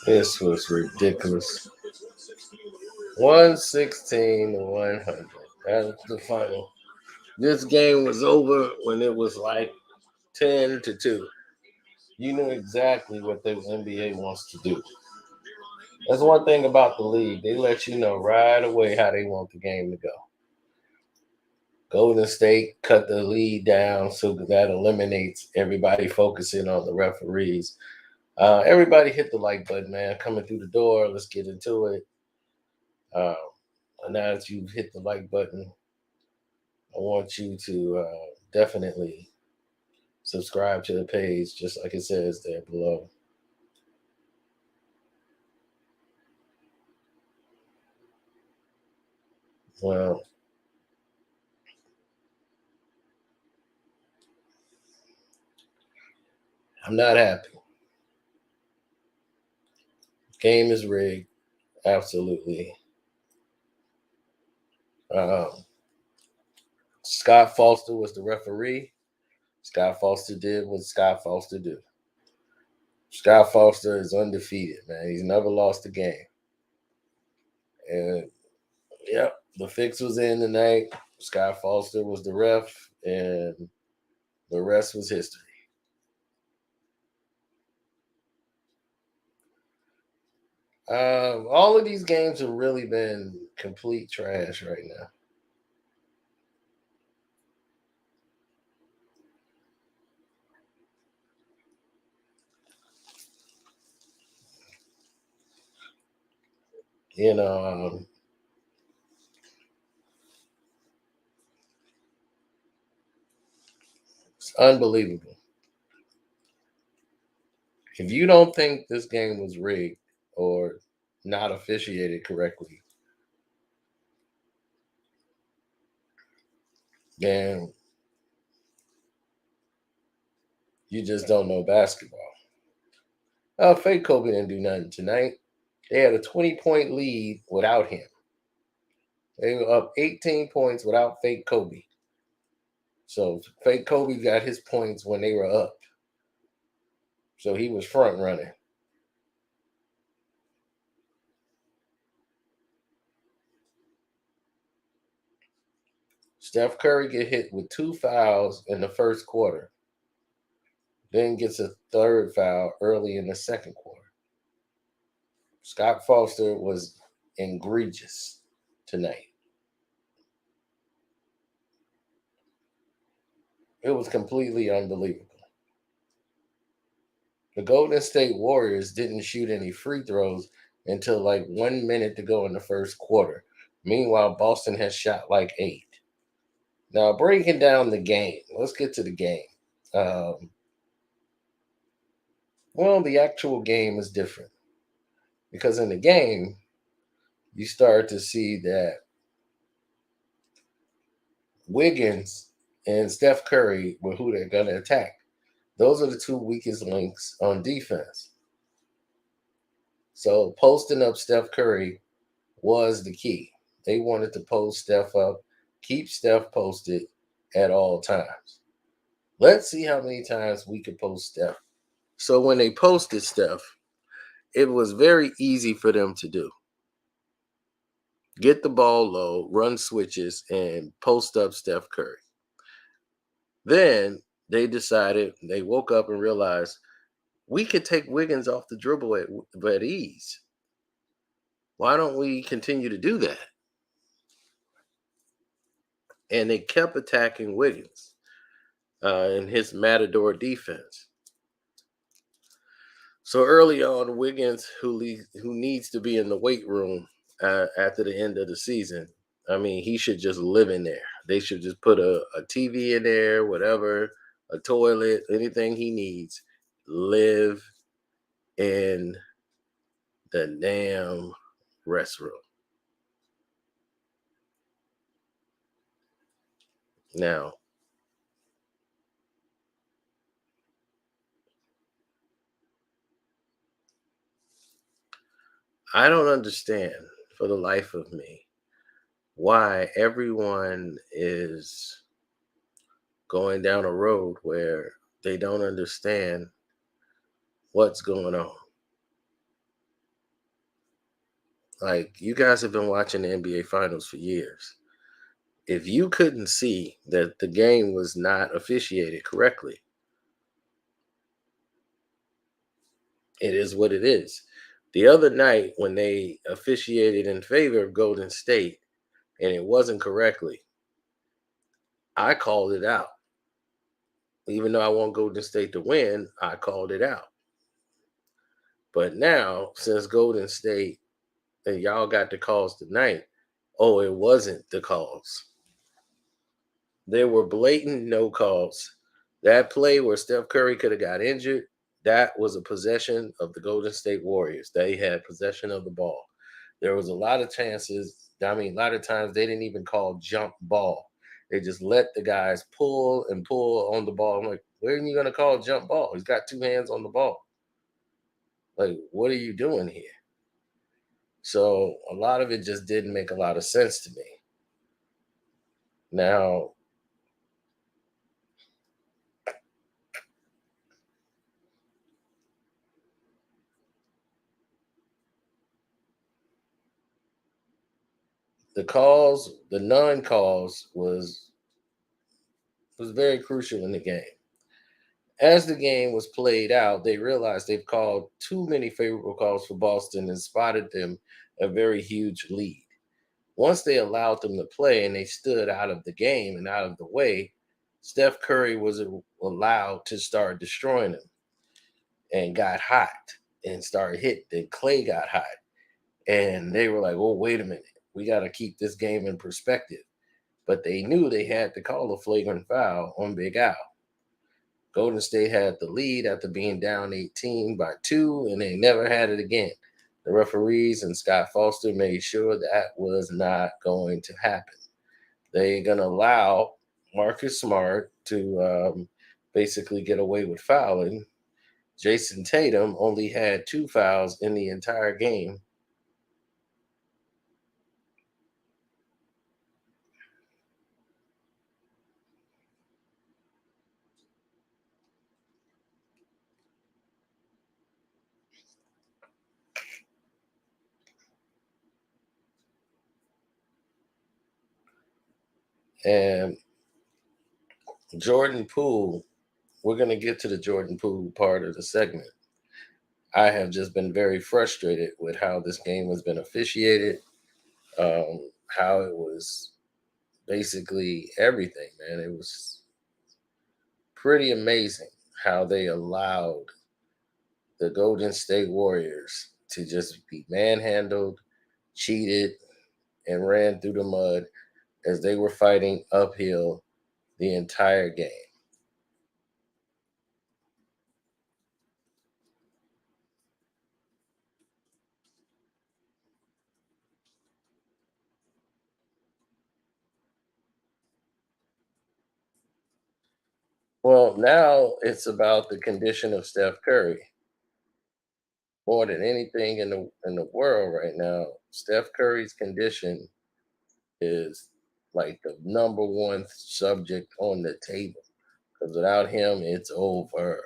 This was ridiculous. 116-100. That's the final. This game was over when it was like 10-2. You knew exactly what the NBA wants to do. That's one thing about the league. They let you know right away how they want the game to go. Golden State cut the lead down so that eliminates everybody focusing on the referees. Everybody hit the like button, man. Coming through the door. Let's get into it. Uh, and now that you've hit the like button, I want you to definitely subscribe to the page, just like it says there below. Well, I'm not happy. Game is rigged. Absolutely. Um, Scott Foster was the referee. Scott Foster did what Scott Foster do. Scott Foster is undefeated, man. He's never lost a game. And yep, the fix was in tonight. Scott Foster was the ref, and the rest was history. All of these games have really been complete trash right now. You know, it's unbelievable. If you don't think this game was rigged or not officiated correctly, then you just don't know basketball. Fake Kobe didn't do nothing tonight. They had a 20-point lead without him. They were up 18 points without fake Kobe. So fake Kobe got his points when they were up. So he was front running. Steph Curry get hit with 2 fouls in the first quarter, then gets a third foul early in the second quarter. Scott Foster was egregious tonight. It was completely unbelievable. The Golden State Warriors didn't shoot any free throws until like 1 minute to go in the first quarter. Meanwhile, Boston has shot like 8. Now, breaking down the game, let's get to the game. Um, well, the actual game is different because in the game, you start to see that Wiggins and Steph Curry were who they're going to attack. Those are the two weakest links on defense. So posting up Steph Curry was the key. They wanted to post Steph up, keep Steph posted at all times. Let's see how many times we could post Steph. So when they posted Steph, it was very easy for them to do. Get the ball low, run switches, and post up Steph Curry. Then they woke up and realized we could take Wiggins off the dribble at ease. Why don't we continue to do that? And they kept attacking Wiggins in his matador defense. So early on, Wiggins, who needs to be in the weight room after the end of the season, I mean, he should just live in there. They should just put a TV in there, whatever, a toilet, anything he needs. Live in the damn restroom. Now, I don't understand for the life of me why everyone is going down a road where they don't understand what's going on. Like, you guys have been watching the NBA Finals for years. If you couldn't see that the game was not officiated correctly, it is what it is. The other night, when they officiated in favor of Golden State and it wasn't correctly, I called it out. Even though I want Golden State to win, I called it out. But now, since Golden State and y'all got the calls tonight, oh, it wasn't the calls. There were blatant no calls. That play where Steph Curry could have got injured, that was a possession of the Golden State Warriors. They had possession of the ball. There was a lot of chances. I mean, a lot of times they didn't even call jump ball. They just let the guys pull and pull on the ball. I'm like, where are you going to call jump ball? He's got two hands on the ball. Like, what are you doing here? So a lot of it just didn't make a lot of sense to me. Now, the non-calls was very crucial in the game. As the game was played out, they realized they've called too many favorable calls for Boston and spotted them a very huge lead. Once they allowed them to play and they stood out of the game and out of the way, Steph Curry was allowed to start destroying them and got hot and started hitting. Then Clay got hot. And they were like, oh, wait a minute. We got to keep this game in perspective. But they knew they had to call a flagrant foul on Big Al. Golden State had the lead after being down 18 by 2, and they never had it again. The referees and Scott Foster made sure that was not going to happen. They're going to allow Marcus Smart to basically get away with fouling. Jason Tatum only had 2 fouls in the entire game. And Jordan Poole, we're going to get to the Jordan Poole part of the segment. I have just been very frustrated with how this game has been officiated, how it was basically everything, man. It was pretty amazing how they allowed the Golden State Warriors to just be manhandled, cheated, and ran through the mud as they were fighting uphill the entire game. Well, now it's about the condition of Steph Curry. More than anything in the world right now, Steph Curry's condition is like the number one subject on the table. Because without him, it's over.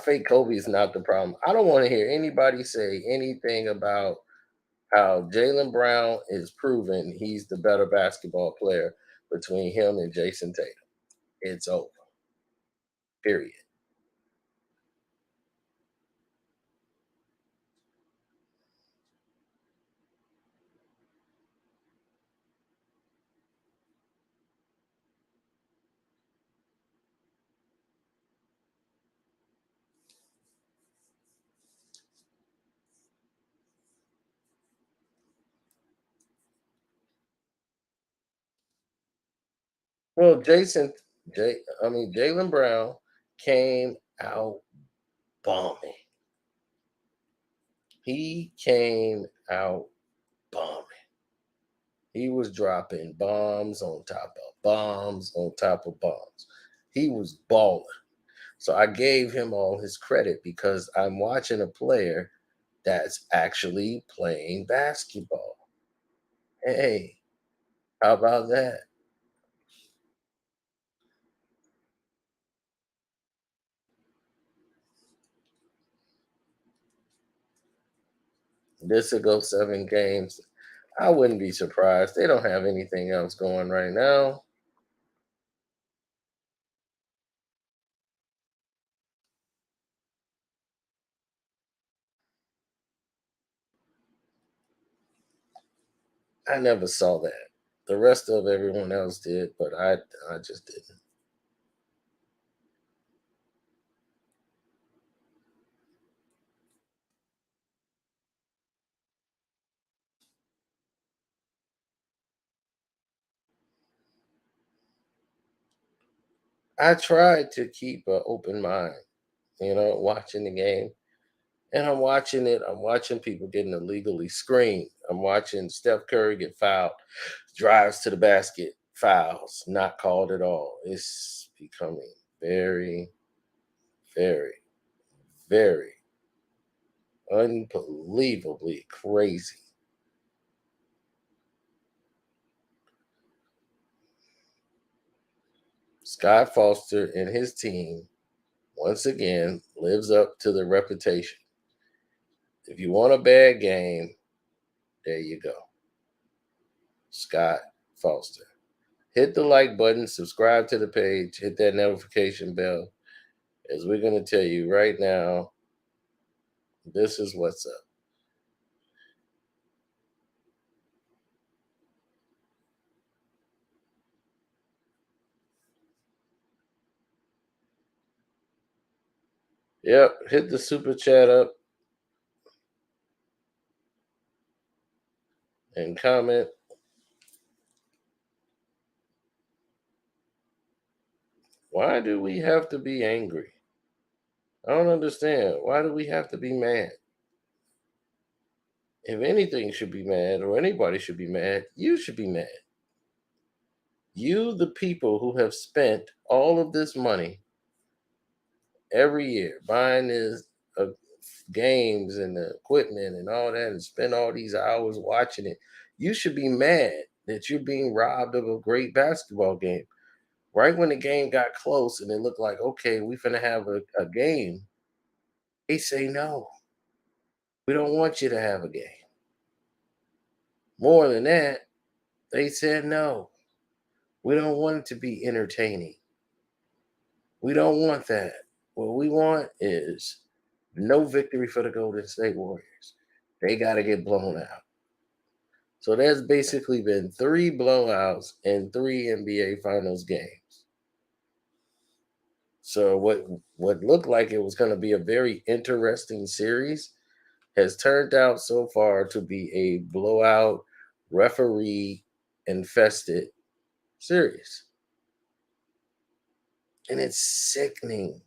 Fake Kobe is not the problem. I don't want to hear anybody say anything about how Jalen Brown is proven he's the better basketball player between him and Jason Tatum. It's over. Period. Well, Jalen Brown came out bombing. He came out bombing. He was dropping bombs on top of bombs on top of bombs. He was balling. So I gave him all his credit because I'm watching a player that's actually playing basketball. Hey, how about that? This will go 7 games. I wouldn't be surprised. They don't have anything else going right now. I never saw that. The rest of everyone else did, but I just didn't. I tried to keep an open mind, watching the game. And I'm watching it. I'm watching people getting illegally screened. I'm watching Steph Curry get fouled, drives to the basket, fouls, not called at all. It's becoming very, very, very unbelievably crazy. Scott Foster and his team, once again, lives up to the reputation. If you want a bad game, there you go. Scott Foster. Hit the like button, subscribe to the page, hit that notification bell, as we're going to tell you right now, this is what's up. Yep, hit the super chat up and comment. Why do we have to be angry? I don't understand. Why do we have to be mad? If anything should be mad or anybody should be mad, you should be mad. You, the people who have spent all of this money every year buying this games and the equipment and all that and spend all these hours watching it, you should be mad that you're being robbed of a great basketball game. Right when the game got close and it looked like, okay, we finna have a game, they say no. We don't want you to have a game. More than that, they said no. We don't want it to be entertaining. We don't want that. What we want is no victory for the Golden State Warriors. They got to get blown out. So there's basically been 3 blowouts in 3 NBA Finals games. So what looked like it was going to be a very interesting series has turned out so far to be a blowout, referee infested series. And it's sickening.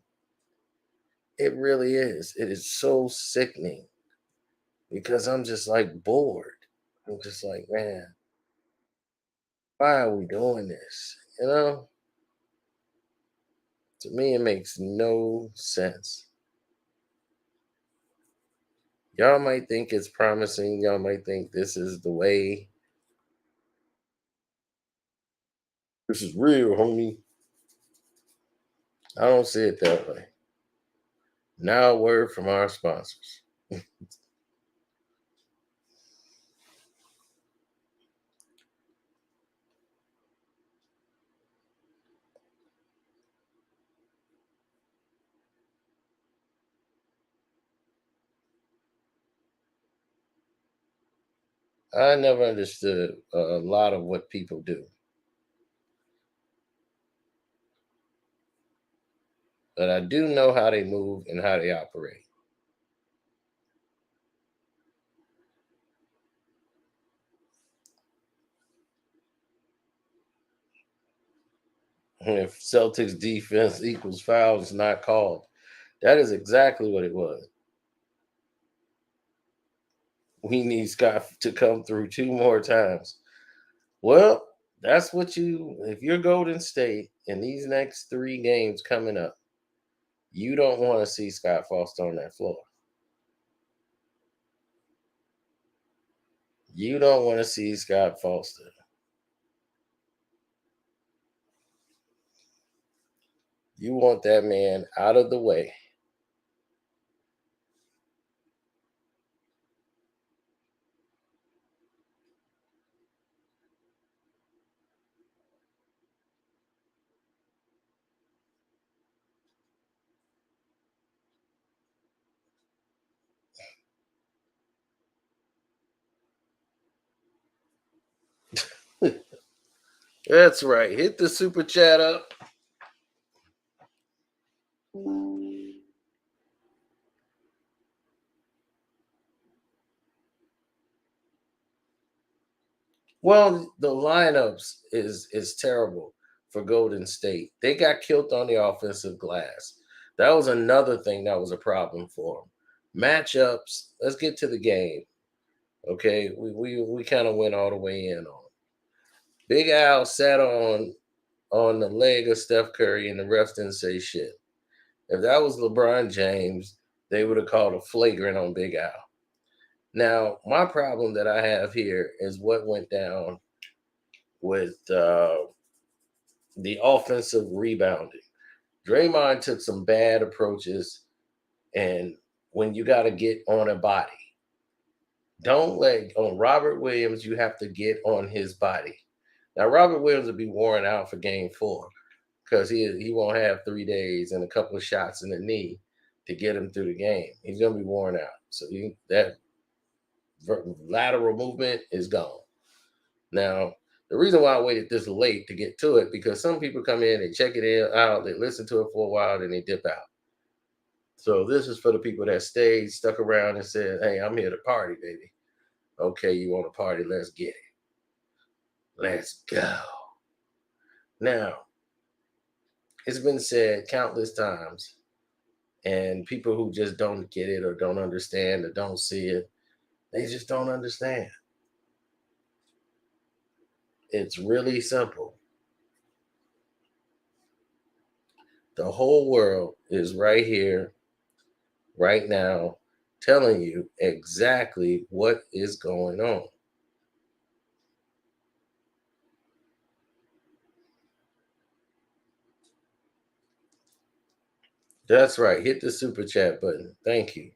It really is. It is so sickening because I'm just like bored. I'm just like, man, why are we doing this? To me, it makes no sense. Y'all might think it's promising. Y'all might think this is the way. This is real, homie. I don't see it that way. Now, a word from our sponsors. I never understood a lot of what people do, but I do know how they move and how they operate. If Celtics defense equals fouls not called, that is exactly what it was. We need Scott to come through 2 more times. Well, that's what if you're Golden State in these next 3 games coming up, you don't want to see Scott Foster on that floor. You don't want to see Scott Foster. You want that man out of the way. That's right. Hit the super chat up. Well, the lineups is terrible for Golden State. They got killed on the offensive glass. That was another thing that was a problem for them. Matchups. Let's get to the game. Okay, we kind of went all the way in on it. Big Al sat on the leg of Steph Curry, and the refs didn't say shit. If that was LeBron James, they would have called a flagrant on Big Al. Now, my problem that I have here is what went down with the offensive rebounding. Draymond took some bad approaches, and when you got to get on a body, don't let on Robert Williams. You have to get on his body. Now, Robert Williams will be worn out for Game 4 because he won't have 3 days and a couple of shots in the knee to get him through the game. He's gonna be worn out, so that lateral movement is gone. Now, the reason why I waited this late to get to it, because some people come in, they check it out, they listen to it for a while, then they dip out. So this is for the people that stayed, stuck around, and said, "Hey, I'm here to party, baby." Okay, you want to party? Let's get it. Let's go. Now, it's been said countless times, and people who just don't get it or don't understand or don't see it, they just don't understand. It's really simple. The whole world is right here, right now, telling you exactly what is going on. That's right. Hit the super chat button. Thank you.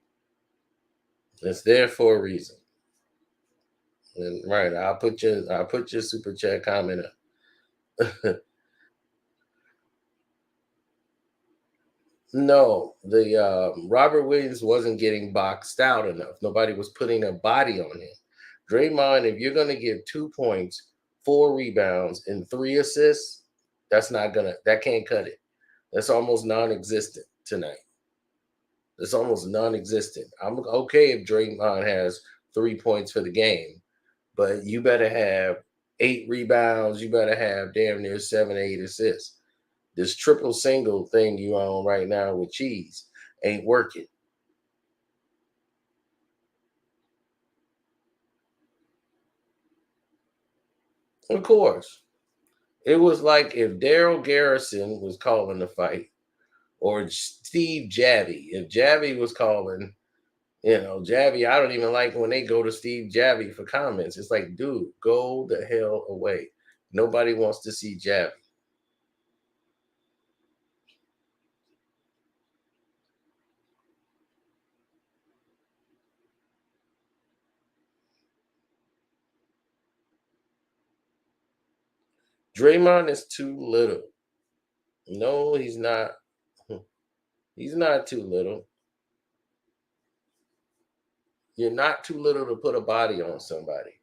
It's there for a reason. And right, I'll put your super chat comment up. No, the Robert Williams wasn't getting boxed out enough. Nobody was putting a body on him. Draymond, if you're going to give 2 points, 4 rebounds, and 3 assists, that can't cut it. That's almost non-existent tonight. It's almost non-existent. I'm okay if Draymond has 3 points for the game, but you better have 8 rebounds. You better have damn near 7, 8 assists. This triple single thing you on right now with Cheese ain't working. Of course, it was like if Daryl Garrison was calling the fight, or Steve Javy. If Javy was calling, Javy, I don't even like when they go to Steve Javy for comments. It's like, dude, go the hell away. Nobody wants to see Javy. Draymond is too little. No, he's not. He's not too little. You're not too little to put a body on somebody.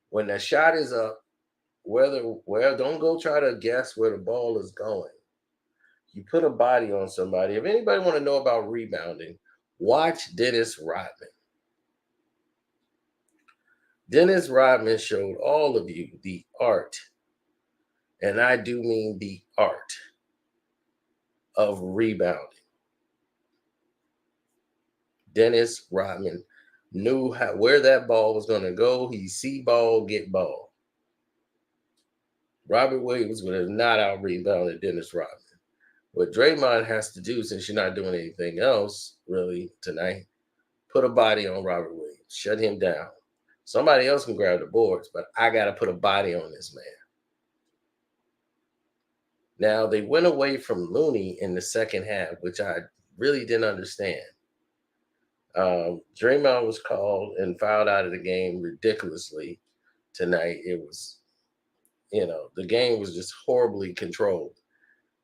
When the shot is up, don't go try to guess where the ball is going. You put a body on somebody. If anybody want to know about rebounding, watch Dennis Rodman. Dennis Rodman showed all of you the art, and I do mean the art of rebounding. Dennis Rodman knew where that ball was going to go. He see ball, get ball. Robert Williams would have not out rebounded Dennis Rodman. What Draymond has to do, since you're not doing anything else really tonight, put a body on Robert Williams, shut him down. Somebody else can grab the boards, but I got to put a body on this man. Now, they went away from Looney in the second half, which I really didn't understand. Draymond was called and fouled out of the game ridiculously tonight. It was, the game was just horribly controlled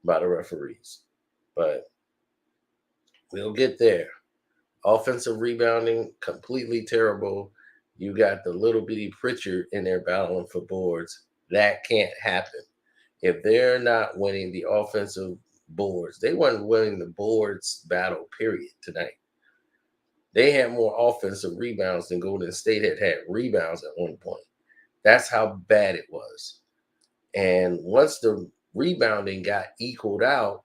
by the referees. But we'll get there. Offensive rebounding, completely terrible. You got the little bitty Pritchard in there battling for boards. That can't happen. If they're not winning the offensive boards, they weren't winning the boards battle, period, tonight. They had more offensive rebounds than Golden State had rebounds at one point. That's how bad it was. And once the rebounding got equaled out,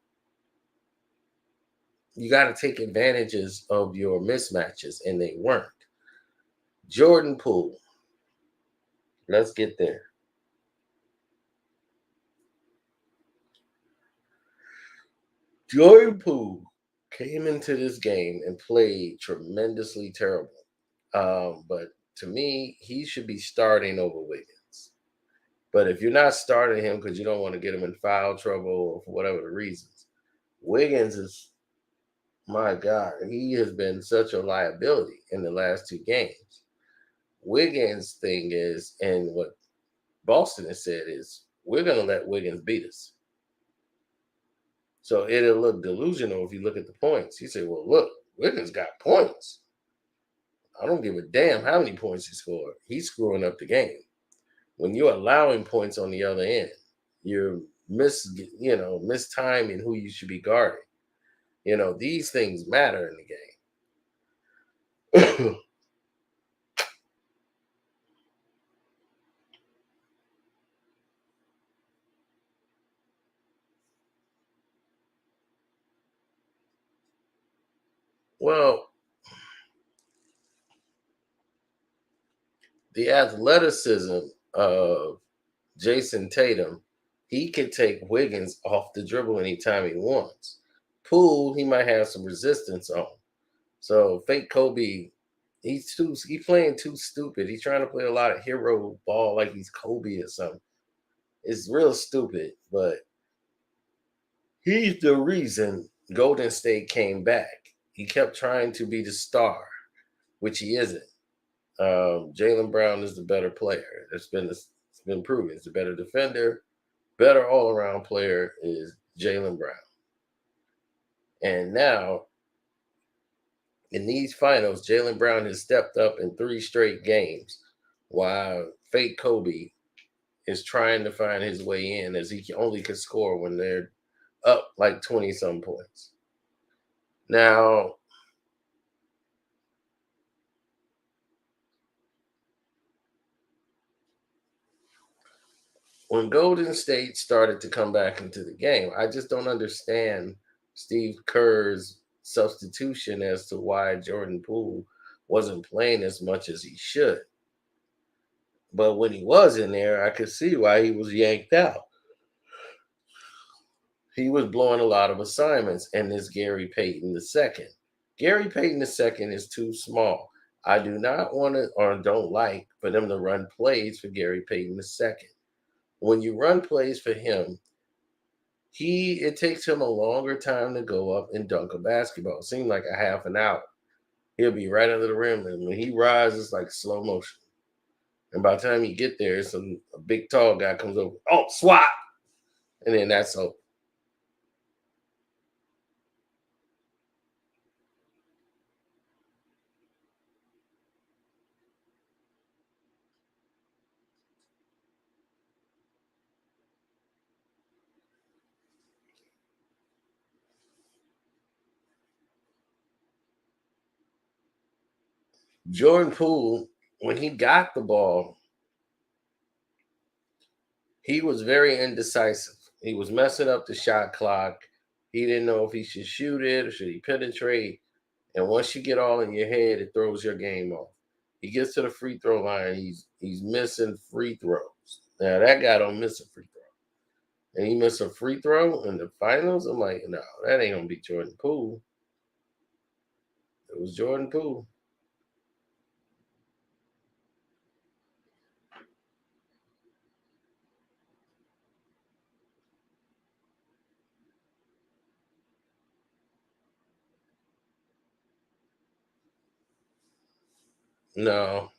you got to take advantages of your mismatches, and they weren't. Jordan Poole. Let's get there. Jordan Poole came into this game and played tremendously terrible. But to me, he should be starting over Wiggins. But if you're not starting him because you don't want to get him in foul trouble or for whatever the reasons, Wiggins is, my God, he has been such a liability in the last two games. Wiggins' thing is, and what Boston has said is, we're going to let Wiggins beat us. So it'll look delusional if you look at the points. You say, well, look, Wiggins got points. I don't give a damn how many points he scored. He's screwing up the game. When you're allowing points on the other end, you're mistiming who you should be guarding. These things matter in the game. Well, the athleticism of Jason Tatum, he could take Wiggins off the dribble anytime he wants. Poole, he might have some resistance on. So fake Kobe, he's playing too stupid. He's trying to play a lot of hero ball like he's Kobe or something. It's real stupid, but he's the reason Golden State came back. He kept trying to be the star, which he isn't. Jaylen Brown is the better player. It's been proven. He's a better defender, better all around player is Jaylen Brown. And now in these finals, Jaylen Brown has stepped up in 3 straight games, while fake Kobe is trying to find his way in as he only could score when they're up like 20 some points. Now, when Golden State started to come back into the game, I just don't understand Steve Kerr's substitution as to why Jordan Poole wasn't playing as much as he should. But when he was in there, I could see why he was yanked out. He was blowing a lot of assignments, and this Gary Payton II. Gary Payton II is too small. I do not want to or don't like for them to run plays for Gary Payton II. When you run plays for him, it takes him a longer time to go up and dunk a basketball. It seems like a half an hour. He'll be right under the rim, and when he rises, like slow motion. And by the time you get there, a big tall guy comes over. Oh, swat! And then that's over. Jordan Poole, when he got the ball, he was very indecisive. He was messing up the shot clock. He didn't know if he should shoot it or should he penetrate. And once you get all in your head, it throws your game off. He gets to the free throw line. He's missing free throws. Now that guy don't miss a free throw. And he missed a free throw in the finals. I'm like, no, that ain't gonna be Jordan Poole. It was Jordan Poole. No.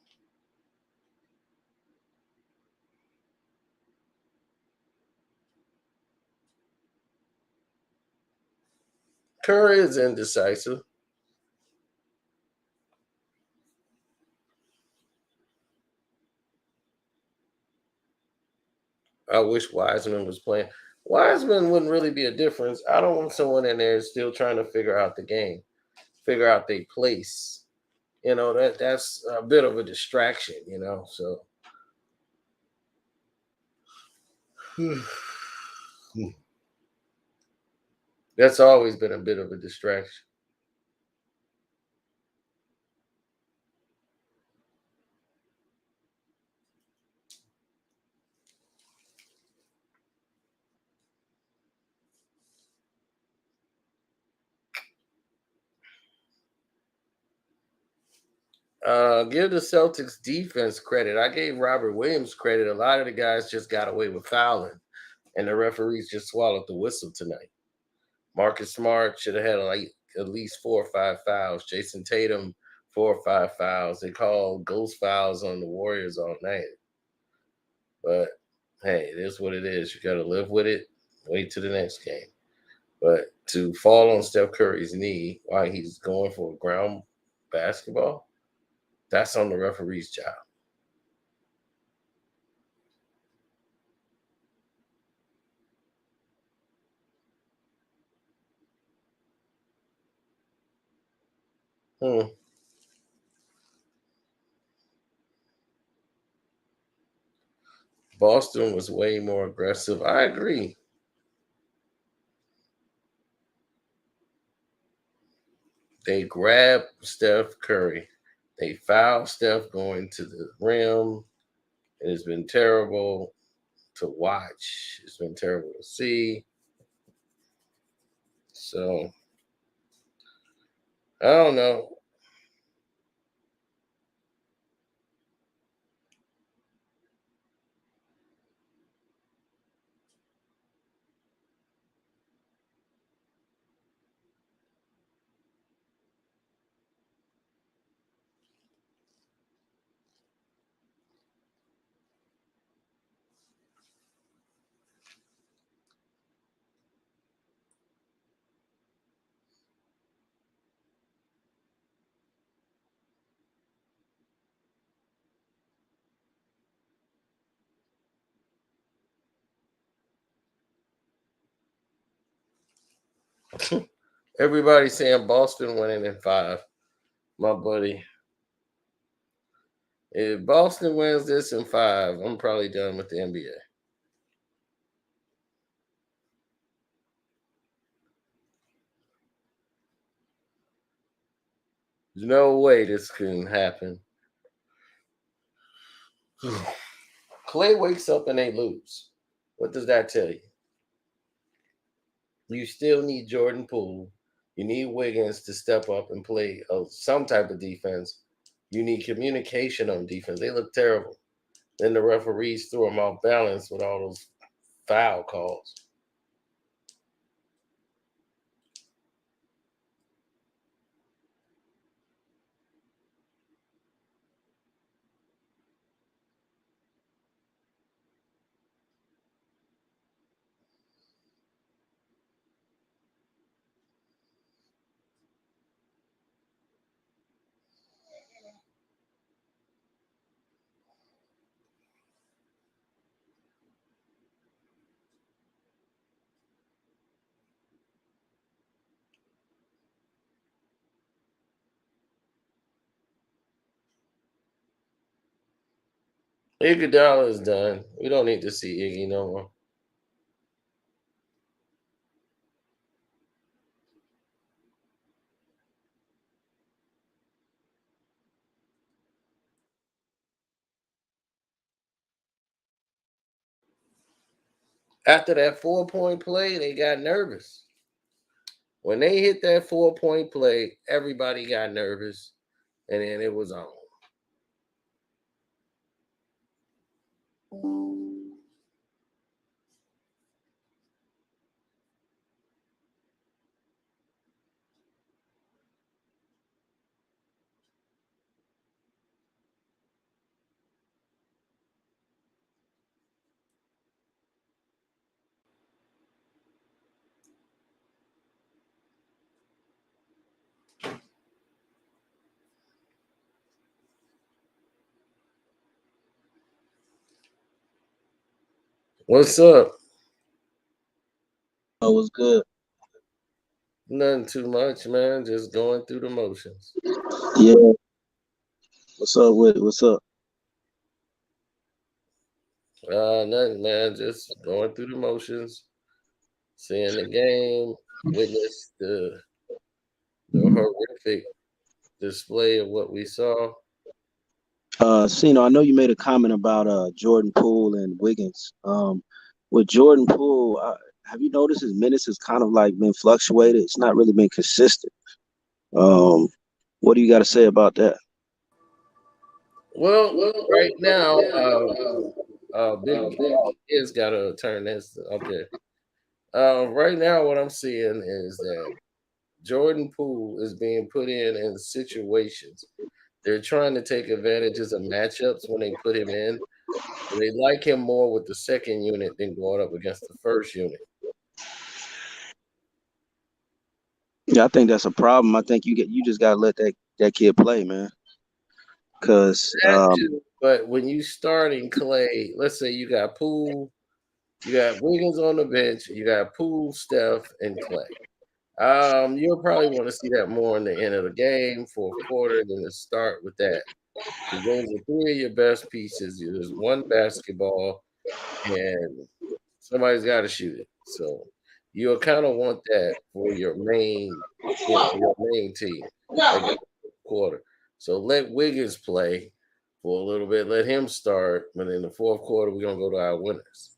Curry is indecisive. I wish Wiseman was playing. Wiseman wouldn't really be a difference. I don't want someone in there still trying to figure out the game, figure out their place. That's a bit of a distraction. So that's always been a bit of a distraction. Give the Celtics defense credit. I gave Robert Williams credit. A lot of the guys just got away with fouling, and the referees just swallowed the whistle tonight. Marcus Smart should have had like at least 4 or 5 fouls. Jason Tatum, 4 or 5 fouls. They called ghost fouls on the Warriors all night. But hey, it is what it is. You got to live with it. Wait till the next game. But to fall on Steph Curry's knee while he's going for a ground basketball, that's on the referee's job. Hmm. Boston was way more aggressive. I agree. They grabbed Steph Curry. They fouled Steph going to the rim. It has been terrible to watch. It's been terrible to see. So I don't know. Everybody's saying Boston winning in 5. My buddy, if Boston wins this in 5, I'm probably done with the NBA. There's no way this can happen. Clay wakes up and they lose. What does that tell you? You still need Jordan Poole. You need Wiggins to step up and play some type of defense. You need communication on defense. They look terrible. Then the referees threw them off balance with all those foul calls. Iguodala is done. We don't need to see Iggy no more. After that 4-point play, they got nervous. When they hit that 4-point play, everybody got nervous, and then it was on. What's up? Oh, was good. Nothing too much, man. Just going through the motions. Yeah. What's up with it? What's up? Nothing, man. Just going through the motions, seeing the game, witness the horrific display of what we saw. Cino, I know you made a comment about Jordan Poole and Wiggins. With Jordan Poole, have you noticed his minutes has kind of like been fluctuated? It's not really been consistent. Um, what do you got to say about that? Well, right now, Big is got to turn this. Okay. Right now, what I'm seeing is that Jordan Poole is being put in situations. They're trying to take advantages of matchups when they put him in. They like him more with the second unit than going up against the first unit. Yeah, I think that's a problem. I think you just gotta let that kid play, man. Cause That too, but when you starting Clay, let's say you got Poole, you got Wiggins on the bench, you got Poole, Steph, and Clay. You'll probably want to see that more in the end of the game, fourth quarter, than to start with that. Because those are three of your best pieces. There's one basketball, and somebody's got to shoot it. So you'll kind of want that for your main, your main team, like in the quarter. So let Wiggins play for a little bit. Let him start, but in the fourth quarter, we're gonna go to our winners.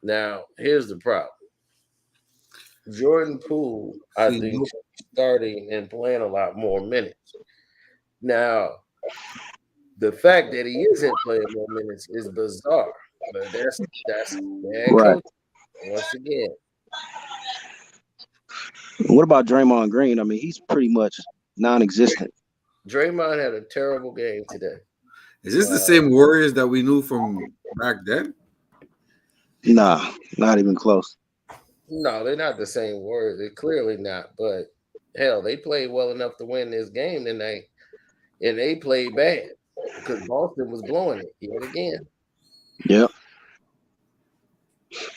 Now, here's the problem. Jordan Poole, I See, think, should be starting and playing a lot more minutes. Now, the fact that he isn't playing more minutes is bizarre, but that's bad right. coaching once again. What about Draymond Green? I mean, he's pretty much non-existent. Draymond had a terrible game today. is this the Uh, same Warriors that we knew from back then? Nah, not even close. no, they're not the same word. They're clearly not. But hell, they played well enough to win this game tonight, and they played bad because Boston was blowing it yet again. Yep.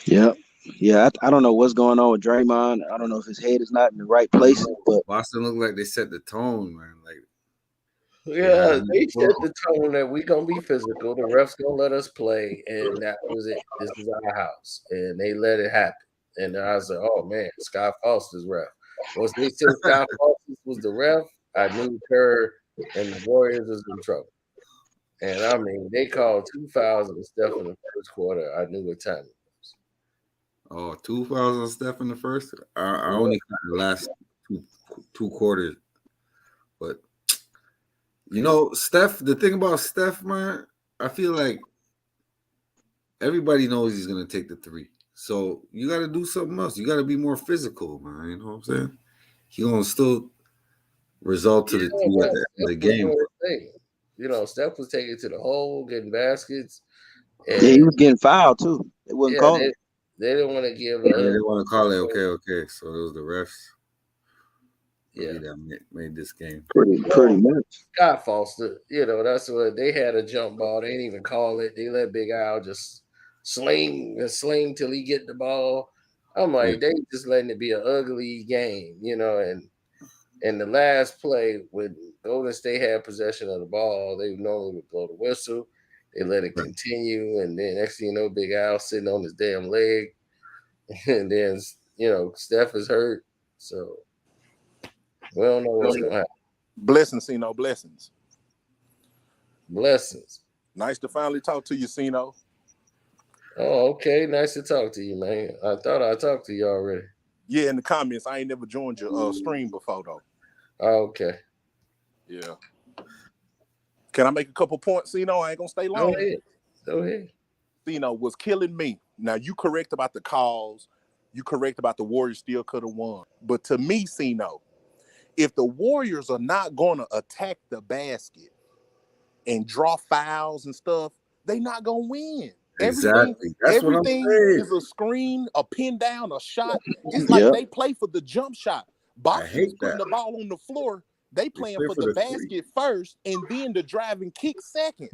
Yep. Yeah, I don't know what's going on with Draymond. I don't know if his head is not in the right I places, know but Boston looked like they set the tone, man. Like they had Yeah, him they full. set the tone that we gonna be physical. The refs gonna let us play, and that was it. This is our house, and they let it happen. And I was like, "Oh man, Scott Foster's ref." Once they said Scott Foster was the ref, I knew Kerr and the Warriors was in trouble. And I mean, they called 2 fouls and stuff in the first quarter. I knew what time it was. Oh, 2 fouls on Steph in the first. I Yeah, only caught the last two two quarters, but you know, Steph. The thing about Steph, man, I feel like everybody knows he's gonna take the three. So you got to do something else. You got to be more physical, man. You know what I'm saying? He gonna still result to the yeah, two at but the end of Steph the was game. doing his thing. Steph was taking it to the hole, getting baskets, yeah, he and was getting fouled too. They wouldn't yeah, call it. they didn't want to give And they didn't want to call it okay. So it was the refs really yeah. that made this game. Pretty much. Scott Foster, that's what they had a jump ball. They didn't even call it. They let Big Al just sling and sling till he get the ball. I'm Yeah, like, they just letting it be an ugly game, and the last play when Golden State had possession of the ball, they normally would blow the whistle. They let it right. continue, and then next thing you know, Big Al sitting on his damn leg, and then Steph is hurt, so we don't know what's gonna happen. Blessings, Cino. Blessings. Blessings. Nice to finally talk to you, Cino. Oh, okay. Nice to talk to you, man. I thought I talked to you already. Yeah, in the comments, I ain't never joined your stream before though. Oh, okay. Yeah. Can I make a couple points, Cino? I ain't gonna stay Go long. ahead. Go ahead. Cino was killing me. Now you correct about the calls. You correct about the Warriors still could have won. But to me, Cino, if the Warriors are not gonna attack the basket and draw fouls and stuff, they not gonna win. Everything, Exactly. That's what I'm everything saying. is a screen, a pin down, a shot. It's like Yep. they play for the jump shot. I Boston is hate putting that. the ball on the floor They playing play for for the the basket first and then the driving kick second.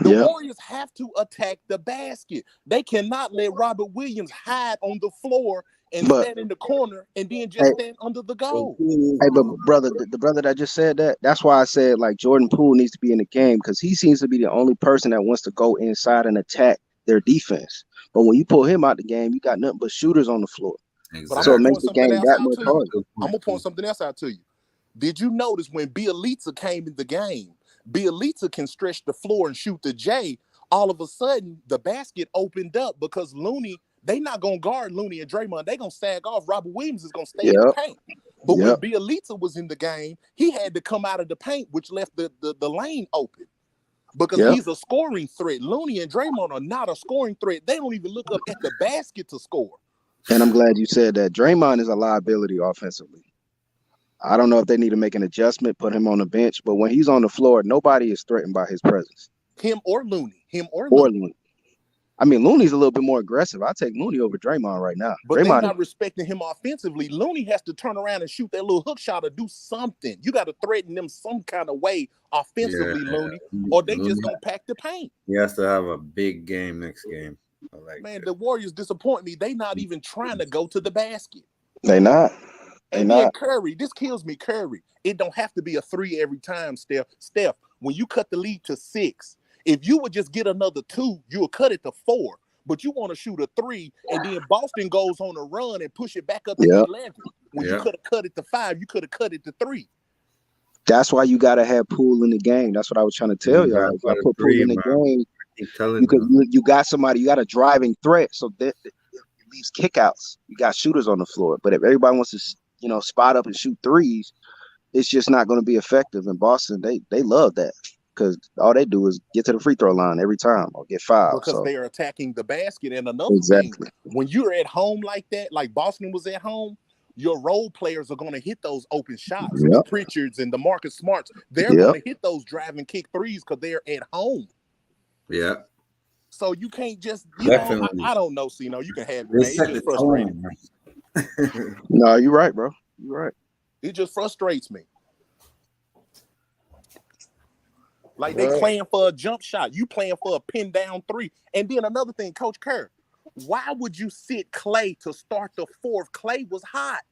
The Warriors have to attack the basket. They cannot let Robert Williams hide on the floor and stand in the corner and then just stand under the goal. Hey, but brother, the brother that just said that, that's why I said like Jordan Poole needs to be in the game because he seems to be the only person that wants to go inside and attack their defense. But when you pull him out the game, you got nothing but shooters on the floor. But I'm So it gonna makes point the something game else that out much to you. harder. I'm gonna point something else out to you. Did you notice when Bielitsa came in the game, Bielitsa can stretch the floor and shoot the J. All of a sudden, the basket opened up because Looney, they not going to guard Looney and Draymond. They going to sag off. Robert Williams is going to stay in the paint. But when Bielitsa was in the game, he had to come out of the paint, which left the lane open because he's a scoring threat. Looney and Draymond are not a scoring threat. They don't even look up at the basket to score. And I'm glad you said that. Draymond is a liability offensively. I don't know if they need to make an adjustment, put him on the bench, but when he's on the floor, nobody is threatened by his presence. Him or Looney. I mean, Looney's a little bit more aggressive. I take Looney over Draymond right now. But they're not respecting him offensively. Looney has to turn around and shoot that little hook shot or do something. You got to threaten them some kind of way offensively, Looney, or they just going to pack the paint. He has to have a big game next game. Man, the Warriors disappoint me. They not even trying to go to the basket. They not. And then Curry, this kills me, Curry. It don't have to be a 3 every time, Steph. Steph, when you cut the lead to 6, if you would just get another 2, you would cut it to 4. But you want to shoot a 3, and then Boston goes on a run and push it back up to 11. When you could have cut it to 5, you could have cut it to 3. That's why you got to have Poole in the game. That's what I was trying to tell y'all. If I put Poole in the game, you got somebody, you got a driving threat, so that it leaves kickouts. You got shooters on the floor. But if everybody wants to spot up and shoot 3s, it's just not going to be effective. In Boston, they love that because all they do is get to the free throw line every time or get fouled. Because they are attacking the basket. And another thing, when you're at home like that, like Boston was at home, your role players are going to hit those open shots. The Pritchards and the Marcus Smarts, they're going to hit those driving kick 3s because they're at home. Yeah. So you can't just, I don't know, Cino. You can have it, man. It's just frustrating. No, you're right, bro. You're right. It just frustrates me. Like they playing for a jump shot. You playing for a pin down 3. And then another thing, Coach Kerr, why would you sit Clay to start the 4th? Clay was hot.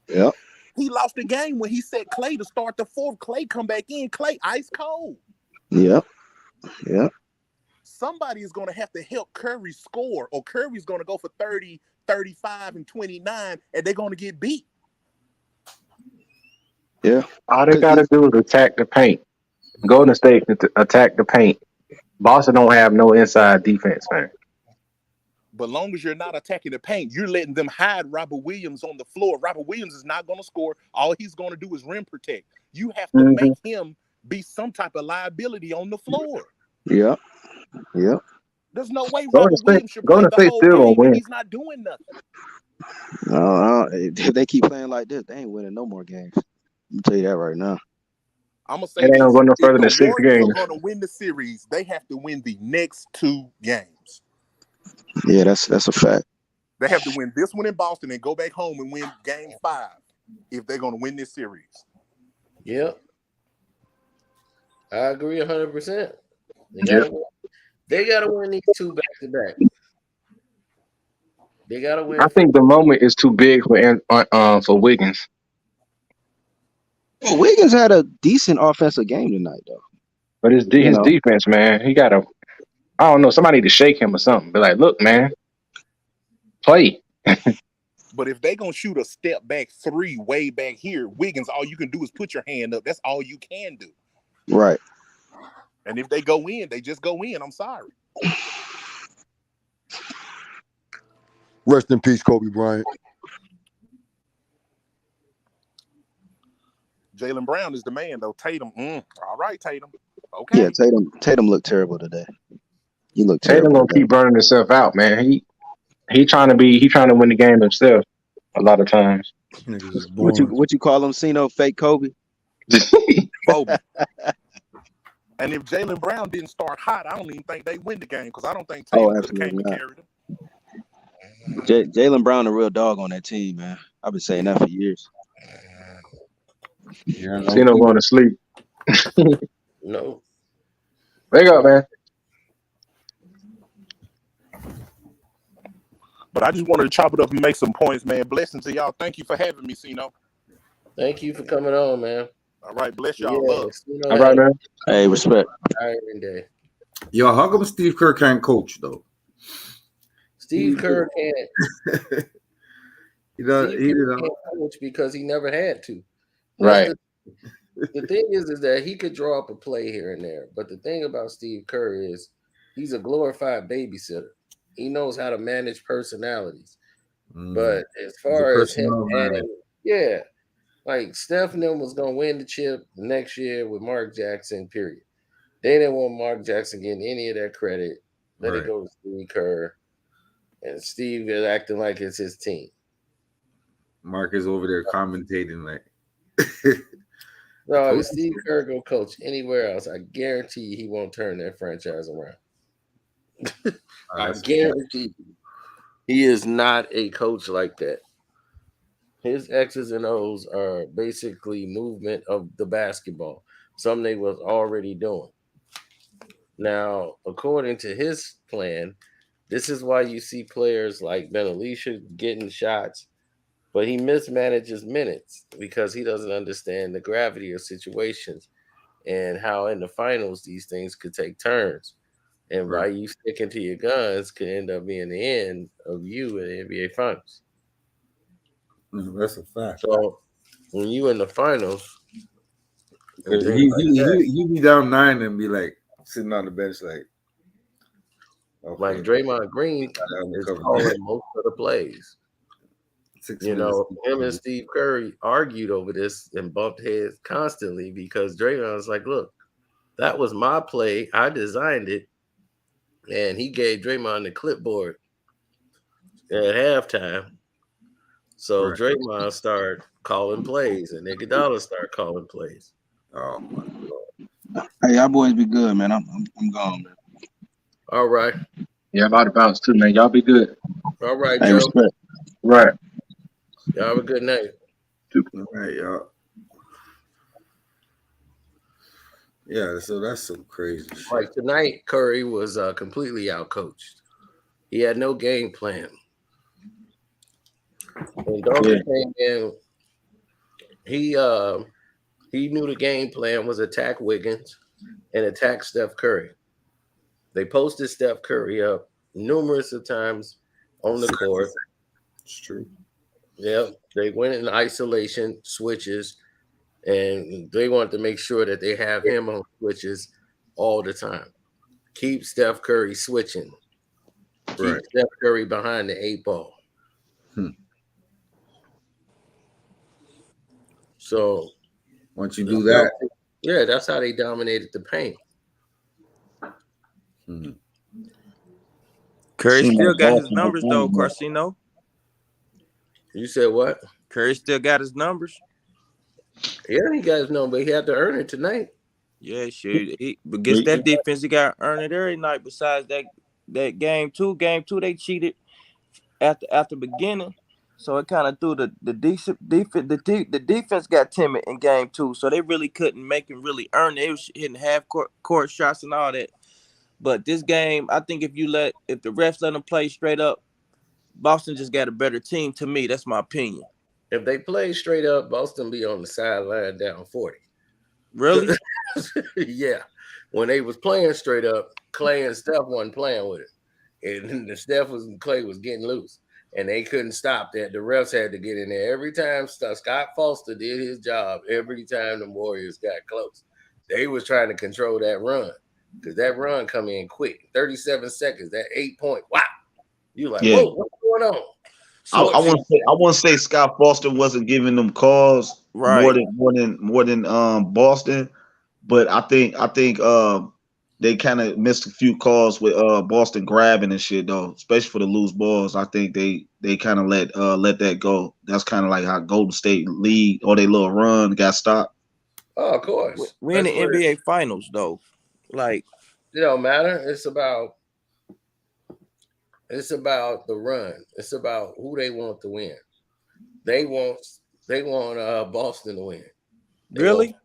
Yeah. He lost the game when he set Clay to start the 4th. Clay come back in. Clay ice cold. Yeah. Yeah. Somebody is going to have to help Curry score, or Curry's going to go for 30, 35, and 29, and they're going to get beat. Yeah. All they got to do is attack the paint. Golden State to attack the paint. Boston don't have no inside defense, man. But long as you're not attacking the paint, you're letting them hide Robert Williams on the floor. Robert Williams is not going to score. All he's going to do is rim protect. You have to make him be some type of liability on the floor. Yeah. Yeah. There's no way Robert Williams should play the whole game when he's not doing nothing. If they keep playing like this, they ain't winning no more games. I'm tell you that right now. I'm gonna say they don't go no further than 6 games. If the Warriors are going to win the series, they have to win the next 2 games. Yeah, that's a fact. They have to win this one in Boston and go back home and win Game 5 if they're going to win this series. Yep. I agree 100%. They gotta win these 2 back to back. They gotta win. I think the moment is too big for Wiggins. Well, Wiggins had a decent offensive game tonight, though. But his defense, man, he got to. I don't know. Somebody need to shake him or something. Be like, look, man, play. But if they gonna shoot a step back 3 way back here, Wiggins, all you can do is put your hand up. That's all you can do. Right. And if they go in, they just go in. I'm sorry. Rest in peace, Kobe Bryant. Jaylen Brown is the man, though. Tatum, all right, Tatum. Okay. Yeah, Tatum looked terrible today. He looked terrible. Tatum gonna keep burning himself out, man. He trying to win the game himself a lot of times. What you call him, Cino? Fake Kobe? Kobe. And if Jaylen Brown didn't start hot, I don't even think they win the game because I don't think Tatum came and carried them. Jaylen Brown a real dog on that team, man. I've been saying that for years. Yeah, no Casino going to sleep. No. Wake up, man. But I just wanted to chop it up and make some points, man. Blessings to y'all. Thank you for having me, Sino. Thank you for coming on, man. All right, bless y'all. Yeah, Love. Casino All right, man. Hey, respect. Hiring day. Yo, how come Steve Kerr can't coach though? Steve Kerr can't. He does. Steve He Kerr did. can't coach because he never had to. Right. The thing is that he could draw up a play here and there. But the thing about Steve Kerr is he's a glorified babysitter. He knows how to manage personalities. But as far as him adding, like Steph and them was gonna win the chip next year with Mark Jackson, period. They didn't want Mark Jackson getting any of that credit. Let it go to Steve Kerr. And Steve is acting like it's his team. Mark is over there commentating like no, if Steve Kerr go coach anywhere else, I guarantee you he won't turn that franchise around. I guarantee you. He is not a coach like that. His X's and O's are basically movement of the basketball, something they was already doing. Now, according to his plan, this is why you see players like Benalicia getting shots, but he mismanages minutes because he doesn't understand the gravity of situations and how in the finals these things could take turns. And by you sticking to your guns could end up being the end of you in the NBA Finals. That's a fact. So when you in the finals, he be down 9 and be like sitting on the bench like Draymond Green is calling most of the plays. 6 You minutes. know, him and Steve Curry argued over this and bumped heads constantly because Draymond was like, look, that was my play. I designed it. And he gave Draymond the clipboard at halftime. So Draymond started calling plays and Iguodala started calling plays. Oh my God. Hey, y'all boys be good, man. I'm gone, man. All right. Yeah, I'm about to bounce too, man. Y'all be good. All right, Hey, Joe. respect. Right. Y'all have a good night. All right, y'all. Yeah, so that's some crazy shit. Like tonight, Curry was completely outcoached. He had no game plan. When Duncan came in, he knew the game plan was attack Wiggins and attack Steph Curry. They posted Steph Curry up numerous of times on the court. It's true. Yeah, they went in isolation switches, and they wanted to make sure that they have him on switches all the time. Keep Steph Curry switching. Keep Steph Curry behind the 8 ball. So once you do that, that's how they dominated the paint. Curry still got his numbers though, Carcino. You said what? Curry still got his numbers. Yeah, he got his number. He had to earn it tonight. Yeah, shoot. But against that defense, he got to earn it every night. Besides that game two, they cheated after beginning, so it kind of threw the defense got timid in game 2, so they really couldn't make him really earn it. They was hitting half court shots and all that. But this game, I think if the refs let them play straight up, Boston just got a better team. To me, that's my opinion. If they play straight up, Boston be on the sideline down 40. Really? Yeah. When they was playing straight up, Clay and Steph wasn't playing with it. And Clay was getting loose. And they couldn't stop that. The refs had to get in there. Every time Scott Foster did his job, every time the Warriors got close, they was trying to control that run. Because that run come in quick. 37 seconds, that 8-point. Wow. You like, whoa, what's going on? So I want to say Scott Foster wasn't giving them calls more than Boston, but I think they kind of missed a few calls with Boston grabbing and shit though, especially for the loose balls. I think they kind of let that go. That's kind of like how Golden State lead or they little run got stopped. Oh, of course. We're in the NBA Finals though. Like it don't matter. It's about the run. It's about who they want to win. They want Boston to win. Really?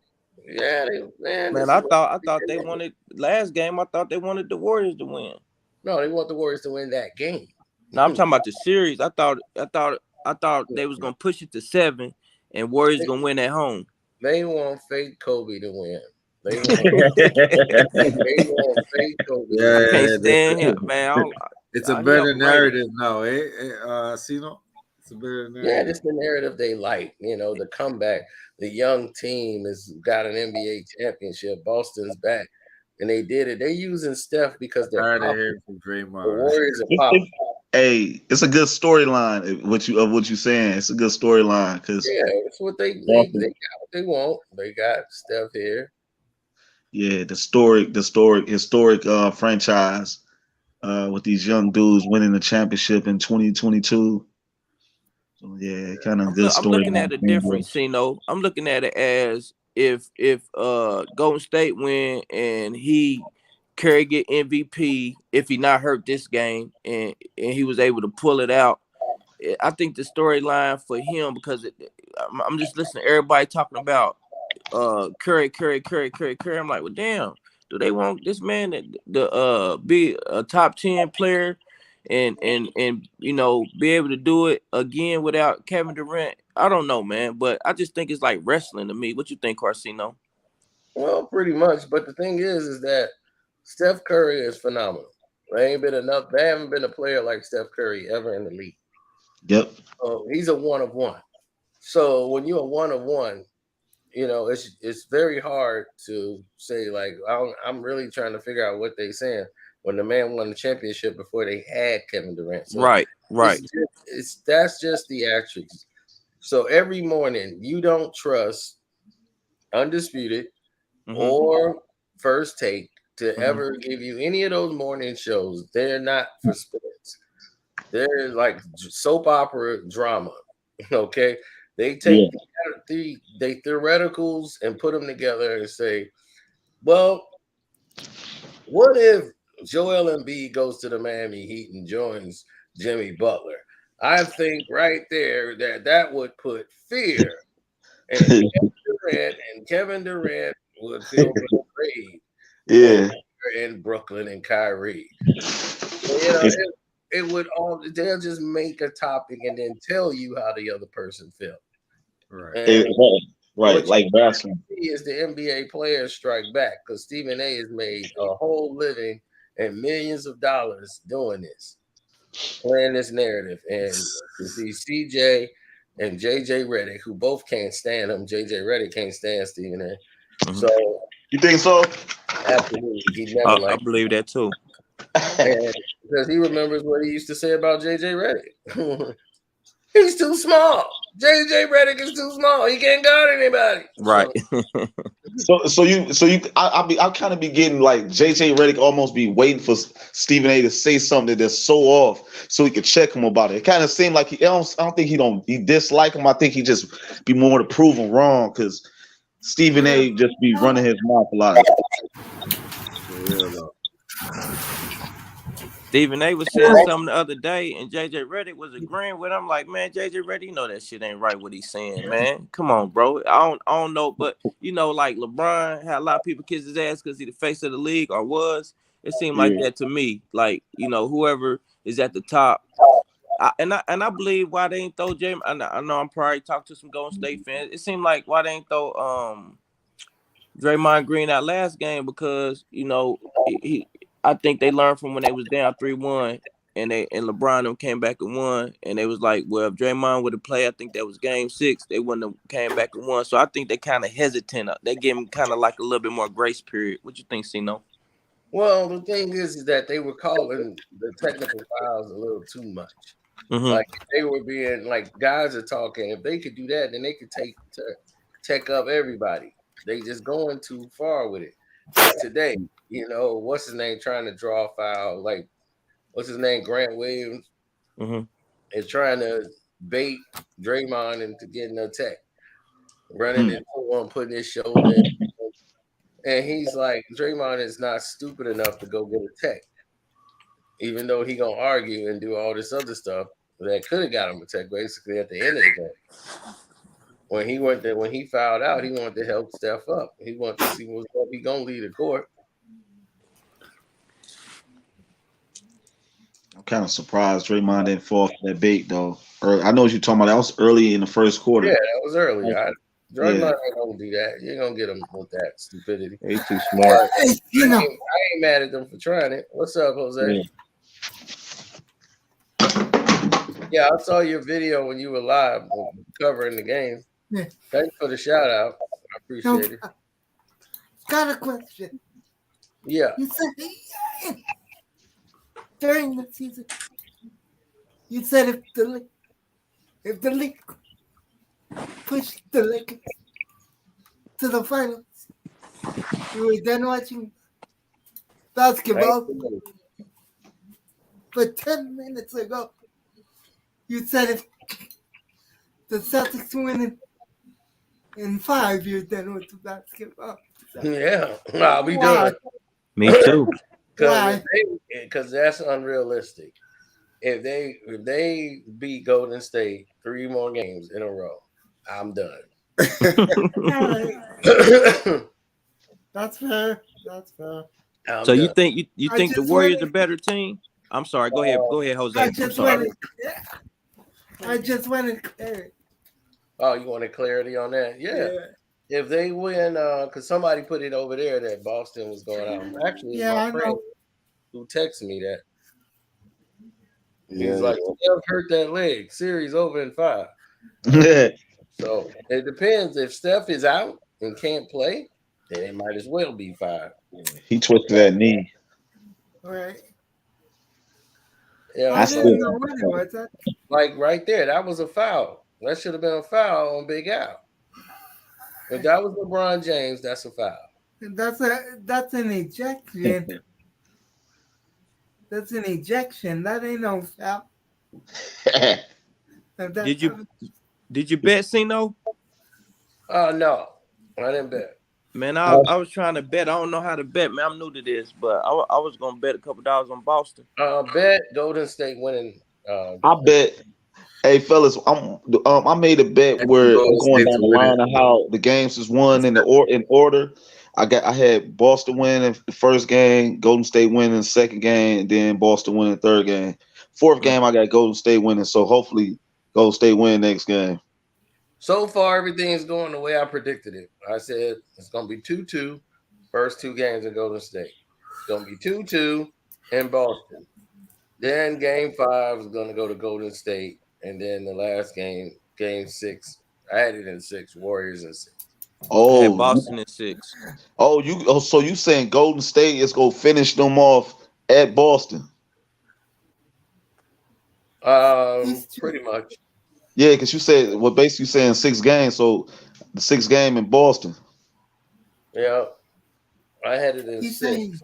Yeah, man. Man, I thought they wanted last game. I thought they wanted the Warriors to win. No, they want the Warriors to win that game. No, I'm talking about the series. I thought they was gonna push it to 7, and Warriors gonna win at home. They want fake Kobe to win. They want fake Kobe. Yeah, I can't stand him, man. It's a better narrative now, Cino? It's a better narrative. Yeah, it's the narrative they like. The comeback. The young team has got an NBA championship. Boston's back, and they did it. They're using Steph because they're tired of hearing from Draymond. The Warriors are popping. Hey, it's a good storyline. What you saying? It's a good storyline because it's what they got. What they want. They got Steph here. Yeah, the historic franchise with these young dudes winning the championship in 2022. So yeah, kind of good story. I'm looking at it different, Cino. I'm looking at it as if Golden State win and Curry get MVP, if he not hurt this game and he was able to pull it out. I think the storyline for him, because I'm just listening to everybody talking about Curry. I'm like, well, damn, do they want this man to be a top 10 player and be able to do it again without Kevin Durant? I don't know, man, but I just think it's like wrestling to me. What you think, Carcino? Well, pretty much, but the thing is that Steph Curry is phenomenal. There haven't been a player like Steph Curry ever in the league. Yep. He's a one of one. So when you're a one of one, it's very hard to say, like, I'm really trying to figure out what they're saying when the man won the championship before they had Kevin Durant. So right. That's just the attributes. So every morning you don't trust Undisputed or First Take to ever give you any of those morning shows. They're not for sports. They're like soap opera drama. Okay. They take the theoreticals and put them together and say, well, what if Joel Embiid goes to the Miami Heat and joins Jimmy Butler? I think right there that would put fear in Kevin Durant would feel betrayed. Yeah. In Brooklyn and Kyrie. So, they'll just make a topic and then tell you how the other person felt. Right. Right. Like wrestling. Is the NBA players strike back because Stephen A has made a whole living and millions of dollars doing this, playing this narrative. And you see CJ and JJ Redick, who both can't stand him. JJ Redick can't stand Stephen A. So you think so? Absolutely. He never I believe that too. Because he remembers what he used to say about JJ Redick. He's too small. JJ Redick is too small. He can't guard anybody. Right. I'll kind of be getting like JJ Redick almost be waiting for Stephen A to say something that's so off so he could check him about it. It kind of seemed like I don't think he dislike him. I think he just be more to prove him wrong because Stephen A just be running his mouth a lot. Stephen A was saying something the other day, and JJ Redick was agreeing with him. Like, man, JJ Redick, you know that shit ain't right what he's saying, man. Come on, bro. I don't know, but like LeBron had a lot of people kiss his ass because he's the face of the league or was. It seemed like that to me. Like, whoever is at the top. I believe why they ain't throw James. I know I'm probably talking to some Golden State fans. It seemed like why they ain't throw Draymond Green out last game because I think they learned from when they was down 3-1 and LeBron them came back and won, and they was like, well, if Draymond would have played, I think that was game 6, they wouldn't have came back and won. So I think they kind of hesitant. They give him kind of like a little bit more grace period. What you think, Cino? Well, the thing is that they were calling the technical fouls a little too much. Like they were being like guys are talking. If they could do that, then they could take up everybody. They just going too far with it. Today, what's his name trying to draw a foul? Like, what's his name? Grant Williams is trying to bait Draymond into getting a tech, running into one, putting his shoulder in. And he's like, Draymond is not stupid enough to go get a tech, even though he gonna argue and do all this other stuff that could have got him a tech basically at the end of the game. when he fouled out, he wanted to help Steph up. He wanted to see what he gonna lead the court. I'm kind of surprised Draymond didn't fall for that bait though. I know what you're talking about. That was early in the first quarter. Yeah, that was early. Draymond Yeah. ain't gonna do that. You ain't gonna get him with that stupidity. He's too smart. I ain't mad at them for trying it. What's up, Jose? Yeah, I saw your video when you were live covering the game. Yeah. Thanks for the shout out. I appreciate it. Got a question. Yeah. You said during the season, you said if the league pushed the Lakers to the finals, you were done watching basketball. But 10 minutes ago, you said if the Celtics win in 5, you're done with the basketball. Yeah, I'll be doing it. Me too. Because that's unrealistic. If they beat Golden State 3 more games in a row, I'm done. That's fair. That's fair. So done. you think the Warriors are a better team? I'm sorry. Go ahead, Jose. I just wanted clarity. Oh, you wanted clarity on that? Yeah. If they win, because somebody put it over there that Boston was going out. Actually, my friend who texted me that. He's like, Steph hurt that leg. Series over in 5. So it depends. If Steph is out and can't play, then it might as well be 5. He twisted that knee. Right. Yeah, I didn't know what it was. Like right there, that was a foul. That should have been a foul on Big Al. If that was LeBron James, that's a foul. That's an ejection. That's an ejection. That ain't no foul. Did you bet, Cino? No, I didn't bet. Man, I was trying to bet. I don't know how to bet, man. I'm new to this, but I was gonna bet a couple dollars on Boston. Bet Golden State winning. I bet. Hey fellas, I made a bet where I'm going down the line of how the games is won in order. I had Boston winning the first game, Golden State winning the second game, and then Boston winning the third game. Fourth game, I got Golden State winning. So hopefully, Golden State win next game. So far, everything is going the way I predicted it. I said it's going to be 2-2, first 2 games in Golden State. It's going to be 2-2 in Boston. Then game 5 is going to go to Golden State. And then the last game, game 6, I had it in 6, Warriors in 6. Oh, Boston in 6. So you saying Golden State is going to finish them off at Boston? Pretty much. Yeah, because you said basically saying 6 games, so the 6th game in Boston. Yeah, I had it in 6.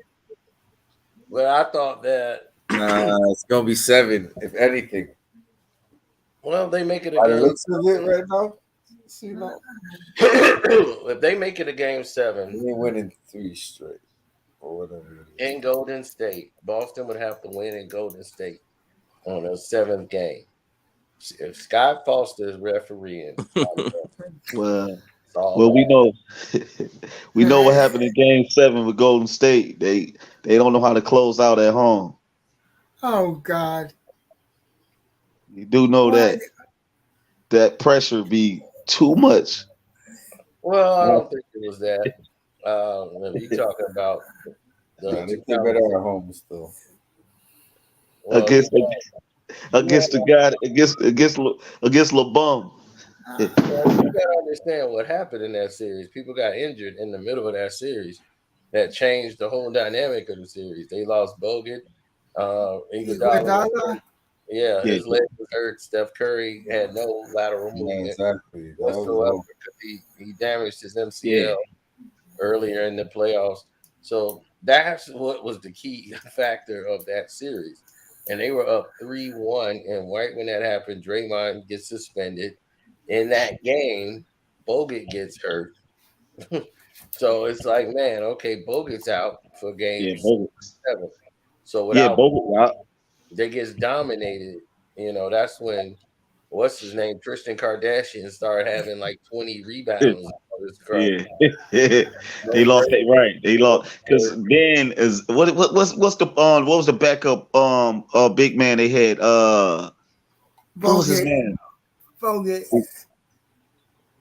But I thought that it's gonna be 7, if anything. Well, they make it a game. game. Looks of it right now. If they make it a game 7, they winning 3 straight or whatever. In Golden State, Boston would have to win in Golden State on a 7th game. If Scott Foster is refereeing, well, we know what happened in Game 7 with Golden State. They don't know how to close out at home. Oh God! You do know that pressure be too much. Well, I don't think it was that. When you talking about they better at home still. Well, against the guy against LeBron. You gotta understand what happened in that series. People got injured in the middle of that series. That changed the whole dynamic of the series. They lost Bogut, Iguodala. Yeah, his leg was hurt. Steph Curry had no lateral movement exactly. whatsoever because he damaged his MCL earlier in the playoffs. So that's what was the key factor of that series. And they were up 3-1, and right when that happened, Draymond gets suspended. In that game, Bogut gets hurt. So it's like, man, okay, Bogut's out for game 7. So without Bogut, they gets dominated. That's when what's his name? Tristan Kardashian started having like 20 rebounds. Yeah, they lost it right. They lost because then is what's the what was the backup big man they had what was his name? Bogut.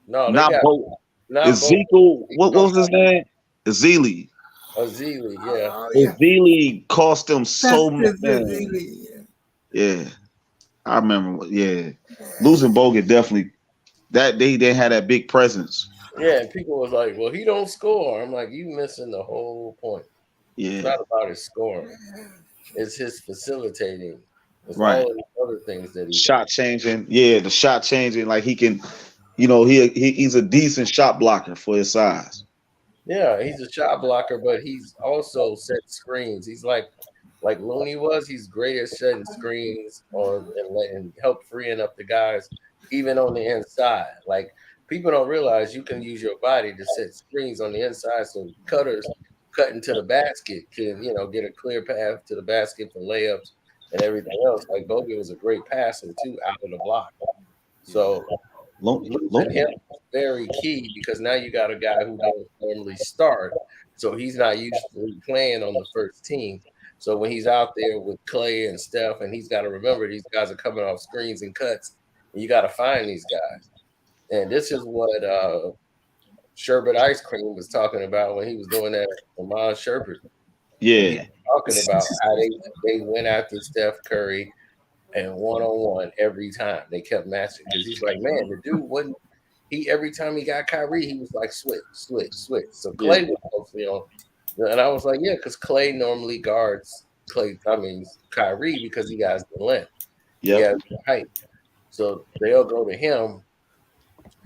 No, they Not got Bogut. not Ezekiel. What was his name? Ezeli. Azili, yeah. Oh, yeah. Ezeli cost them so much. Ezeli, Yeah, I remember. Yeah, losing Bogut definitely. That they didn't have that big presence. Yeah, and people was like, well, he don't score. I'm like, you missing the whole point. Yeah, It's not about his scoring. It's his facilitating. It's right. all of the other things that he Shot changing. Yeah, the shot changing. Like he can, he's a decent shot blocker for his size. Yeah, he's a shot blocker, but he's also set screens. He's like Looney was. He's great at setting screens and help freeing up the guys, even on the inside. Like people don't realize you can use your body to set screens on the inside, so cutters cutting to the basket can get a clear path to the basket for layups and everything else. Like Bogut was a great passer too out of the block. So losing him is very key because now you got a guy who don't normally start, so he's not usually playing on the first team. So when he's out there with Clay and Steph, and he's got to remember these guys are coming off screens and cuts, and you got to find these guys. And this is what Sherbet Ice Cream was talking about when he was doing that Amon Sherbet. Yeah, talking about how they went after Steph Curry and one-on-one every time they kept matching because he's like, man, the dude wouldn't. He every time he got Kyrie, he was like switch. So Clay was mostly on, and I was like, yeah, because Clay normally guards Kyrie because he has the length, he has the height, so they'll go to him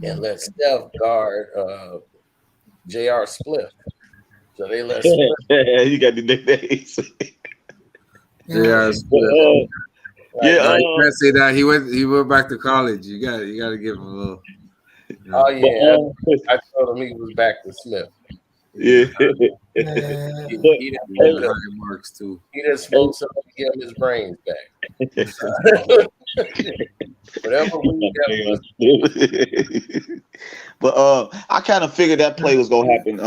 and let Steph guard J.R. Spliff. So they let Spliff. You got the nicknames. Yeah, you can't say that. He went back to college. You got to give him a little. Oh yeah, I told him he was back to Smith. Yeah, he marks too. He just smoked something to give him his brains back. Whatever we got. But I kind of figured that play was gonna happen.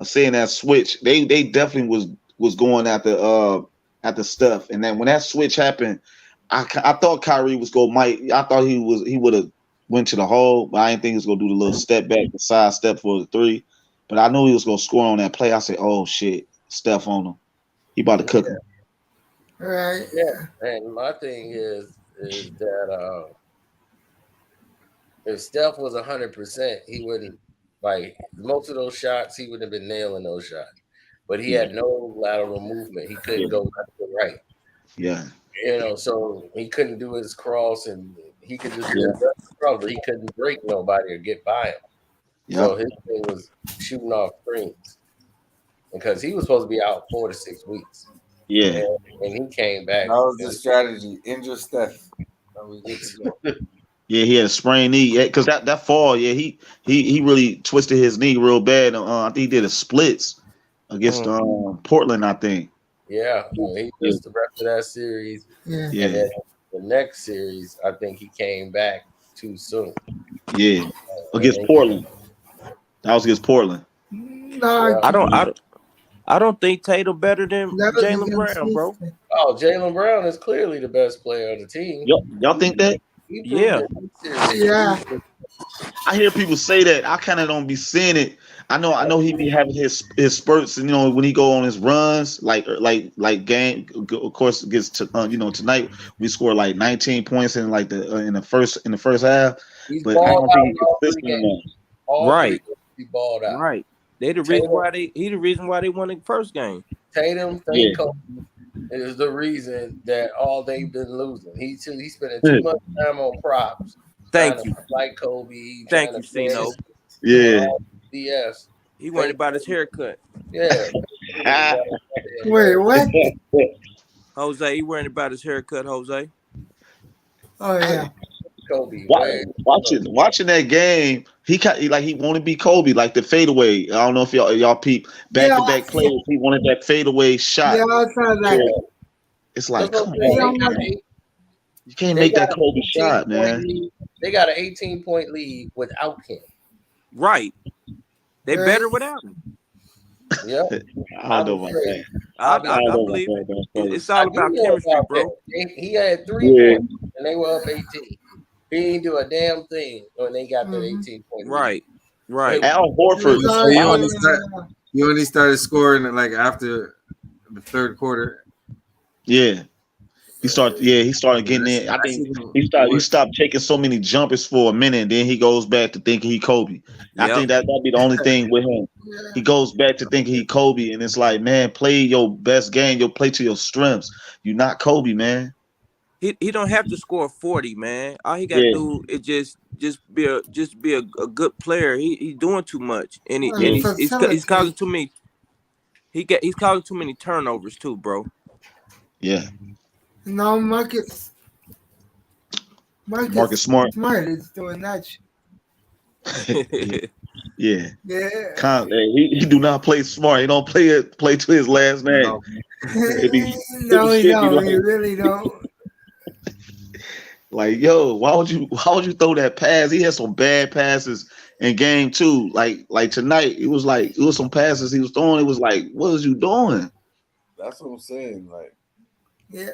Saying that switch, they definitely was going at the stuff, and then when that switch happened, I thought Kyrie was I thought he would have went to the hole, but I didn't think he was gonna do the little step back, the side step for the three. But I knew he was gonna score on that play. I said, "Oh shit, Steph on him. He about to cook him." Right. Yeah, and my thing is that if Steph was 100%, he wouldn't most of those shots. He wouldn't have been nailing those shots, but he had no lateral movement. He couldn't go left or right. Yeah. So he couldn't do his cross, and he could just do his cross, but he couldn't break nobody or get by him. Yep. So his thing was shooting off screens because he was supposed to be out 4 to 6 weeks. Yeah, and he came back. That was the strategy. Injure Steph. Yeah, he had a sprained knee. Because that fall, he really twisted his knee real bad. I think he did a splits against Portland, I think. Yeah, he missed the rest of that series. Yeah. And then the next series, I think he came back too soon. Yeah, against Portland. That was against Portland. No, I don't think Tatum better than Jaylen Brown, bro. Oh, Jaylen Brown is clearly the best player on the team. Y'all think that? Yeah. I hear people say that. I kind of don't be seeing it. I know he be having his spurts, and when he go on his runs, like game. Of course, against tonight we scored like 19 points in in the first half. But I don't think he's consistent enough. Right. He balled out. Right. He the reason why they won the first game. Tatum, Kobe is the reason that all they've been losing. He's spending too much time on props. Thank you. Like Kobe. Thank you, Cino. Yeah. BS. He worried about his haircut. Yeah. Wait, what? Jose, he worried about his haircut, Jose. Oh yeah. Kobe. Watching that game, he wanted to be Kobe, like the fadeaway. I don't know if y'all peep back-to-back players. He wanted that fadeaway shot. Yeah, I saw that. It's like, come on. You can't make that Kobe shot, man. They got an 18-point lead without him. Right. They better without him. Yeah. I don't know about that. I believe it. It's all about chemistry, bro. He had 3 points and they were up 18. He didn't do a damn thing when they got that 18-point lead. Right. Al Horford. He only started scoring like after the third quarter. Yeah. He started getting in. I think he stopped taking so many jumpers for a minute, and then he goes back to thinking he Kobe. I think that'd be the only thing with him. He goes back to thinking he Kobe, and it's like, man, play your best game. You'll play to your strengths. You're not Kobe, man. He don't have to score 40, man. All he got to do is just be a good player. He's doing too much, and he's causing too many. He's causing too many turnovers too, bro. Yeah. No, Marcus Smart is doing that shit. Yeah. He do not play smart. He don't play to his last name. No, he don't. He really don't. Like, yo, why would you throw that pass? He had some bad passes in game 2. Like tonight, it was some passes he was throwing. It was like, what was you doing? That's what I'm saying. Like, yeah.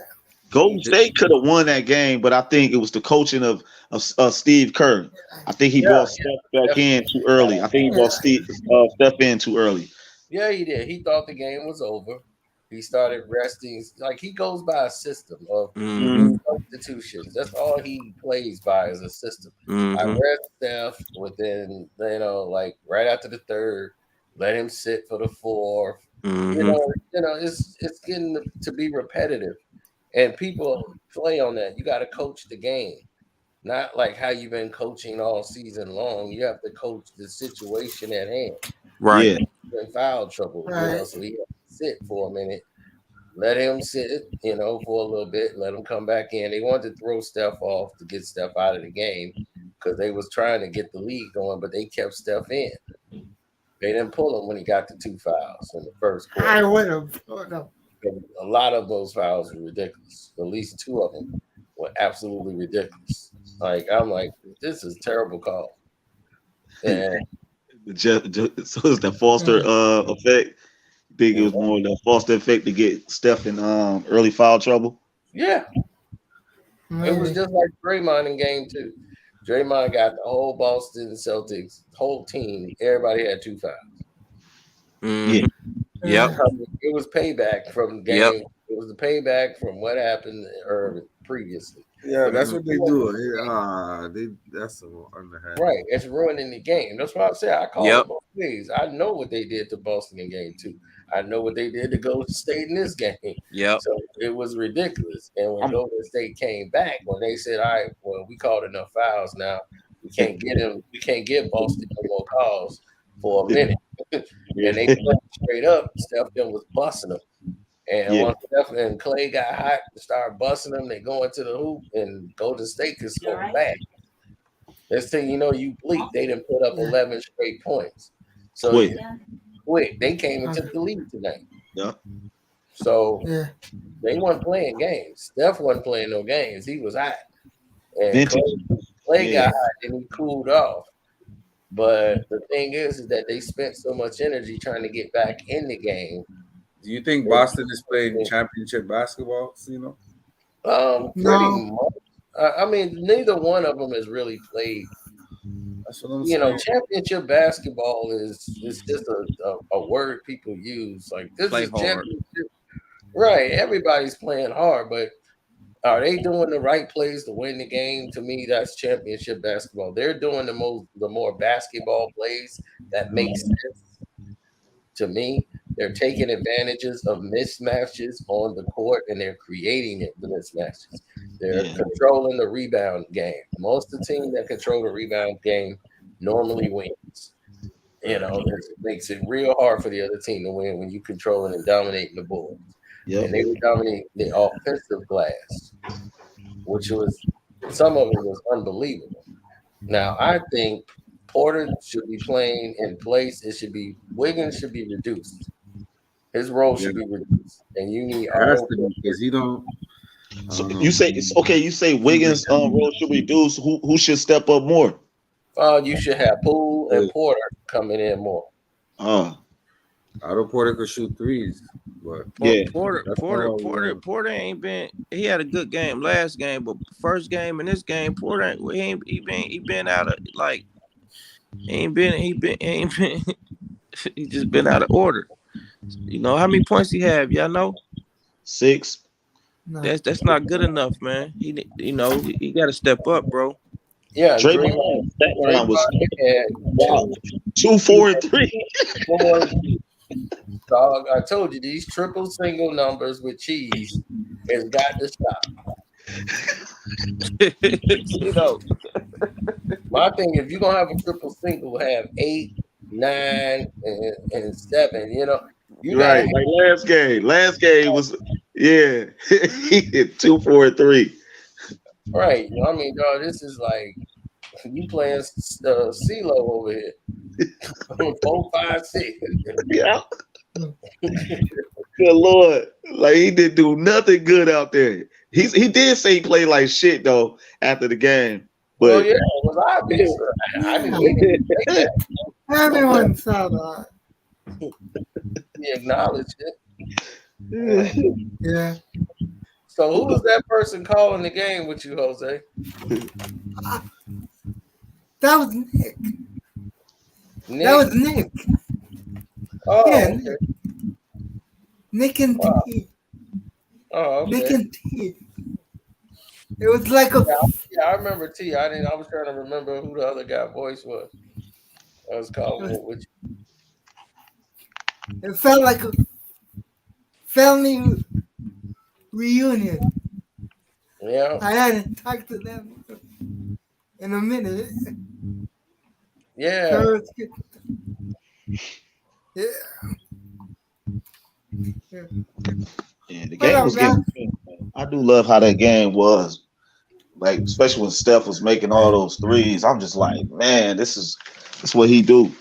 Golden State could have won that game, but I think it was the coaching of Steve Kerr. I think he brought Steph back in too early. I think he brought Steph in too early. Yeah, he did. He thought the game was over. He started resting. Like, he goes by a system of substitutions. That's all he plays by is a system. I rest Steph within, like right after the third, let him sit for the fourth. It's getting to be repetitive. And people play on that. You got to coach the game, not like how you've been coaching all season long. You have to coach the situation at hand. Right. Yeah. In foul trouble, so he has to sit for a minute. Let him sit, for a little bit. Let him come back in. They wanted to throw Steph off to get Steph out of the game because they was trying to get the lead going, but they kept Steph in. They didn't pull him when he got the 2 fouls in the first quarter. I would have. A lot of those fouls were ridiculous. At least 2 of them were absolutely ridiculous. Like, I'm like, this is a terrible call. And so it's the Foster effect. I think it was more the Foster effect to get Steph in early foul trouble. Yeah. It was just like Draymond in game 2. Draymond got the whole Boston Celtics, whole team. Everybody had 2 fouls. Yeah. Yep. It was payback from game. Yep. It was the payback from what happened previously. Yeah, that's what they do. That's underhand. Right. It's ruining the game. That's why I said I call it both ways. I know what they did to Boston in game 2. I know what they did to Golden State in this game. Yeah. So it was ridiculous. And when Golden State came back, when they said, all right, well, we called enough fouls now. We can't get him. We can't give Boston no more calls for a minute. And they played straight up. Steph was busting them. And once Steph and Clay got hot and started busting them, they go into the hoop and Golden State could score back. Next thing you know, you bleak. They didn't put up 11 straight points. So quick, they came and took the lead tonight. Yeah. So they weren't playing games. Steph wasn't playing no games. He was hot. And Clay got hot and he cooled off. But the thing is that they spent so much energy trying to get back in the game. Do you think Boston is playing championship basketball? Pretty much. I mean, neither one of them has really played. That's what I'm saying. Championship basketball is just a word people use. Like, this is championship. Right. Everybody's playing hard, but are they doing the right plays to win the game? To me, that's championship basketball. They're doing the more basketball plays that make sense. To me, they're taking advantages of mismatches on the court and they're creating the mismatches. They're controlling the rebound game. Most of the team that control the rebound game normally wins. It makes it real hard for the other team to win when you controlling and dominating the board. Yep. And they would dominate the offensive glass, which was some of it was unbelievable. Now, I think Porter should be playing in place. Wiggins should be reduced. His role should be reduced, and you need because he don't. So you say it's okay. You say Wiggins' role should reduce. Who should step up more? You should have Poole and Porter coming in more. Otto Porter could shoot threes, but Porter ain't been. He had a good game last game, but first game in this game, Porter he been out of like he just been out of order. You know how many points he have? Y'all know? 6. No. That's not good enough, man. He got to step up, bro. Yeah, Draymond was had 2, 4, and 3. Dog, I told you these triple single numbers with cheese has got to stop. You know, my thing, if you're gonna have a triple single, have 8, 9, and 7. You know, Right. Like last game was he hit 2, 4, and 3. Right. I mean, dog, this is like you playing CeeLo over here. 4, 5, 6. Yeah. Good Lord. Like he didn't do nothing good out there. He did say he played like shit though after the game. But well, yeah, it was obvious. I didn't say that. Everyone saw that. He acknowledged it. Yeah. So who was that person calling the game with you, Jose? That was Nick. Nick? That was Nick. Oh, yeah, okay. Nick and Wow. T. Oh, okay. Nick and T. It was like a. Yeah, I remember T. I was trying to remember who the other guy voice was. I was calling it with you. It felt like a family reunion. Yeah. I hadn't talked to them in a minute. Yeah. So yeah. Yeah, the game was getting. I do love how that game was. Like, especially when Steph was making all those threes. I'm just like, man, this is what he do.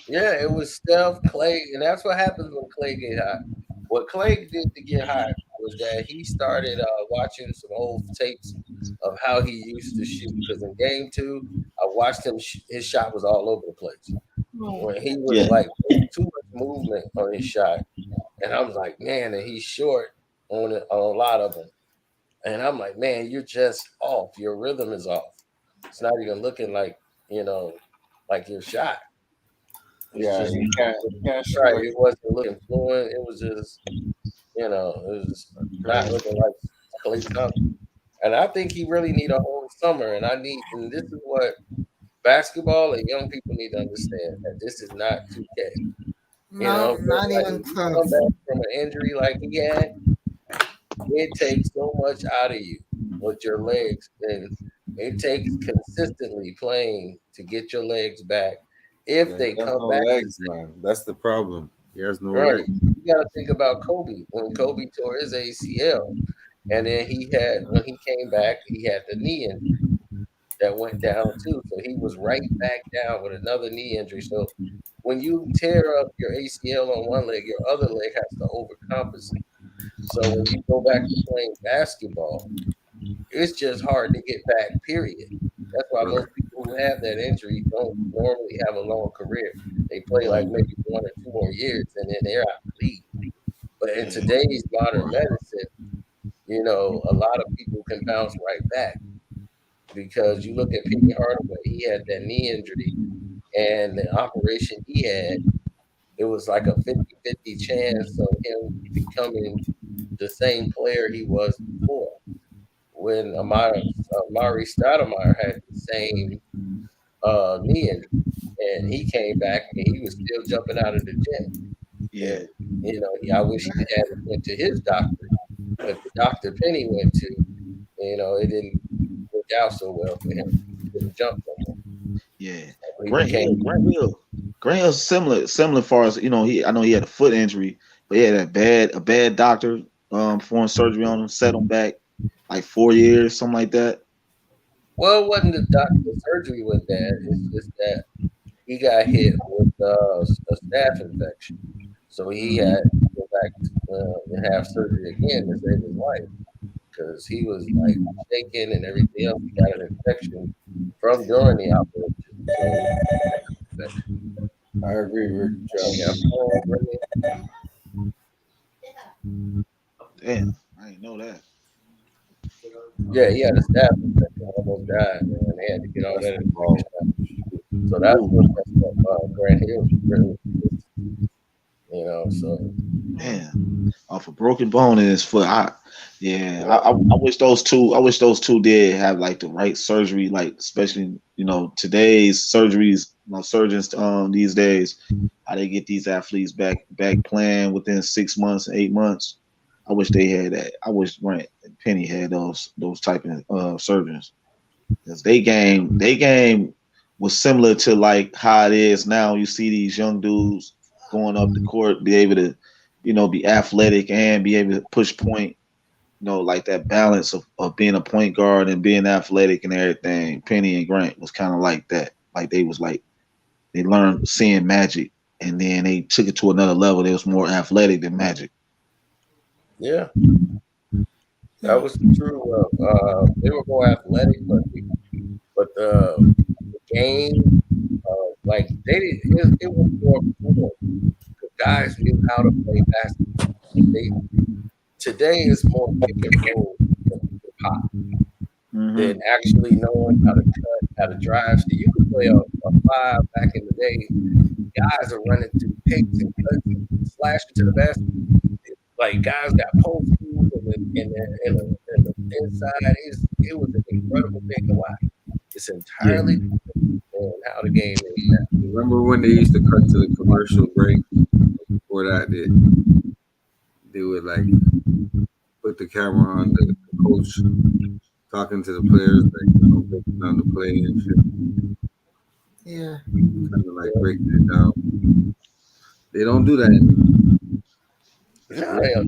Yeah, it was Steph, Clay, and that's what happens when Clay get hot. What Clay did to get hot was that he started watching some old tapes of how he used to shoot. Because in game 2, I watched him; his shot was all over the place. When he was like too much movement on his shot, and I was like, man, and he's short on a lot of them. And I'm like, man, you're just off. Your rhythm is off. It's not even looking like like your shot. It's you can't right. It wasn't looking fluent. It was just, it was not looking like Clay Thompson. And I think he really need a whole summer. And this is what basketball and young people need to understand, that this is not 2K. No, not even close. close. Come back from an injury like he had, it takes so much out of you with your legs, and it takes consistently playing to get your legs back. If they come back, legs, man. That's the problem. He has no right. legs. You got to think about Kobe. When Kobe tore his ACL, and then when he came back, he had the knee injury that went down too. So he was right back down with another knee injury. So when you tear up your ACL on one leg, your other leg has to overcompensate. So when you go back to playing basketball, it's just hard to get back, period. That's why most people who have that injury don't normally have a long career. They play like maybe 1 or 2 more years, and then they're out of the league. But in today's modern medicine, a lot of people can bounce right back. Because you look at Penny Hardaway, he had that knee injury, and the operation he had, it was like a 50-50 chance of him becoming the same player he was before. When Amari Stoudemire had the same knee injury, and he came back and he was still jumping out of the gym. Yeah. And, I wish he had went to his doctor, but the doctor Penny went to, it didn't work out so well for him. He didn't jump no more. Yeah. Grant Hill's similar as far as I know he had a foot injury, but he had a bad doctor perform surgery on him, set him back like 4 years, something like that. Well, it wasn't the surgery was bad. It's just that he got hit with a staph infection. So he had to go back and have surgery again to save his life. because he was like shaking and everything else. He got an infection from during the operation. So I agree with John. Damn, I didn't know that. Yeah, he had a staph infection. Almost died, man. They had to get all that information out. So that's what messed up Grant Hill's really, you know. So damn, off a broken bone in his foot. I wish those two. I wish those two did have like the right surgery, like especially today's surgeries, surgeons these days, how they get these athletes back playing within 6 months, 8 months. I wish they had that. I wish Grant and Penny had those type of surgeons, because they game was similar to like how it is now. You see these young dudes going up the court, be able to, be athletic and be able to push point, like that balance of being a point guard and being athletic and everything. Penny and Grant was kind of like that. Like they learned seeing Magic, and then they took it to another level. They was more athletic than Magic. Yeah, that was true. They were more athletic, but the game, like it was more cool. The guys knew how to play basketball. Today is more pick and roll hip hop than actually knowing how to cut, how to drive. So you could play a five back in the day. Guys are running through picks and cuts and slashing to the basket. Like guys got post moves and the inside. It was an incredible thing to watch. It's entirely different than how the game is now. Remember when they used to cut to the commercial break? Before that, they would like put the camera on the coach talking to the players, like breaking down the play and shit. Yeah. Kind of like breaking it down. They don't do that anymore. Yeah,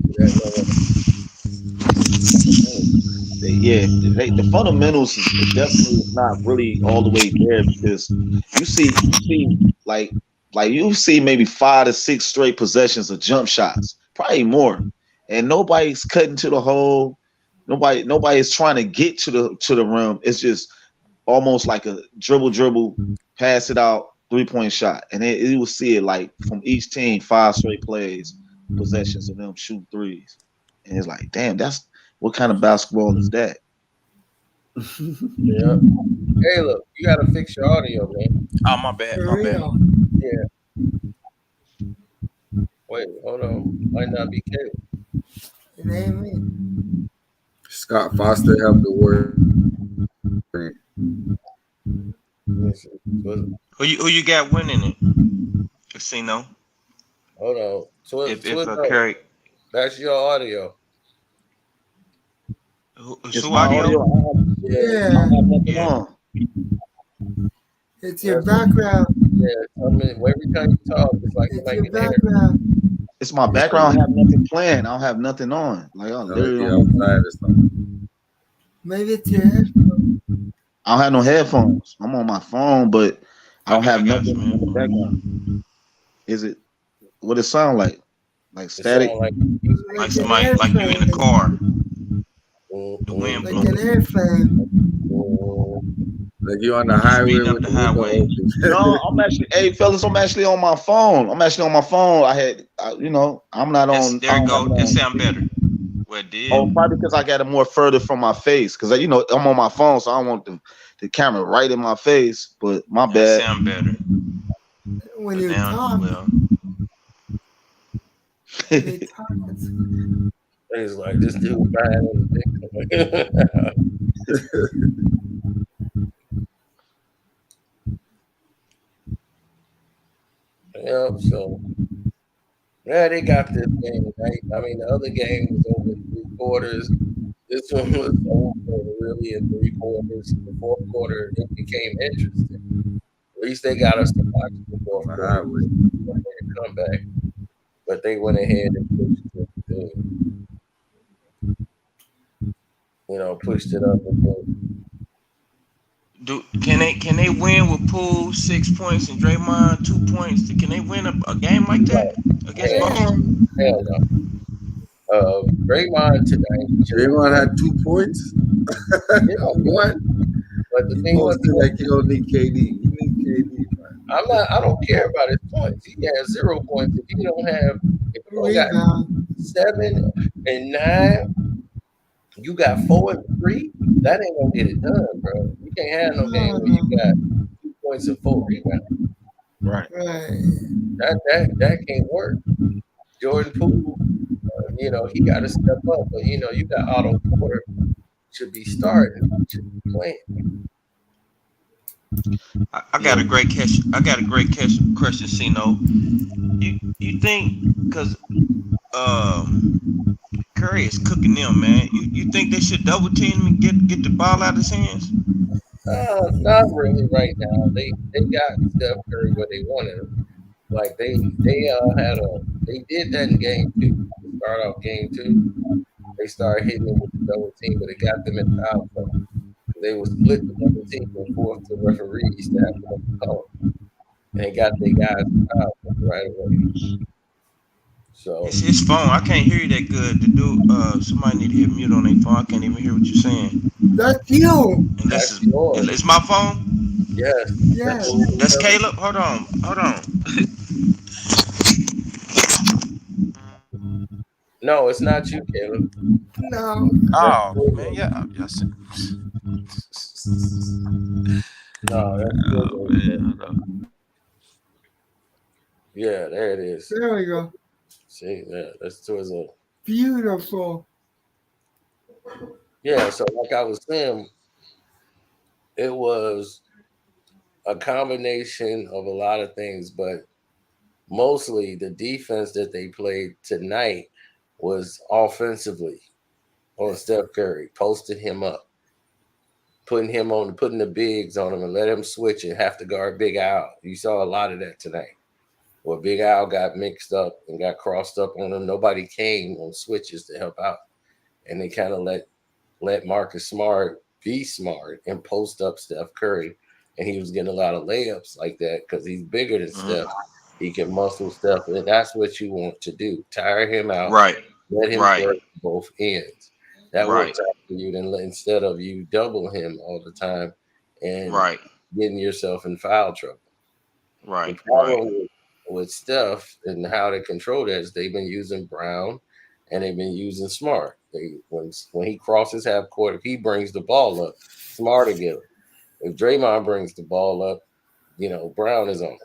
the fundamentals is definitely not really all the way there, because you see maybe 5 to 6 straight possessions of jump shots, probably more, and nobody's cutting to the hole. Nobody is trying to get to the rim. It's just almost like a dribble, pass it out, 3-point shot, and you will see it like from each team 5 straight plays, possessions of them shoot threes, and it's like, damn, that's what kind of basketball is that? Yeah. Hey, look, you gotta fix your audio, man. Oh, my bad. Yeah. Wait, hold on. Might not be Caleb. It ain't me. Scott Foster helped the word. Who you got winning it? Casino. Hold on. If Curry, that's your audio. Who audio? Yeah. It's your background. Yeah, every time you talk, it's like it's your background. It's my background. I have nothing playing. I don't have nothing on. Like I'm literally outside or something. Maybe it's your headphones. I don't have no headphones. I'm on my phone, but I don't have nothing in the background. Is it? What it sound like? Like static? Like somebody, like you in the car. The wind like an airplane. Like you on the highway up the highway. No, I'm actually, hey fellas, I'm actually on my phone. I had, I'm not on. There you go. That sound better. Well, did. Oh, probably because I got it more further from my face. Because I'm on my phone, so I don't want the camera right in my face. But my bad. That sound better. When you talk. It's like this dude buying Yep, so yeah, they got this game, right? I mean, the other game was over 3 quarters. This one was over really in 3 quarters. The 4th quarter, it became interesting. At least they got us to watch the 4th quarter. Come back, but they went ahead and pushed it up again. Can they win with Poole 6 points and Draymond 2 points? Can they win a game like that against Boston? Hell Draymond tonight. Draymond had 2 points. Yeah, What? but the He thing was, posted like you don't need KD. You need KD, man. I don't care about his points. He has 0 points. If you don't got Rebound. 7 and 9, you got 4 and 3. That ain't gonna get it done, bro. You can't have no game where you got 2 points and 4 rebounds. Right. Right. That can't work. Jordan Poole, he got to step up. But you got Otto Porter should be starting, should be playing. I got a great question. Question, Cino. You think because Curry is cooking them, man? You think they should double team him and get the ball out of his hands? Not really right now. They got Steph Curry where they wanted him. Like they did that in game 2. To start off game 2, they started hitting him with the double team, but it got them in foul trouble. They would split the double team and force the referees to have to call. And they got their guys in foul trouble right away. So It's his phone. I can't hear you that good. The dude, somebody need to hit mute on their phone. I can't even hear what you're saying. That's you. that's yours. It's my phone. Yes. Yes. That's Caleb. Hold on. No, it's not you, Caleb. No. Oh man, yeah. No, that's Oh, man, hold on. yeah, there it is. There we go. See, yeah, that's towards a Beautiful. yeah. So like I was saying, it was a combination of a lot of things, but mostly the defense that they played tonight was offensively on Steph Curry, posted him up, putting the bigs on him and let him switch and have to guard Big Al. You saw a lot of that tonight. Where Big Al got mixed up and got crossed up on him. Nobody came on switches to help out. And they kind of let Marcus Smart be smart and post up Steph Curry. And he was getting a lot of layups like that because he's bigger than Steph. He can muscle Steph. And that's what you want to do. Tire him out. Right. Let him work both ends. That works out for you instead of you double him all the time and getting yourself in foul trouble. Right. The problem with Steph and how they control that is they've been using Brown and they've been using Smart. When he crosses half court, if he brings the ball up, Smart will get him. If Draymond brings the ball up, Brown is on him.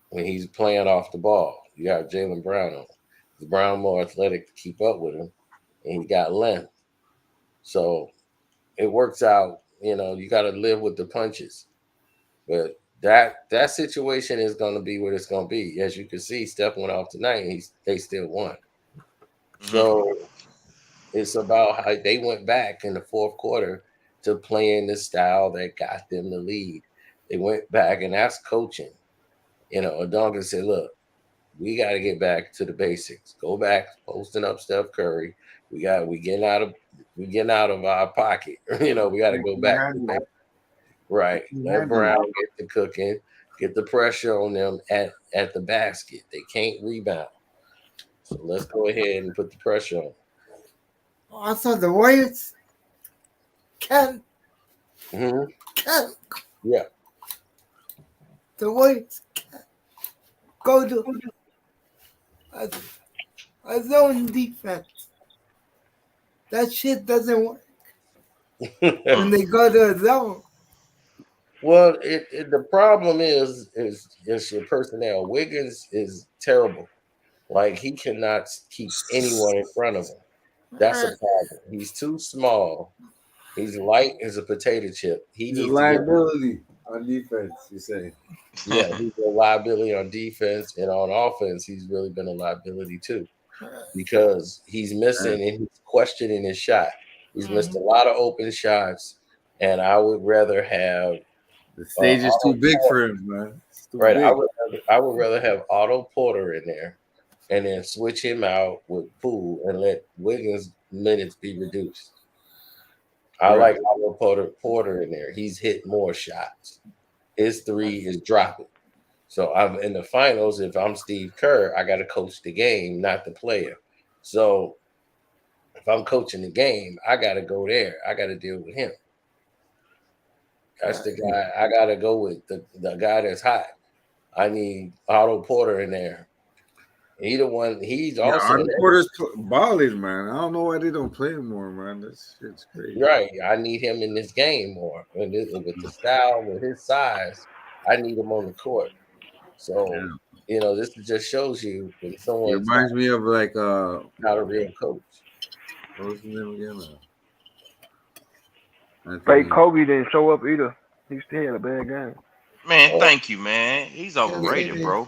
When he's playing off the ball, you got Jaylen Brown on him. Brown more athletic to keep up with him, and he got length. So it works out. You got to live with the punches. But that situation is going to be what it's going to be. As you can see, Steph went off tonight, and they still won. So it's about how they went back in the fourth quarter to playing the style that got them the lead. They went back, and that's coaching. Duncan said, "Look, we got to get back to the basics. Go back, posting up Steph Curry. We getting out of our pocket. We got to go back to basics." Right. Let Brown get the cooking, get the pressure on them at the basket. They can't rebound. So let's go ahead and put the pressure on. Also, the Warriors can. Yeah. The Warriors can go to a zone defense. That shit doesn't work when they go to a zone. Well, the problem is your personnel. Wiggins is terrible. Like he cannot keep anyone in front of him. That's a problem. He's too small. He's light as a potato chip. He's a liability on defense, you say. Yeah, he's a liability on defense, and on offense, he's really been a liability too. Because he's missing and he's questioning his shot. He's missed a lot of open shots, and I would rather have the stage is too big for him, man. Right. I would rather have Otto Porter in there and then switch him out with Poole and let Wiggins' minutes be reduced. I like Otto Porter in there. He's hit more shots. His three is dropping. So I'm in the finals. If I'm Steve Kerr, I got to coach the game, not the player. So if I'm coaching the game, I got to go there. I got to deal with him. That's the guy. I got to go with the guy that's hot. I need Otto Porter in there. He the one. He's also Otto Porter's balling, man. I don't know why they don't play him more, man. This shit's crazy. Right. I need him in this game more. With the style, with his size, I need him on the court. So this just shows you when someone reminds me of like not a real coach. What was his name again? Fake Kobe didn't show up either. He still had a bad game. Man, thank you, man. He's overrated, bro.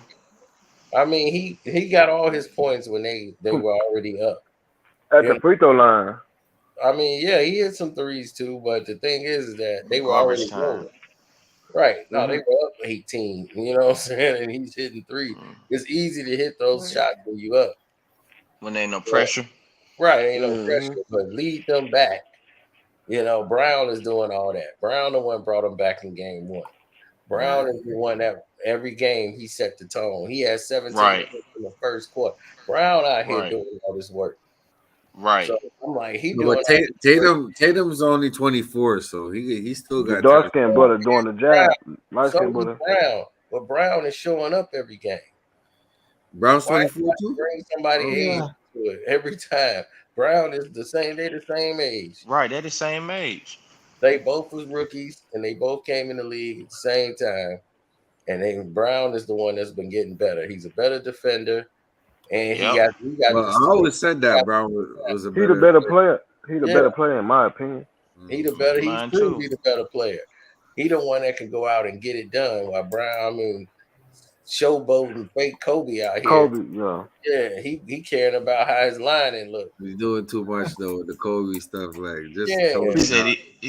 I mean, he got all his points when they were already up. At the free throw line. I mean, yeah, he hit some threes too, but the thing is that they were Garbage already time. rolling. Right. No, they were up 18. You know what I'm saying? And he's hitting three. It's easy to hit those shots when you up. When ain't no pressure. Right, ain't no pressure, but lead them back. Brown is doing all that. Brown the one brought them back in game one. Brown is the one that every game he set the tone. He had 17 points in the first quarter. Brown out here doing all this work. Right. So I'm like, Tatum's only 24, so he still got dark skin brother doing the job. Light skin brother. But Brown is showing up every game. Brown's 24 too. Bring somebody age to it every time. Brown is the same. They're the same age. Right, they're the same age. They both was rookies, and they both came in the league at the same time. And then Brown is the one that's been getting better. He's a better defender, and he got. Well, I always said that Brown was a better. He's the better player. He's the better player in my opinion. He the better. He's true. He's the better player. He the one that can go out and get it done. While Brown, I mean, showboating fake Kobe out here. Kobe, yeah. Yeah, he caring about how his lining look. He's doing too much though with the Kobe stuff. Like just he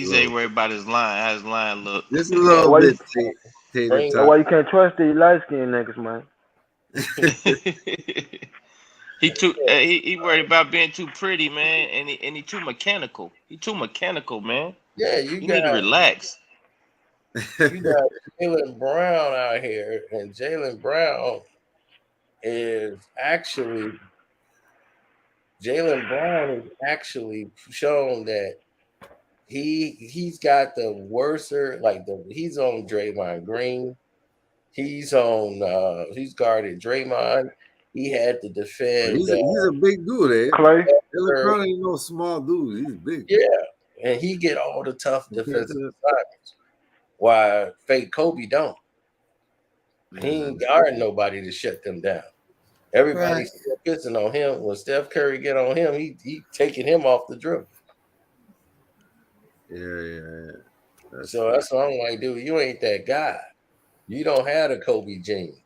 said he worried about his line, how his line look. Just a little bit. That's why you can't trust these light skinned niggas, man. He worried about being too pretty, man, and he too mechanical. He too mechanical, man. Yeah, you need to relax. You got Jaylen Brown out here, and Jaylen Brown is actually shown that he's got the worser, he's on Draymond Green. He's guarded Draymond. He had to defend. He's a big dude, eh? Clay. Jaylen Brown ain't no small dude. He's big. Yeah, and he get all the tough defensive assignments. Why fake Kobe don't. He ain't guarding nobody to shut them down. Everybody's still pissing on him. When Steph Curry get on him, he taking him off the dribble. Yeah. That's what I'm like, dude. You ain't that guy. You don't have the Kobe gene.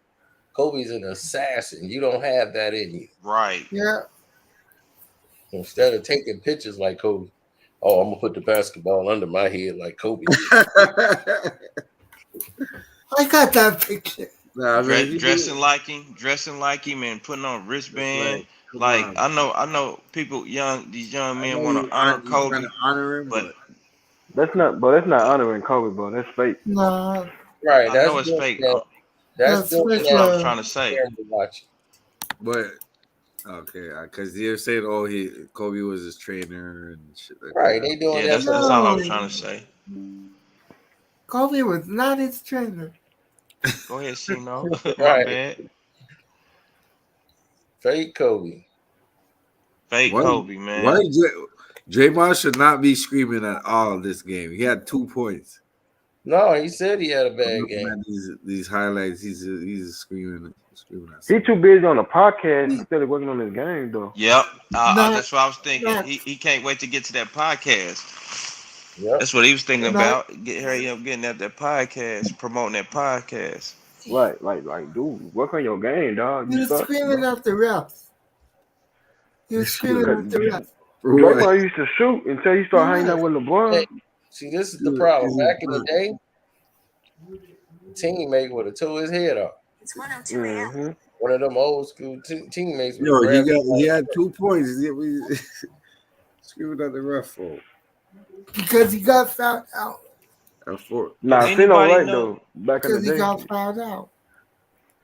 Kobe's an assassin. You don't have that in you. Right. Yeah. Instead of taking pictures like Kobe, I'm gonna put the basketball under my head like Kobe. I got that picture. Dressing like him and putting on wristband. I know people these young men want to honor Kobe, but that's not honoring Kobe, bro. That's fake. No. Right. I know it's fake. That's what I'm trying to say. But okay, because you're saying, Kobe was his trainer and shit like right, that. They doing that's all I was trying to say. Kobe was not his trainer. Go ahead, Sino. Right. Bad. Fake Kobe. Kobe, man. Why Draymond should not be screaming at all this game. He had 2 points. No, he said he had a bad game. These highlights, he's screaming at He too busy on the podcast instead of working on his game, though. Yep. That's what I was thinking. He can't wait to get to that podcast. Yep. That's what he was thinking about. Hurry up, getting at that podcast, promoting that podcast. Right, like, dude, work on your game, dog. He was screaming at the refs. He was screaming at the refs. Draymond used to shoot until he started hanging out with LeBron. Hey, see, this is the problem. Back in the day, the teammate would have tore his head off. It's 102 a.m. One of them old school teammates. He had 2 points. Screaming at the ref for. Because he got fouled out. Nah, Sino right though. Back in the day, he got fouled out.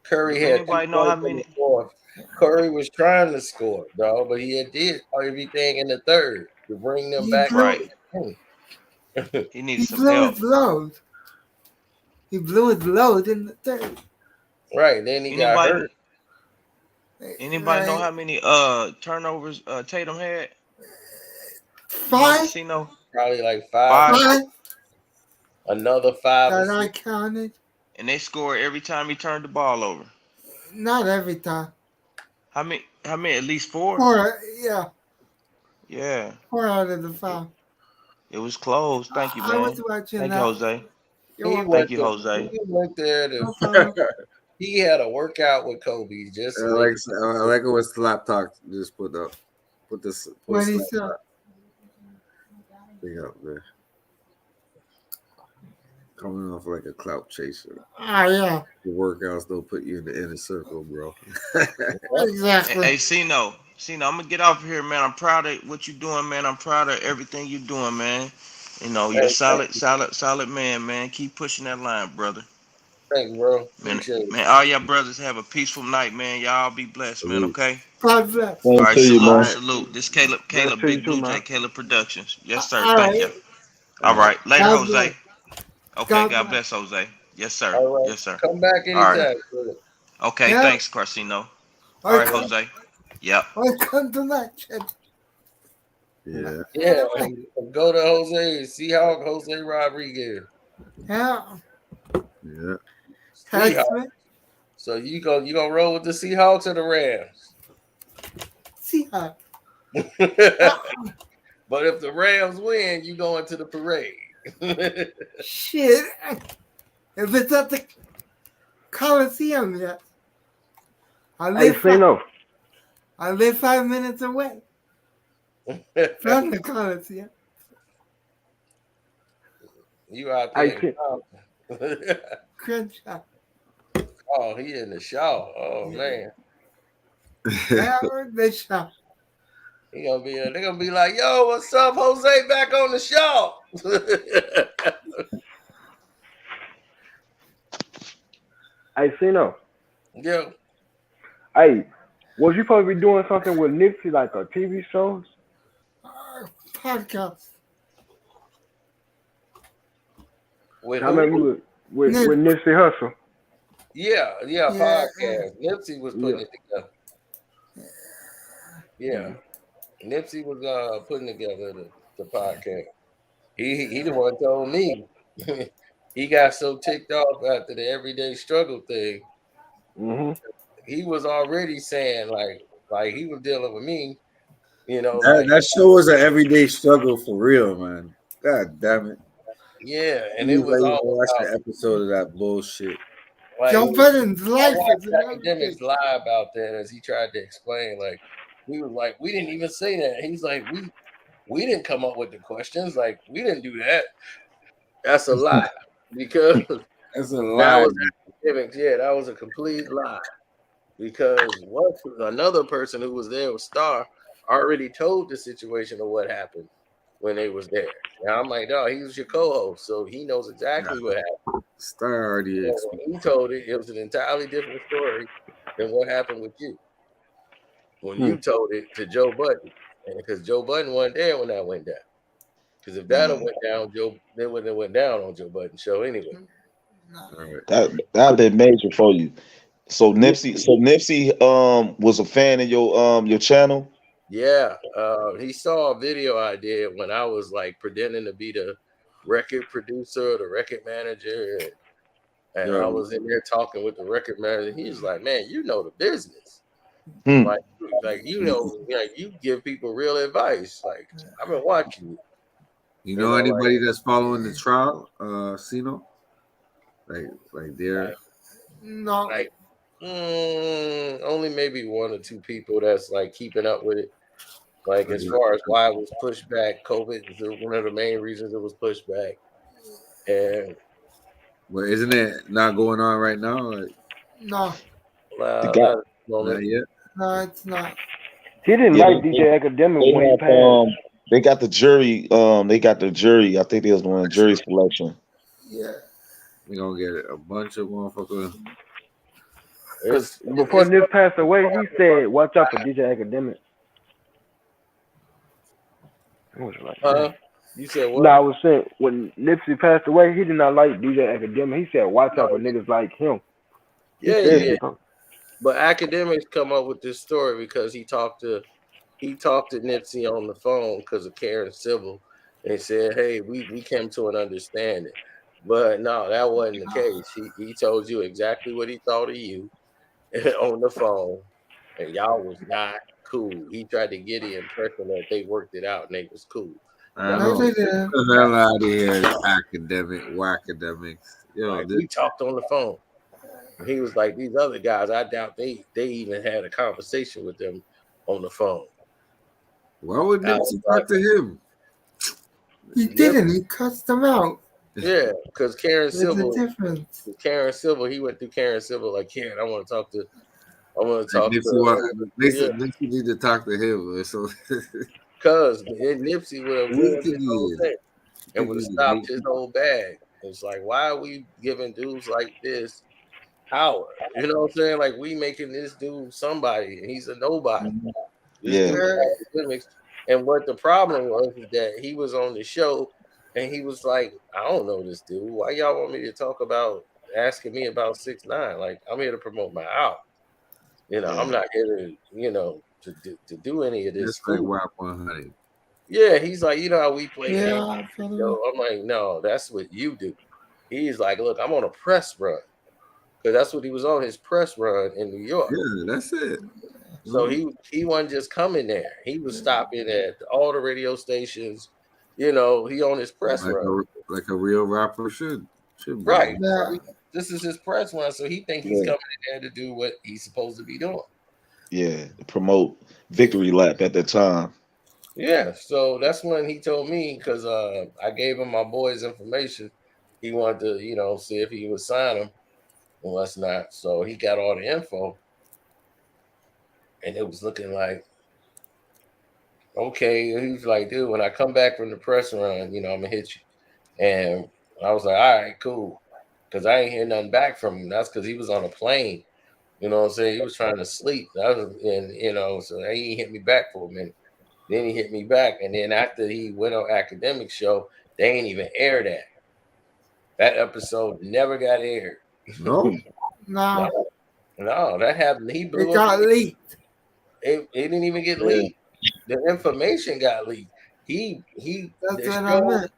Curry Do had 2 anybody know how points in the many? fourth. Curry was trying to score, dog, but he had did everything in the third to bring them back. Right. He He needed some blew help. his load. He blew his load in the third. Right. Then he got hurt. Anybody know how many turnovers Tatum had? 5. Probably like 5. 5. Another 5 That or I 6. counted. And they scored every time he turned the ball over. Not every time. How many? At least 4? 4, yeah. Yeah. 4 out of the 5. It was close. Thank you, man. I was watching Thank that. you, Jose. Thank you, Jose. He went there he had a workout with Kobe just to make I like it when Slap Talk just put this What he Slap said. Talk thing up there. Coming off like a clout chaser. Yeah. The workouts don't put you in the inner circle, bro. Exactly. Hey, Cino, I'm gonna get off of here, man. I'm proud of what you're doing, man. I'm proud of everything you're doing, man. You know, you're a solid man. Keep pushing that line, brother. Thanks, bro. Man, all y'all brothers have a peaceful night, man. Y'all be blessed, man. Okay. God bless. All right, to you, man. salute. This Caleb, Big Blue Jay, Caleb Productions. Yes, sir. All Thank right. you. All right, later, God Jose. bless. Okay, God bless, Jose. Yes, sir. All right. Yes, sir. Come back All right. anytime, brother. Okay, Yeah. thanks, Carcino. All right, Jose. Yep. Welcome to that shit. Yeah. Yeah. Go to Jose. Seahawk Jose Rodriguez. Yeah. Yeah. Seahawks. So you gonna roll with the Seahawks or the Rams? Seahawks. But if the Rams win, you go into the parade. Shit. If it's at the Coliseum, yes. I live 5 minutes away from the Coliseum. You out there? Crenshaw. Oh, he in the show. Oh man. The show. They're gonna be like, yo, what's up, Jose? Back on the show. Hey, Cino. Yo. Hey, was you supposed to be doing something with Nipsey, like a TV show? Podcast. With I remember you with Nipsey Hussle. Yeah, podcast. Nipsey was putting it together. Yeah. Nipsey was putting together the podcast. He the one told me. He got so ticked off after the everyday struggle thing. Mm-hmm. He was already saying like he was dealing with me, you know. That show was an everyday struggle for real, man. God damn it. Yeah, and it was all watch the episode of that bullshit. Like, Joe Budden's life is academics lie about that as he tried to explain. Like he was like, we didn't even say that. He's like, we didn't come up with the questions. Like we didn't do that. That's a lie because that's a lie. That was academics. Yeah, that was a complete lie. Because another person who was there with Star already told the situation of what happened when they was there. Now I'm like, no, he was your co-host, so he knows exactly what happened. Star already when he told it was an entirely different story than what happened with you. When you told it to Joe Budden, because Joe Budden wasn't there when that went down. Because if that went down, they wouldn't have went down on Joe Budden's show anyway. That'd been major for you. So Nipsey was a fan of your channel. Yeah, he saw a video I did when I was like pretending to be the record producer, the record manager, and I was in there talking with the record manager. He was like, "Man, you know the business, like you know, you give people real advice. Like I've been watching you. You know anybody that's following the trial, Cino? Like they're no, like only maybe 1 or 2 people that's like keeping up with it. Like as far as why it was pushed back, COVID is one of the main reasons it was pushed back. And well, isn't it not going on right now? Like, no, not yet. No, it's not. He didn't like DJ Academic when he passed. They got the jury. I think they was doing a jury selection. Yeah. We gonna get a bunch of motherfuckers. Because before Nip passed away, he said, "Watch out for DJ Academic." You said what? No, I was saying when Nipsey passed away, he did not like DJ Academic. He said, "Watch out for niggas like him." Yeah. But academics come up with this story because he talked to Nipsey on the phone because of Karen Civil and said, "Hey, we came to an understanding." But no, that wasn't the case. He told you exactly what he thought of you on the phone, and y'all was not cool. He tried to get the impression that they worked it out and they was cool. I know. Get the hell out of here, academics. Yo, like, we talked on the phone. And he was like, these other guys, I doubt they even had a conversation with them on the phone. Why would Nipsey talk to him? He didn't. He cussed them out. Yeah, because Karen Civil. There's a difference. Karen Civil, he went through Karen Civil like, Karen, I want to talk to. Nipsey need to talk to him. So, because Nipsey would have ruined his whole thing and would have stopped his whole bag. It's like, why are we giving dudes like this power? You know what I'm saying? Like, we making this dude somebody, and he's a nobody. And what the problem was is that he was on the show, and he was like, I don't know this dude. Why y'all want me to talk about asking me about 6ix9ine? Like, I'm here to promote my album. You know, I'm not here to, to do any of this. Just like WAP 100. Yeah, he's like, you know how we play games. I'm like, no, that's what you do. He's like, look, I'm on a press run. Because that's what he was on, his press run in New York. Yeah, that's it. So he wasn't just coming there. He was stopping at all the radio stations. You know, he on his press run. Like a real rapper should right. Yeah. This is his press run, so he think he's coming in there to do what he's supposed to be doing. Yeah, promote Victory Lap at that time. Yeah, so that's when he told me, because I gave him my boy's information. He wanted to, see if he would sign him and what's not. So he got all the info. And it was looking like, okay. He was like, dude, when I come back from the press run, I'm going to hit you. And I was like, all right, cool. Because I ain't hear nothing back from him. That's because he was on a plane. You know what I'm saying? He was trying to sleep. So he hit me back for a minute. Then he hit me back. And then after he went on academic show, they ain't even air that. That episode never got aired. No. No, that happened. He blew it got leaked. It didn't even get leaked. The information got leaked. That's what I meant.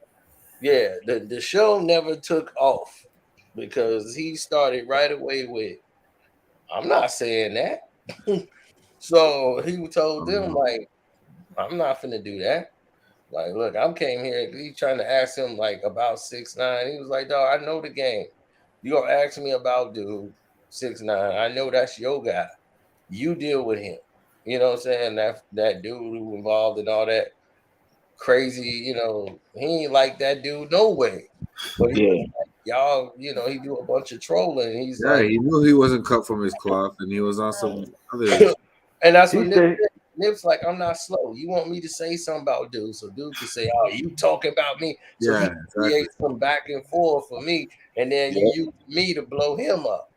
Yeah, the show never took off because he started right away with, I'm not saying that. So he told them, like, I'm not finna do that. Like, look, I came here. He trying to ask him like about 6ix9ine. He was like, dog, I know the game. You gonna ask me about dude 6ix9ine? I know that's your guy. You deal with him. You know what I'm saying? That dude who involved in all that crazy, he ain't like that dude no way. But he was like, y'all, he do a bunch of trolling. And he's like, he knew he wasn't cut from his cloth, and he was on some other. And that's what Nip's like, I'm not slow. You want me to say something about dude, so dude can say, oh, you talking about me. So he creates some back and forth for me, and then you use me to blow him up.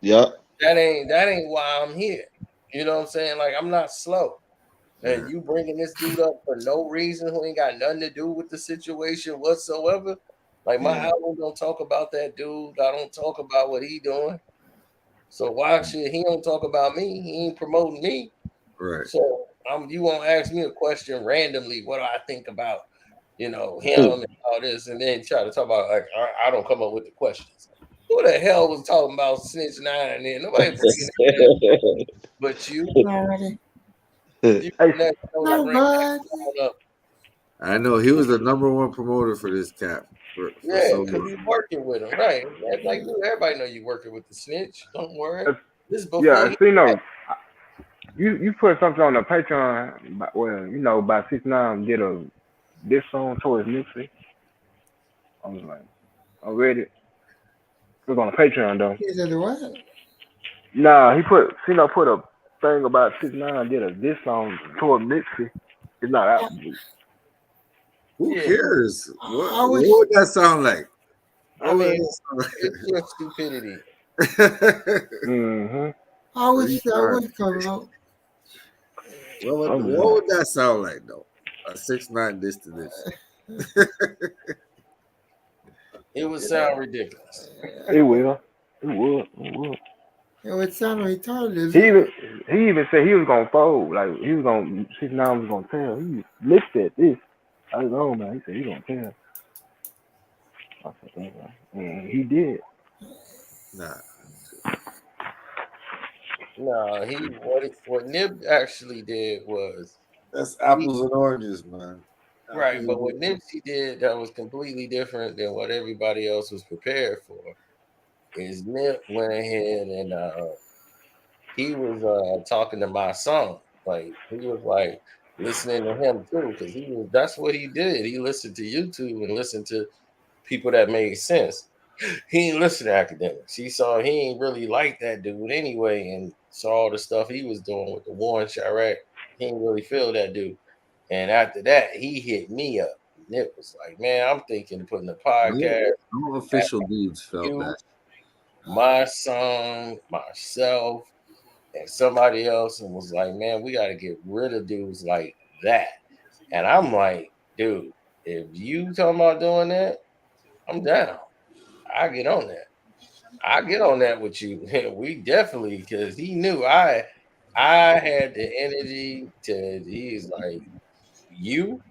Yeah. That ain't why I'm here. You know what I'm saying? Like, I'm not slow. And you bringing this dude up for no reason who ain't got nothing to do with the situation whatsoever. Like, my album don't talk about that dude. I don't talk about what he doing. So why should he don't talk about me? He ain't promoting me. Right. So you won't ask me a question randomly. What do I think about, him and all this, and then try to talk about, like, I don't come up with the questions. Who the hell was talking about 6ix9ine and then nobody bringing it but you? I know he was the #1 promoter for this cap. Because he's working with him, right? Like, dude, everybody know you working with the snitch. Don't worry. This before you put something on the Patreon. By 6ix9ine did a diss song towards Nipsey. I was like, I read it. It was on the Patreon though. He said what? Nah, he put a thing about 6ix9ine did a diss song toward Nipsey. It's not out. Who cares? What would that sound like? I mean, it's just stupidity. I wish that would come out. What would that sound like though? A 6'9" this to this. It would sound ridiculous. It will. It would. It would. It would sound retarded. He even said he was gonna fold. Like he was gonna 6'9" was gonna tell. He looked at this. I don't know, man. He said he gonna tell. I said, okay. And he did. Nah. No, what Nip actually did was that's apples and oranges, man. Right, but what Nipsey did that was completely different than what everybody else was prepared for is Nip went ahead and he was talking to my son. Like he was like listening to him too, because that's what he did. He listened to YouTube and listened to people that made sense. He ain't listen to academics. He ain't really like that dude anyway, and saw all the stuff he was doing with the war in Chirac. He ain't really feel that dude. And after that, he hit me up. Nip was like, man, I'm thinking of putting a podcast. No official dudes felt that. My son, myself, and somebody else, and was like, man, we got to get rid of dudes like that. And I'm like, dude, if you talking about doing that, I'm down. I get on that. I get on that with you. We definitely, because he knew I had the energy to. He's like, you,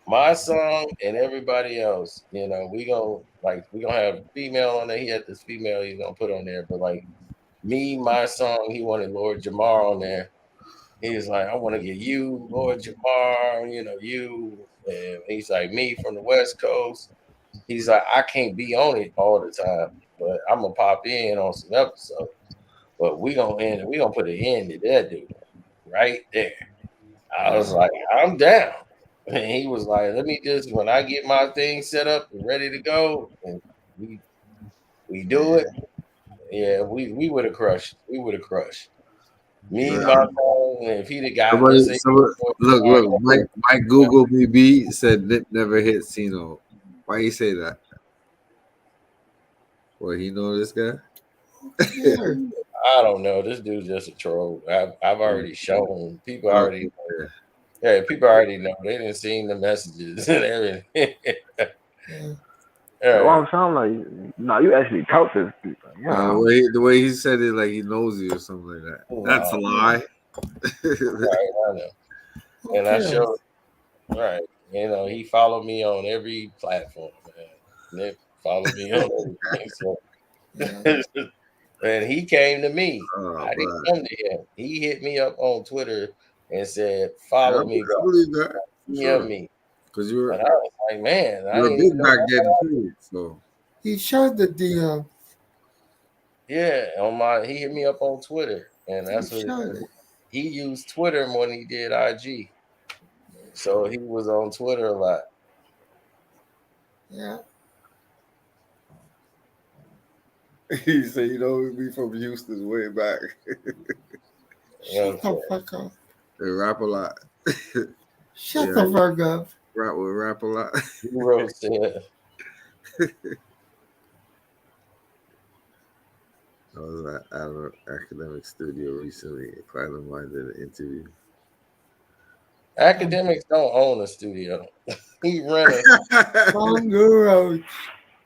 my song, and everybody else. You know, we gonna have female on there. He had this female he's gonna put on there, but like me, my song, he wanted Lord Jamar on there. He's like, I want to get you, Lord Jamar. You know, you, and he's like me from the West Coast. He's like, I can't be on it all the time, but I'm gonna pop in on some episodes. But we gonna put an end to that dude right there. I was like, I'm down. And he was like, let me just, when I get my thing set up and ready to go, and we do it. Yeah, we would have crushed. We would have crushed. Me, my phone, if he'd have got look, Mike Google BB said Nip never hit Cino. Why you say that? Well, he know this guy? I don't know. This dude's just a troll. I've already shown people already know. Yeah, people already know. They didn't see the messages and everything. Well, I'm sound like, no, you actually talk to people. Yeah. The way he said it, like he knows you or something like that. That's a lie. Right, I know. And I showed, right. You know, he followed me on every platform, man. Nick followed me on everything. So, and he came to me. I didn't come to him. He hit me up on Twitter and said, follow me. I believe that. Sure. Me. Because you were, and I was like, man, you were big back then too. So he showed the DM. Yeah, he hit me up on Twitter. And that's what he used Twitter more than he did IG. So he was on Twitter a lot. Yeah. He said, you know, we from Houston way back. Shut the fuck up. They rap a lot. Shut the fuck up. Rap a lot. He roasted. I was at an academic studio recently. A client of mine did an interview. Academics don't own a studio. He rented.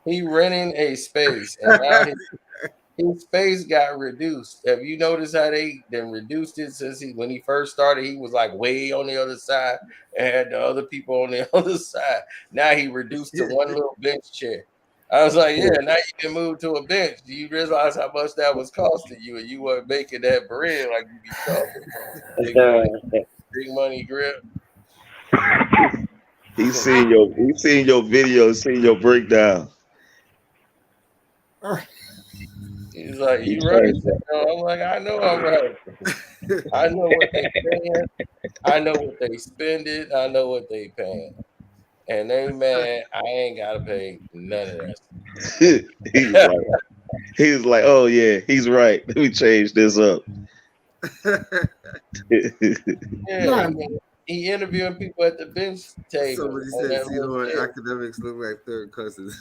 He renting a space, and now his space got reduced. Have you noticed how they then reduced it since when he first started? He was like way on the other side and had the other people on the other side. Now he reduced to one little bench chair. I was like, yeah, now you can move to a bench. Do you realize how much that was costing you? And you weren't making that bread like you be talking. Big money grip. He's seen your video, seen your breakdown. He's like, you right. I'm like, I know I'm right. I know what they paying. I know what they spending. I know what they paying. And they mad, I ain't gotta pay none of that. He's like, oh yeah, he's right. Let me change this up. Yeah, he interviewing people at the bench table. Somebody said, you know what, academics look like third cousins.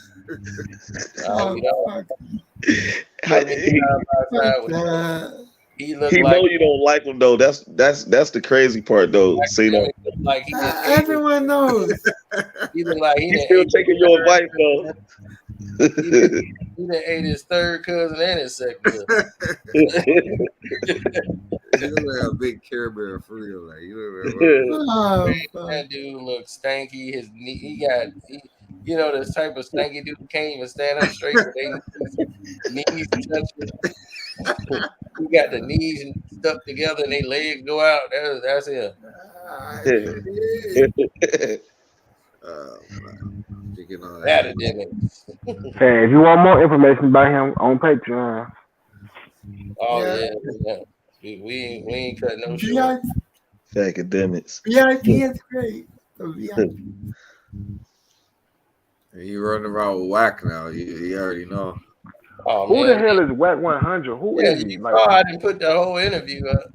He looked He like know you don't like him though. That's the crazy part though. See though. like he didn't Everyone knows. He looked like he He's didn't still ate taking your advice though. he done ate his third cousin and his second cousin. You look like a big Care Bear for real. Like that dude looks stanky. His knee, you know, this type of stanky dude can't even stand up straight. With knees touching. He got the knees stuck together and their legs go out. That's him. That academics. Hey, if you want more information about him on Patreon. Oh yeah. We ain't cutting no short. Academics. VIP is great. VIP. He running around with whack now. You already know. Oh, who the hell is Whack 100? Who is he? Like, I didn't put the whole interview up.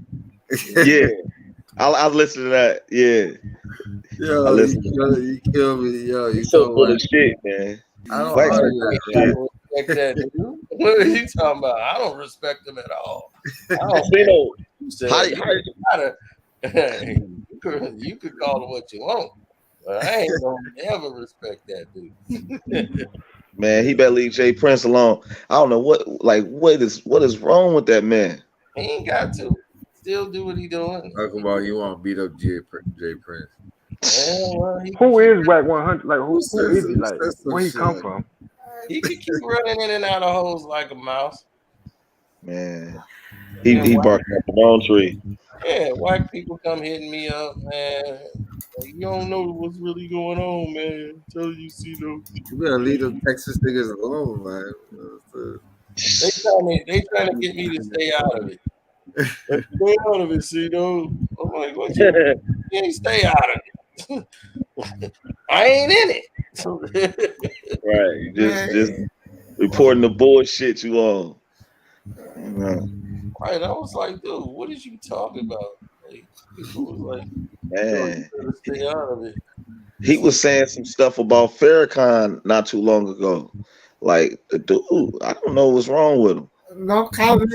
Yeah, I listened to that. Yeah. Yo, you kill me. Yo, you so full of shit, man. I don't respect that dude. What are you talking about? I don't respect him at all. I don't you could call him what you want, but I ain't gonna ever respect that dude. Man, he better leave Jay Prince alone. I don't know what is wrong with that man. He ain't got to. Still do what he doing. Talk about you want to beat up Jay Prince. Who is Whack 100? Like who is he? Like where he come from? He could keep running in and out of holes like a mouse. Man, he barking up the wrong tree. Yeah, white people come hitting me up, man. Like, you don't know what's really going on, man. Tell you, see though. You better leave them Texas niggas alone, man. They trying to get me to stay out of it. Stay out of it, see though. I'm like, what you ain't stay out of it. I ain't in it. Right. Just reporting the bullshit you on. Right. I was like, dude, what is you talking about? Like, people was like, man, stay out of it. He was saying some stuff about Farrakhan not too long ago. Like, the dude, I don't know what's wrong with him. No comment.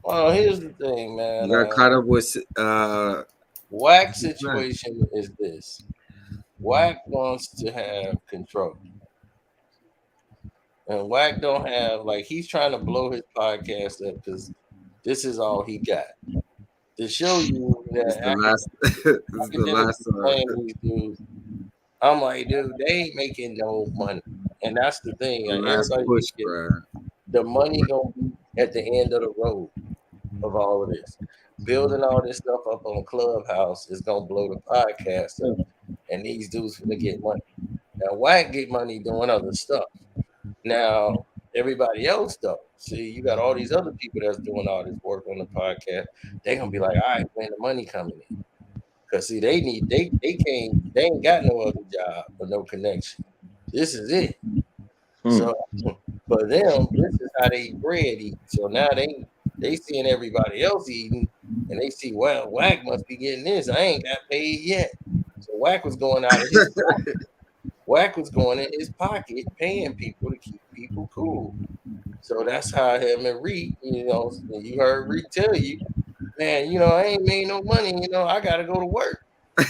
Well, here's the thing, man. You got caught up with Whack situation is this. Whack wants to have control. And Whack don't have, like, he's trying to blow his podcast up because this is all he got. To show you that these dudes, I'm like, dude, they ain't making no money. And that's the thing. The money gonna be at the end of the road of all of this. Building all this stuff up on Clubhouse is gonna blow the podcast up. And these dudes gonna get money. Now Whack get money doing other stuff. Now everybody else though, see, you got all these other people that's doing all this work on the podcast. They're gonna be like, all right, when the money coming in. Cause see, they ain't got no other job or no connection. This is it. So for them, this is how they bread eat. So now they seeing everybody else eating, and they see, well, Whack must be getting this. I ain't got paid yet. So Whack was going out of his pocket. Whack was going in his pocket, paying people to keep people cool. So that's how him and Reed, you heard Reed tell you, man, I ain't made no money, I gotta go to work. I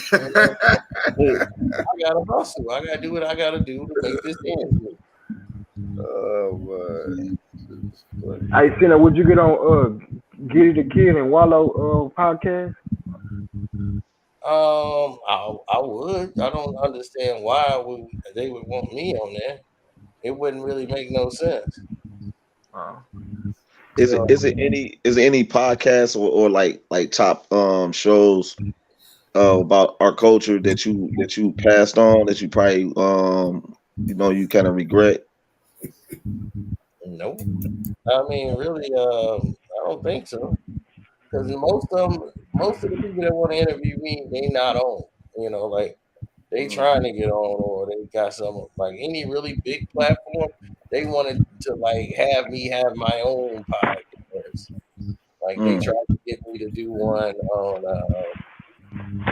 gotta hustle. I gotta do what I gotta do to make this end meet. Oh man. Hey, Cena, would you get on Get It the Kid and Wallow podcast? I would. I don't understand why they would want me on there. It wouldn't really make no sense. Is it any podcasts or like top shows about our culture that you passed on that you probably you kind of regret? Nope. I mean, really, I don't think so. Because most of the people that want to interview me, they not on. Like they trying to get on, or they got some like any really big platform. They wanted to like have me have my own podcast. Like they tried to get me to do one on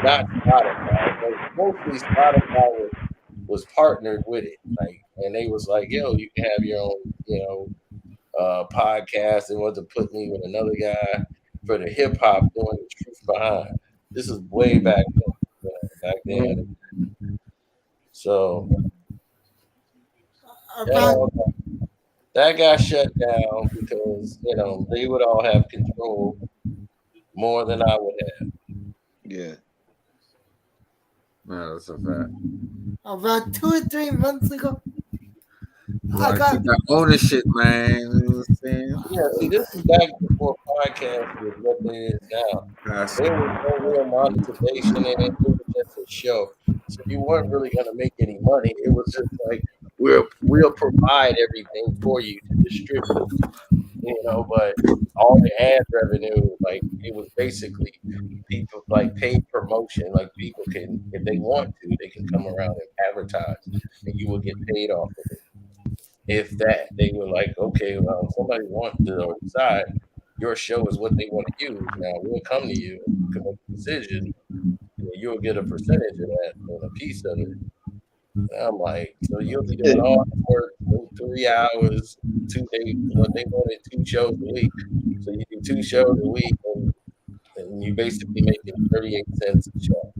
not Spotify, but mostly Spotify was partnered with it. Like, and they was like, yo, you can have your own, podcast. They wanted to put me with another guy for the hip hop doing the truth behind. This is way back then. So that got shut down because they would all have control more than I would have. Yeah. Man, that's a fact. About 2 or 3 months ago, I got ownership, man. You know what I'm saying? Yeah, see, this is back before podcasts was what they is now. There was no real monetization in it. It was just a show. So you weren't really going to make any money. It was just like, we'll provide everything for you to distribute, but all the ad revenue, like, it was basically people like paid promotion. Like, people can, if they want to, they can come around and advertise and you will get paid off of it. If that, they were like, okay, well, somebody wants to decide your show is what they want to use. Now we'll come to you and you can make a decision, and you'll get a percentage of that and a piece of it. And I'm like, so you'll be doing all the work, 3 hours, 2 days. What they wanted 2 shows a week, so you do 2 shows a week, and you basically making 38 cents a show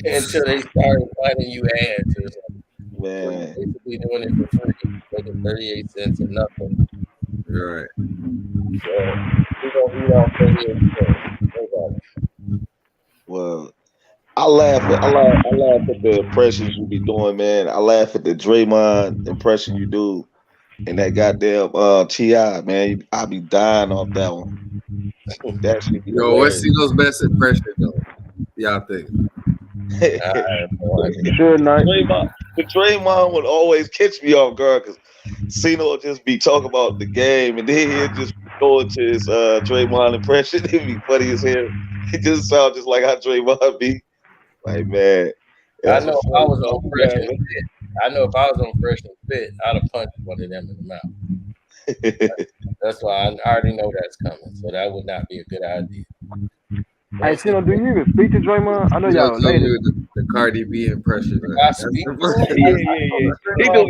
until they started finding you ads or something. Man. So you're basically doing it for free, making 38 cents or nothing. You're right. So we're gonna eat off 38 cents. Well, I laugh at the impressions you be doing, man. I laugh at the Draymond impression you do, and that goddamn T.I., man. I be dying off that one. That should be what's Cino's best impression though? Y'all think? Sure, night. Draymond would always catch me off guard because Cino would just be talking about the game, and then he'd just go into his Draymond impression. It'd be funny as hell. It just sounds just like how Draymond be. Like, man. I know if I was on Fresh and Fit, I'd have punched one of them in the mouth. That's why I already know that's coming. So that would not be a good idea. Hey, Cino, do you even speak to Draymond? I know y'all related. The Cardi B impression. Yeah. He go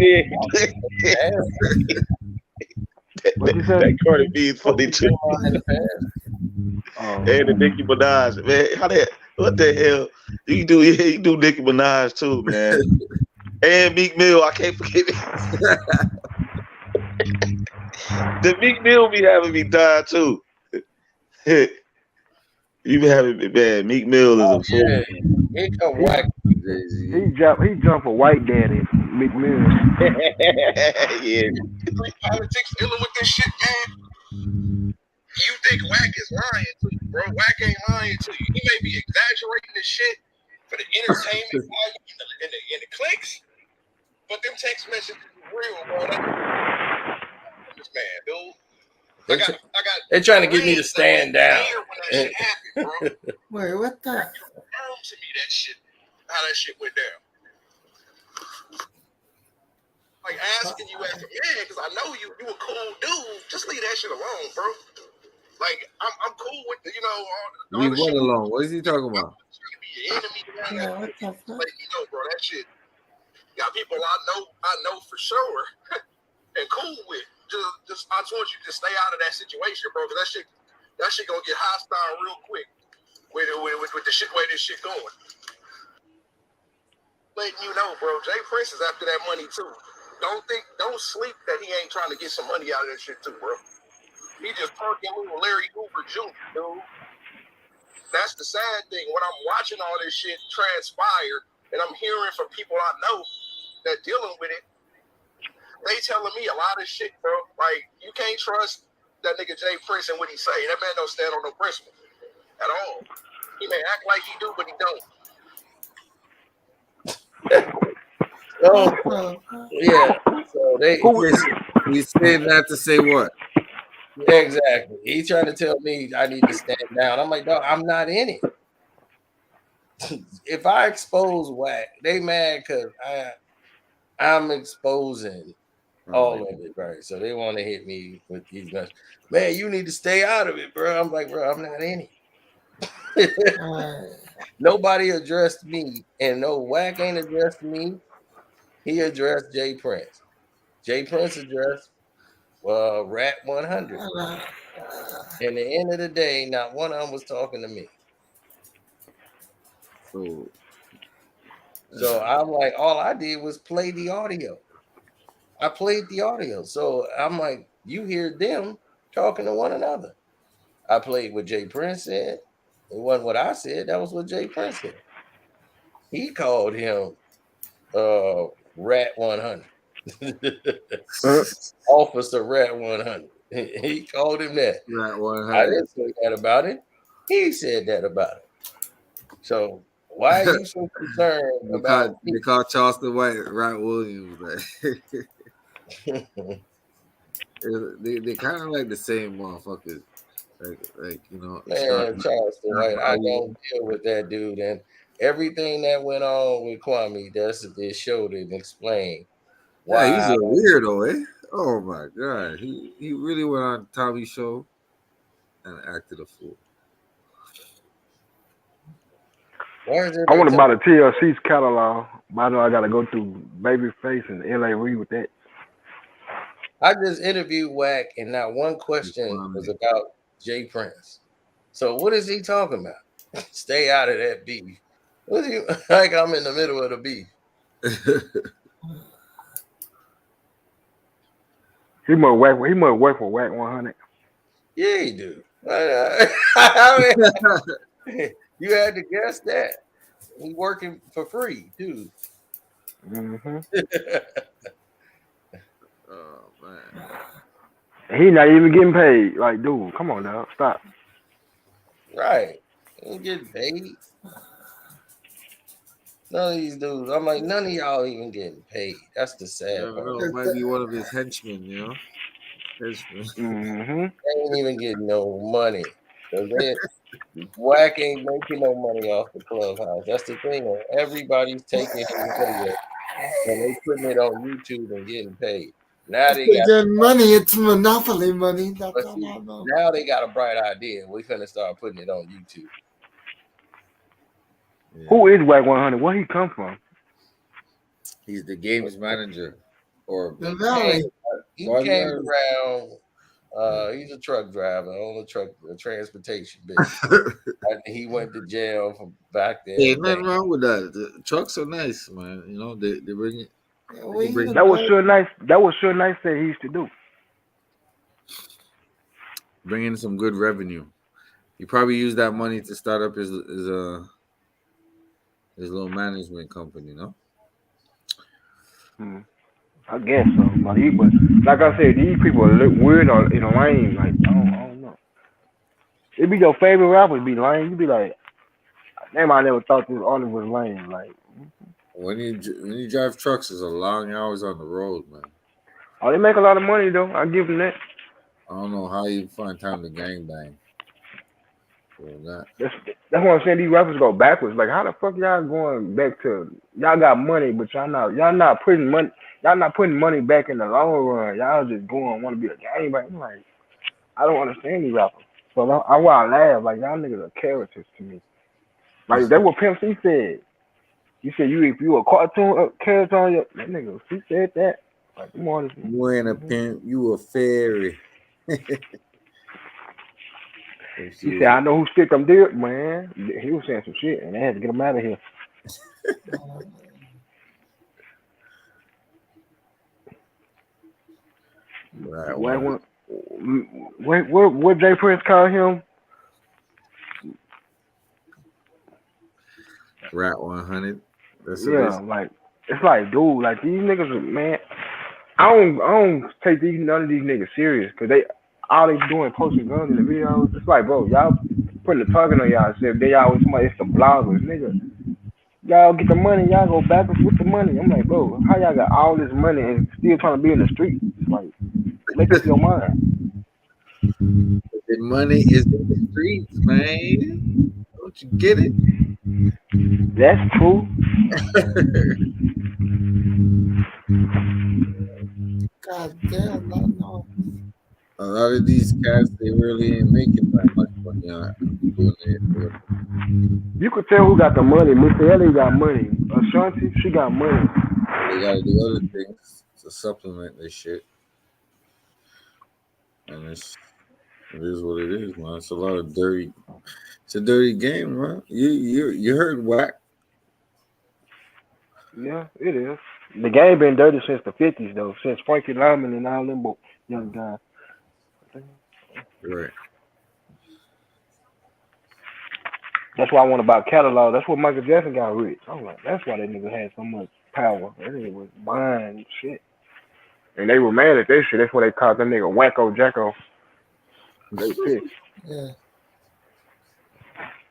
that Cardi B is funny too. And the Nicki Minaj, man. What the hell? You do Nicki Minaj too, man. And Meek Mill, I can't forget it. The Meek Mill be having me die too. You be having me, man. Meek Mill is a fool. He come whack. He jump for white daddy, Meek Mill. Yeah. Politics dealing with this shit, man. You think Wack is lying to you, bro? Wack ain't lying to you. He may be exaggerating this shit for the entertainment value and the clicks, but them text messages are real, bro. This man, dude. They're trying to get me to stand down. When that shit happened, bro. Wait, what the? Confirm to me that shit, how that shit went down. Like asking you as a man, because I know you a cool dude. Just leave that shit alone, bro. Like I'm cool with the, Leave what alone? What is he talking about? Be your enemy around Yeah, what the fuck? Like, bro, that shit got people I know for sure and cool with. Just I just want you to stay out of that situation, bro, because that shit gonna get hostile real quick with the shit way this shit going. Letting you know, bro, Jay Prince is after that money too. Don't sleep that he ain't trying to get some money out of that shit too, bro. He just parking little Larry Hoover Jr., dude. That's the sad thing. When I'm watching all this shit transpire, and I'm hearing from people I know that dealing with it, they telling me a lot of shit, bro. Like, you can't trust that nigga Jay Prince and what he say. That man don't stand on no principle at all. He may act like he do, but he don't. Yeah. So we say that to say what? Exactly. He's trying to tell me I need to stand down. I'm like, no, I'm not in it. If I expose Wack, they mad because I'm exposing all of it, right? So they want to hit me with these guys. Man, you need to stay out of it, bro. I'm like, bro, I'm not in it. Nobody addressed me, and no Wack ain't addressed me. He addressed Jay Prince. Jay Prince addressed Rat 100. And at the end of the day, not one of them was talking to me. So I'm like, all I did was play the audio. I played the audio. So I'm like, you hear them talking to one another. I played what Jay Prince said. It wasn't what I said. That was what Jay Prince said. He called him Rat 100. Officer Rat 100. He called him that. Rat 100. I didn't say that about it. He said that about it. So why are you so concerned about they call Charleston White Rat Williams? They kind of like the same motherfuckers. Like you know, man, Charleston White. I don't deal with that dude, and everything that went on with Kwame, this show didn't explain why. Yeah, he's a weirdo, eh? Oh my god, he really went on Tommy's show and acted a fool. I want to buy the TLC's catalog, but I know I got to go through Babyface and LA Reid with that. I just interviewed Wack, and not one question was about Jay Prince. So what is he talking about? Stay out of that beef. What's he like? I'm in the middle of the beef. He must work for Wack 100. Yeah, he do. I mean, you had to guess that. He working for free, dude. Mm-hmm. Oh man. He not even getting paid. Like, dude, come on now, stop. Right. He ain't getting paid. None of these dudes. I'm like, none of y'all even getting paid. That's the sad part. It might be one of his henchmen, you know. Mm-hmm. They ain't even getting no money. Wack ain't making no money off the Clubhouse. That's the thing. Everybody's taking his video and they putting it on YouTube and getting paid. Now they got money. It's monopoly money. That's all I know. Now they got a bright idea. We're gonna start putting it on YouTube. Yeah. Who is Wack 100? Where he come from? He's the games manager, or he came around. He's a truck driver on a transportation business. He went to jail for back then. Yeah, nothing wrong with that. The trucks are nice, man. You know, they bring it. That was sure nice. That was sure nice that he used to do. Bring in some good revenue. He probably used that money to start up his little management company, no? I guess so, but like I said, these people look weird or in a lane. Like I don't know. It be your favorite rapper be lame. You be like, damn, I never thought this artist was lame. Like when you drive trucks, it's a long hours on the road, man. Oh, they make a lot of money though. I give them that. I don't know how you find time to gangbang. That's what I'm saying. These rappers go backwards. Like, how the fuck y'all going back to? Y'all got money, but y'all not putting money. Y'all not putting money back in the long run. Y'all just going want to be a gangbanger. I'm like, I don't understand these rappers. So I laugh. Like, y'all niggas are characters to me. Like that's what Pimp C said. He said if you a cartoon character on your that nigga. He said that. Like, come on. You ain't a pimp. You a fairy. He said, I know who stick them dick, man. He was saying some shit, and they had to get him out of here. Right. What Jay Prince called him? Rat 100. Like it's like, dude, like these niggas, man. I don't take none of these niggas serious because all they doing posting guns in the videos. It's like, bro, y'all putting the target on y'all. Then y'all with somebody, it's the bloggers, nigga. Y'all get the money, y'all go backwards with the money. I'm like, bro, how y'all got all this money and still trying to be in the street? It's like, make up your mind. The money is in the streets, man. Don't you get it? That's true. God damn, I know. A lot of these cats, they really ain't making that much money on doing it. You could tell who got the money. Mr. Ellie got money. Ashanti, she got money. They gotta do other things to supplement this shit. And it is what it is, man. It's a lot of dirty. It's a dirty game, man. You heard whack. Yeah, it is. The game been dirty since the 50s, though, since Frankie Lyman and all them young guys. Right. That's why I want about catalog. That's what Michael Jackson got rich. I'm like, that's why that nigga had so much power. That nigga was buying shit. And they were mad at that shit. That's why they called that nigga Wacko Jacko. They pissed. Yeah.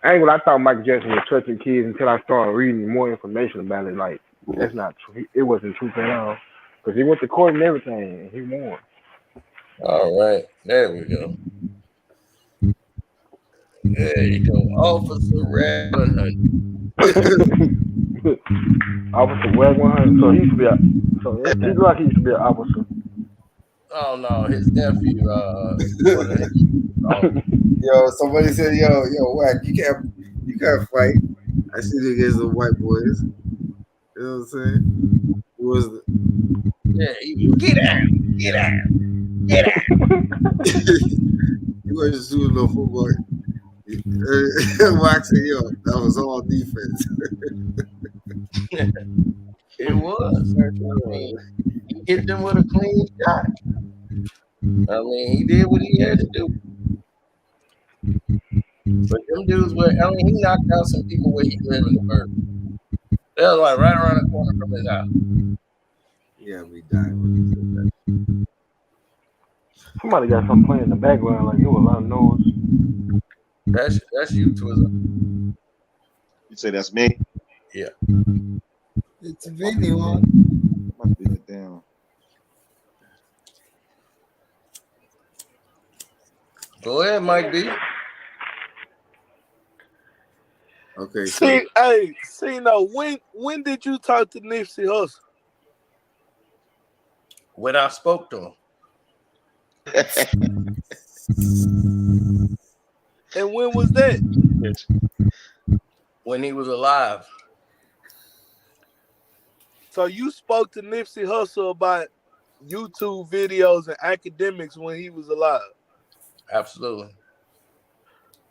I ain't gonna. I thought Michael Jackson was touching kids until I started reading more information about it. Like, that's not true. It wasn't true at all. Because he went to court and everything, and he won. All right. There we go. There you go. Officer Rad 100. Officer Rad 100. So he used to be a. So he looked like he used to be an officer. Oh no, his nephew. Yo, somebody said, yo, whack, you can't fight. I see it against the white boys. You know what I'm saying? It was get out. You wasn't shooting no football. Wax said, yo, that was all defense. It was. I mean, he hit them with a clean shot. I mean, he did what he had to do. But them dudes were, I mean, he knocked out some people where he lived in the bird. They was like right around the corner from his house. Yeah, we died. Somebody got something playing in the background, like it was a lot of noise. That's you, Twizzle. You say that's me? Yeah. It's a video on. Might be it down. Go ahead, Mike B. Okay. See, no. When did you talk to Nipsey Hussle? When I spoke to him. And when was that? When he was alive. So you spoke to Nipsey Hussle about YouTube videos and academics when he was alive? Absolutely.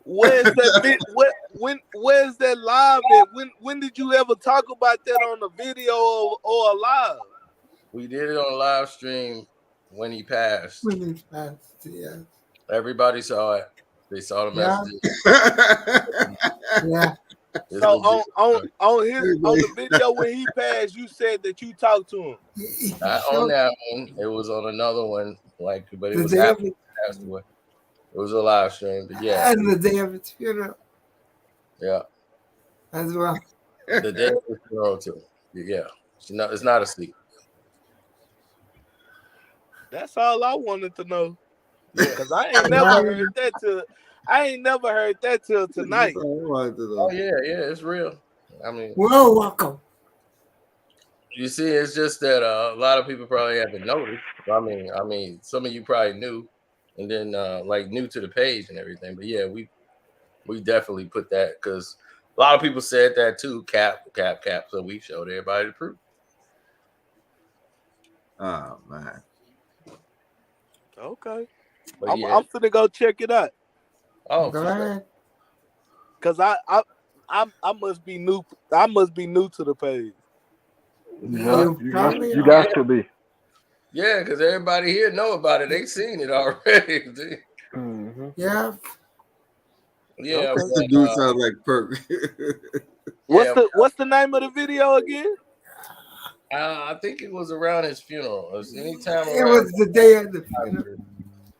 Where's that where's that live at? When did you ever talk about that on a video or a live? We did it on a live stream when he passed. When he passed, yeah. Everybody saw it. They saw the messages. Yeah. So on the video when he passed, you said that you talked to him. Not on that one. It was on another one, but it was after he passed away. It was a live stream, but yeah. And the day of his funeral. Yeah. As well. The day of his funeral too. Yeah. It's not a secret. That's all I wanted to know. Because I ain't never heard that till tonight. Oh yeah, it's real. I mean, well, welcome. You see, it's just that a lot of people probably haven't noticed. I mean, some of you probably knew, and then like new to the page and everything. But yeah, we definitely put that because a lot of people said that too. Cap. So we showed everybody the proof. Oh man. Okay. I'm finna go check it out. Oh, go ahead. Cause I must be new. I must be new to the page. Yeah, you got to be. Yeah, because everybody here know about it. They seen it already. Mm-hmm. Yeah. Yeah. Okay. The dude sounds like Perk. What's the name of the video again? I think it was around his funeral. It was anytime. It was the day of the funeral.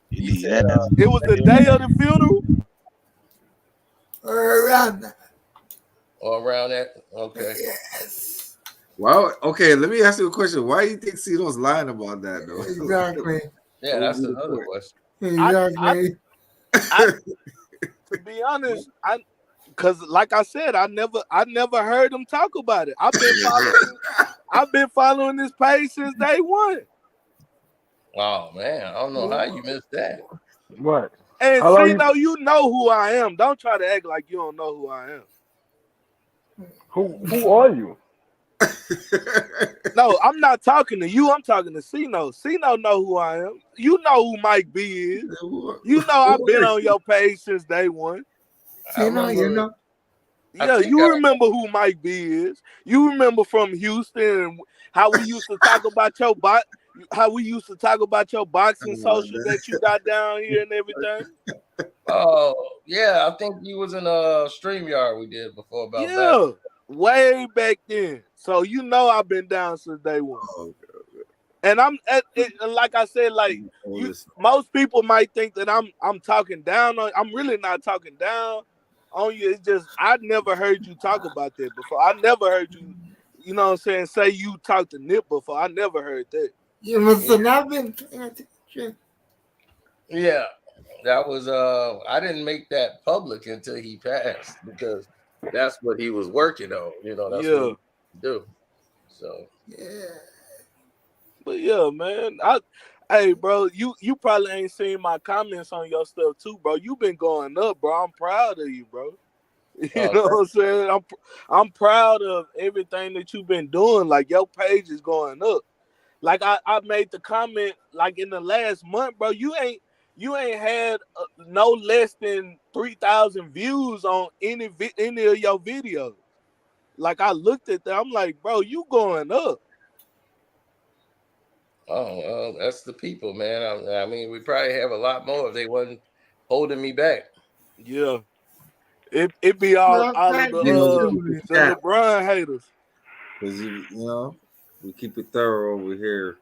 He said, it was the day of the funeral? Or around that. Or around that? Okay. Yes. Well, okay, let me ask you a question. Why do you think Cito's lying about that, though? Exactly. Yeah, that's another question. Exactly. To be honest, because like I said, I never heard him talk about it. I've been following this page since day one. Oh man, I don't know how you missed that. What? And you know who I am. Don't try to act like you don't know who I am. Who are you? No, I'm not talking to you. I'm talking to Cino. Cino know who I am. You know who Mike B is. You know I've been on your page since day one. Cino, you know. Yeah, you remember who Mike B is. You remember from Houston and how we used to talk about your boxing social that you got down here and everything. Oh, yeah, I think you was in a StreamYard we did before about that. Way back then. So you know I've been down since day one. Oh, okay. And like I said, like most people might think that I'm talking down on. I'm really not talking down on you. It's just I never heard you talk about that before. I never heard you, you know what I'm saying, say you talked to Nip before. I never heard that. You must have not been paying attention. Yeah, that was I didn't make that public until he passed because that's what he was working on. You know, that's what he do. So but yeah, man. Hey, bro, you probably ain't seen my comments on your stuff too, bro. You been going up, bro. I'm proud of you, bro. You know what I'm saying? I'm proud of everything that you've been doing. Like your page is going up. Like I made the comment like in the last month, bro. You ain't had no less than 3,000 views on any of your videos. Like I looked at that, I'm like, bro, you going up. Oh, that's the people, man. I mean, we probably have a lot more if they wasn't holding me back. Yeah, it be all of the LeBron haters. Because you know, we keep it thorough over here.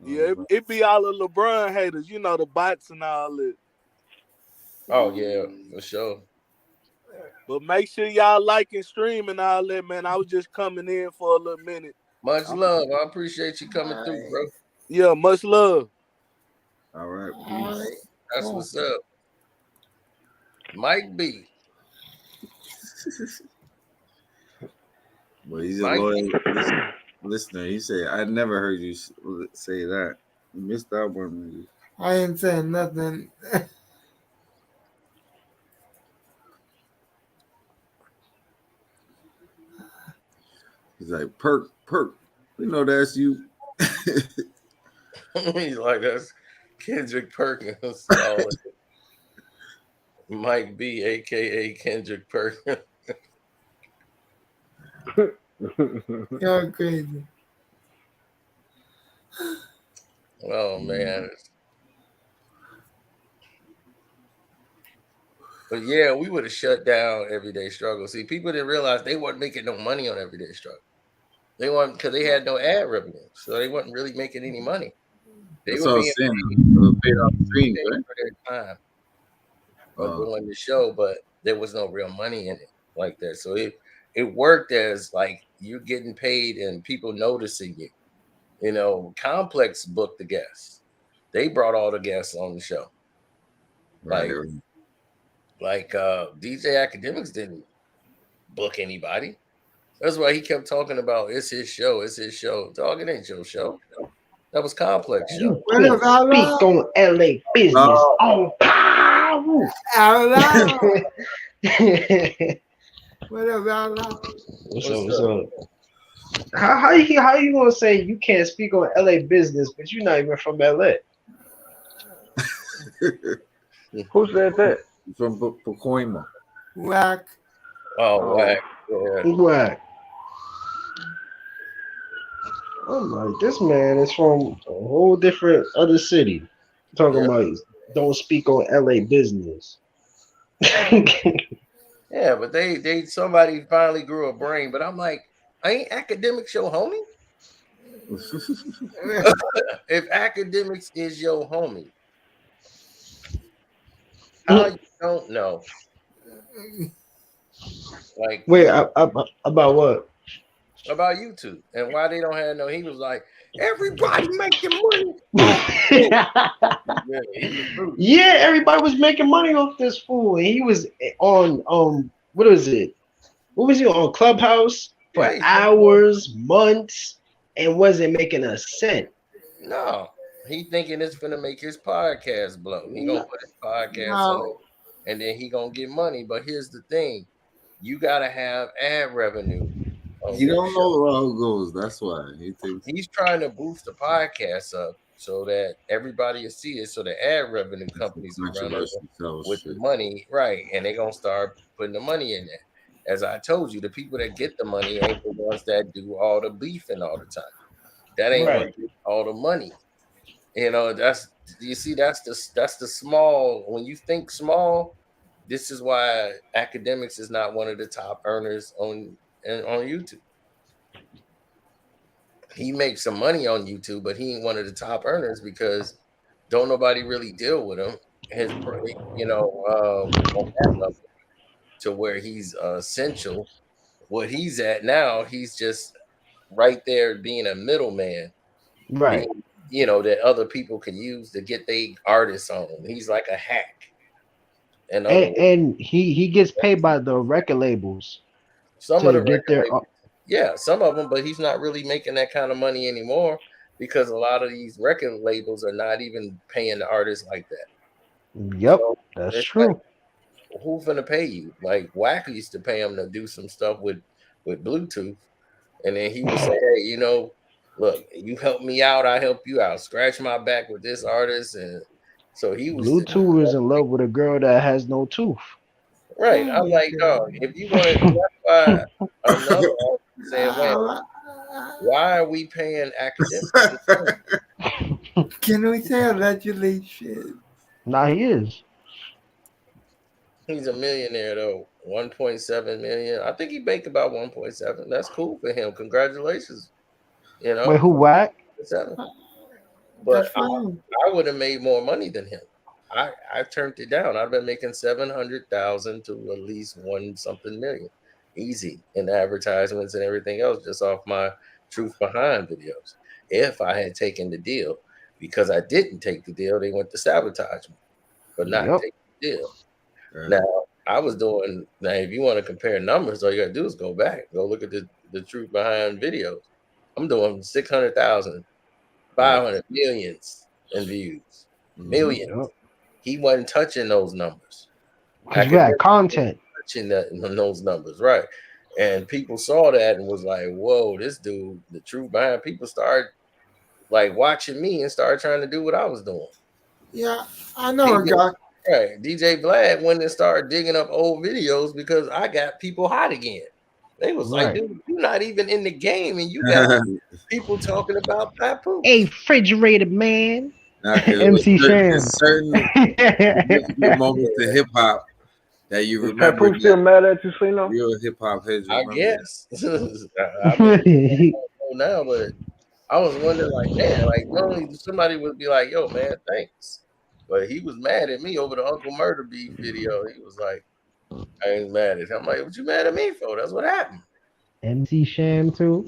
Yeah, it be all of LeBron haters. You know, the bots and all that. Oh yeah, for sure. But make sure y'all like and stream and all that, man. I was just coming in for a little minute. Much love. I appreciate you coming through, bro. Yeah, much love. All right. That's what's up. Mike B. But he's a loyal listener. He said, I never heard you say that. You missed that one, maybe. I ain't saying nothing. He's like, Perk. We know that's you. He's like, that's Kendrick Perkins. Mike B, a.k.a. Kendrick Perkins. You're crazy. Oh, man. But yeah, we would have shut down Everyday Struggle. See, people didn't realize they weren't making no money on Everyday Struggle. They weren't, because they had no ad revenue, so they wasn't really making any money. They were being paid off streams, right? For their time doing the show, but there was no real money in it like that. So it worked as like you're getting paid and people noticing you. You know, Complex booked the guests. They brought all the guests on the show. Like DJ Academics didn't book anybody. That's why he kept talking about it's his show. Dog, it ain't your show. That was Complex show. You can't speak on LA business. Oh, pow! What up? What's up? How you gonna say you can't speak on LA business, but you're not even from LA? Who said that? From Pacoima. Whack. Oh, whack. Yeah. Whack. I'm like, this man is from a whole different other city. Talking about don't speak on LA business. Yeah, but they somebody finally grew a brain. But I'm like, ain't Academics your homie? If Academics is your homie, how you don't know? Like, wait, about what? About YouTube and why they don't have no. He was like, everybody making money. Yeah, everybody was making money off this fool. And he was on what is it? What was he on Clubhouse for hours, months, and wasn't making a cent? No, he thinking it's gonna make his podcast blow. He gonna put his podcast on, and then he gonna get money. But here's the thing: you gotta have ad revenue He don't know how it goes. That's why he thinks he's trying to boost the podcast up so that everybody will see it, so the ad revenue companies will run over with the money, right? And they're gonna start putting the money in there. As I told you, the people that get the money ain't the ones that do all the beefing all the time. That ain't what gets all the money. You know, that's the small. When you think small, this is why academics is not one of the top earners on YouTube. He makes some money on YouTube, but he ain't one of the top earners because don't nobody really deal with him. His, on that level to where he's essential. What he's at now, he's just right there being a middleman, Right. that other people can use to get their artists on. He's like a hack. And he gets paid by the record labels. Some of the record labels, yeah, some of them, but he's not really making that kind of money anymore because a lot of these record labels are not even paying the artists like that. Yep, so that's true. Like, who's gonna pay you? Like Wack used to pay him to do some stuff with Bluetooth, and then he would say, "Hey, look, you help me out, I help you out. Scratch my back with this artist," and so he was. Bluetooth is in love with a girl that has no tooth. Right. I'm like, dog, if you want to justify another artist saying, "Man, why are we paying academics?" Can we say allegedly? Shit. Nah, he is. He's a millionaire though. 1.7 million. I think he make about 1.7. That's cool for him. Congratulations. Wait, who Wack? But I would have made more money than him. I turned it down. I've been making 700,000 to at least 1-something million, easy in advertisements and everything else, just off my truth behind videos. If I had taken the deal, because I didn't take the deal, they went to sabotage me, but not take the deal. Now I was doing. Now, if you want to compare numbers, all you gotta do is go back, go look at the truth behind videos. I'm doing 600,000, 500 millions in views, millions. Yep. He wasn't touching those numbers. Because you had content touching those numbers, right? And people saw that and was like, "Whoa, this dude, the truth behind." People started like watching me and started trying to do what I was doing. Yeah, I know a guy. Right, DJ Vlad went and started digging up old videos because I got people hot again. They was like, "Dude, you're not even in the game, and you got people talking about Papoose." A refrigerated man. MC Sham. Certain moments in hip hop that you remember. Papoose still mad at you, Cino? Real hip hop heads. I guess. I don't know now, but I was wondering, like, man, like normally somebody would be like, "Yo, man, thanks." But he was mad at me over the Uncle Murder Beef video. He was like, I ain't mad at him. I'm like, what you mad at me for? That's what happened. MC Sham too.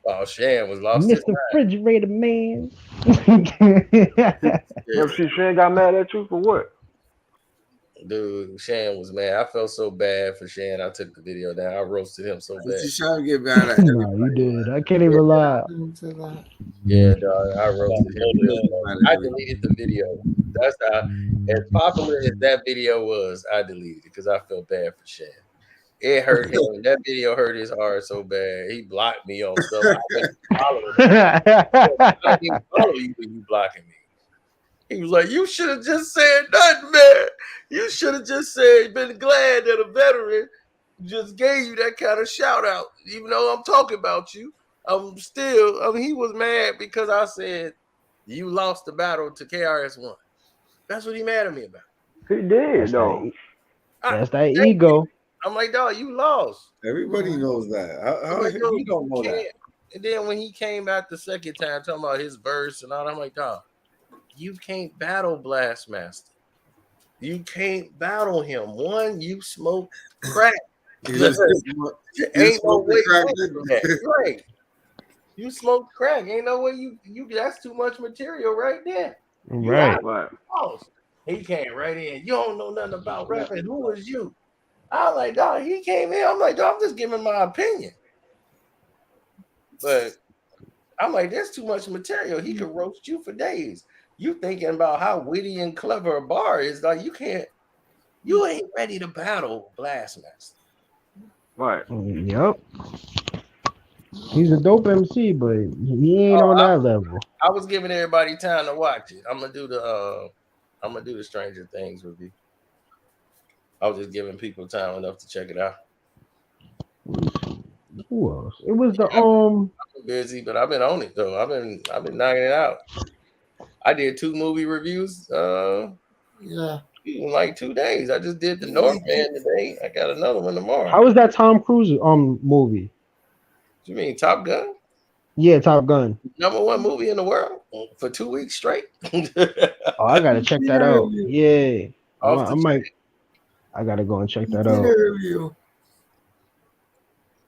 Oh, Sham was lost. Mr. Refrigerator Man. MC Sham got mad at you for what? Dude, Shan was mad. I felt so bad for Shan. I took the video down. I roasted him so bad. You trying to get mad at everybody? No, you did. I can't even lie. Yeah, dog. I roasted him. I deleted the video. That's how, as popular as that video was, I deleted it because I felt bad for Shan. It hurt him. That video hurt his heart so bad. He blocked me on stuff. I didn't follow you when you blocking me. He was like, you should have just said nothing, man. You should have just said, been glad that a veteran just gave you that kind of shout out. Even though I'm talking about you, he was mad because I said, you lost the battle to KRS-One. That's what he mad at me about. He did, though. That's that ego. I'm like, dog, you lost. Everybody knows that. How you don't know that? And then when he came back the second time talking about his verse and all, I'm like, dog, you can't battle Blastmaster. You can't battle him. One, you smoke crack. Ain't no way. Right. You smoked crack. Ain't no way you that's too much material right there. Right. He came right in. You don't know nothing about rapping. Who is you? I was like, dog, he came in. I'm like, dog, I'm just giving my opinion. But I'm like, there's too much material. He could roast you for days. You thinking about how witty and clever a bar is. Like, you ain't ready to battle Blastmaster. Right. Yep. He's a dope MC, but he ain't on that level. I was giving everybody time to watch it. I'm gonna do the Stranger Things review. I was just giving people time enough to check it out. Who else? It was the I've been busy, but I've been on it though. I've been knocking it out. I did 2 movie reviews. Yeah. In like 2 days. I just did the Northman today. I got another one tomorrow. How was that Tom Cruise movie? You mean Top Gun? Yeah, Top Gun. #1 movie in the world for 2 weeks straight. Oh, I gotta check that out. Yeah, Off the I gotta go and check that Did a out. review.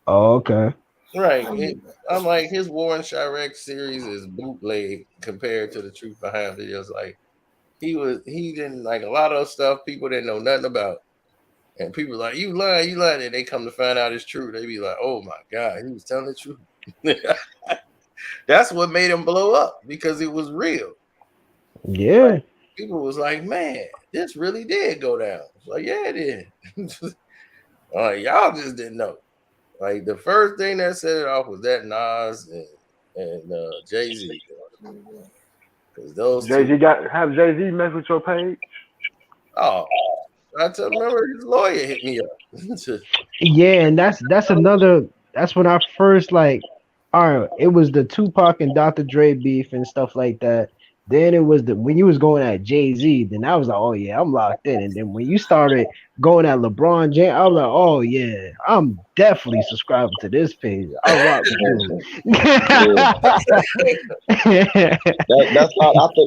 Oh, okay. Right. I'm like, his Warren Chirac series is bootleg compared to the truth behind videos. Like he didn't like a lot of stuff people didn't know nothing about. And people like, you lying. And they come to find out it's true. They be like, oh my God, he was telling the truth. That's what made him blow up because it was real. Yeah. Like, people was like, man, this really did go down. Like, yeah, it did. Like, y'all just didn't know. Like the first thing that set it off was that Nas and Jay-Z. Because those Jay-Z have Jay-Z mess with your page? Oh, I remember his lawyer hit me up. Yeah, and that's another. That's when I first like. All right, it was the Tupac and Dr. Dre beef and stuff like that. Then it was when you was going at Jay-Z. Then I was like, oh yeah, I'm locked in. And then when you started going at LeBron James, I was like, oh yeah, I'm definitely subscribing to this page. I rock with you.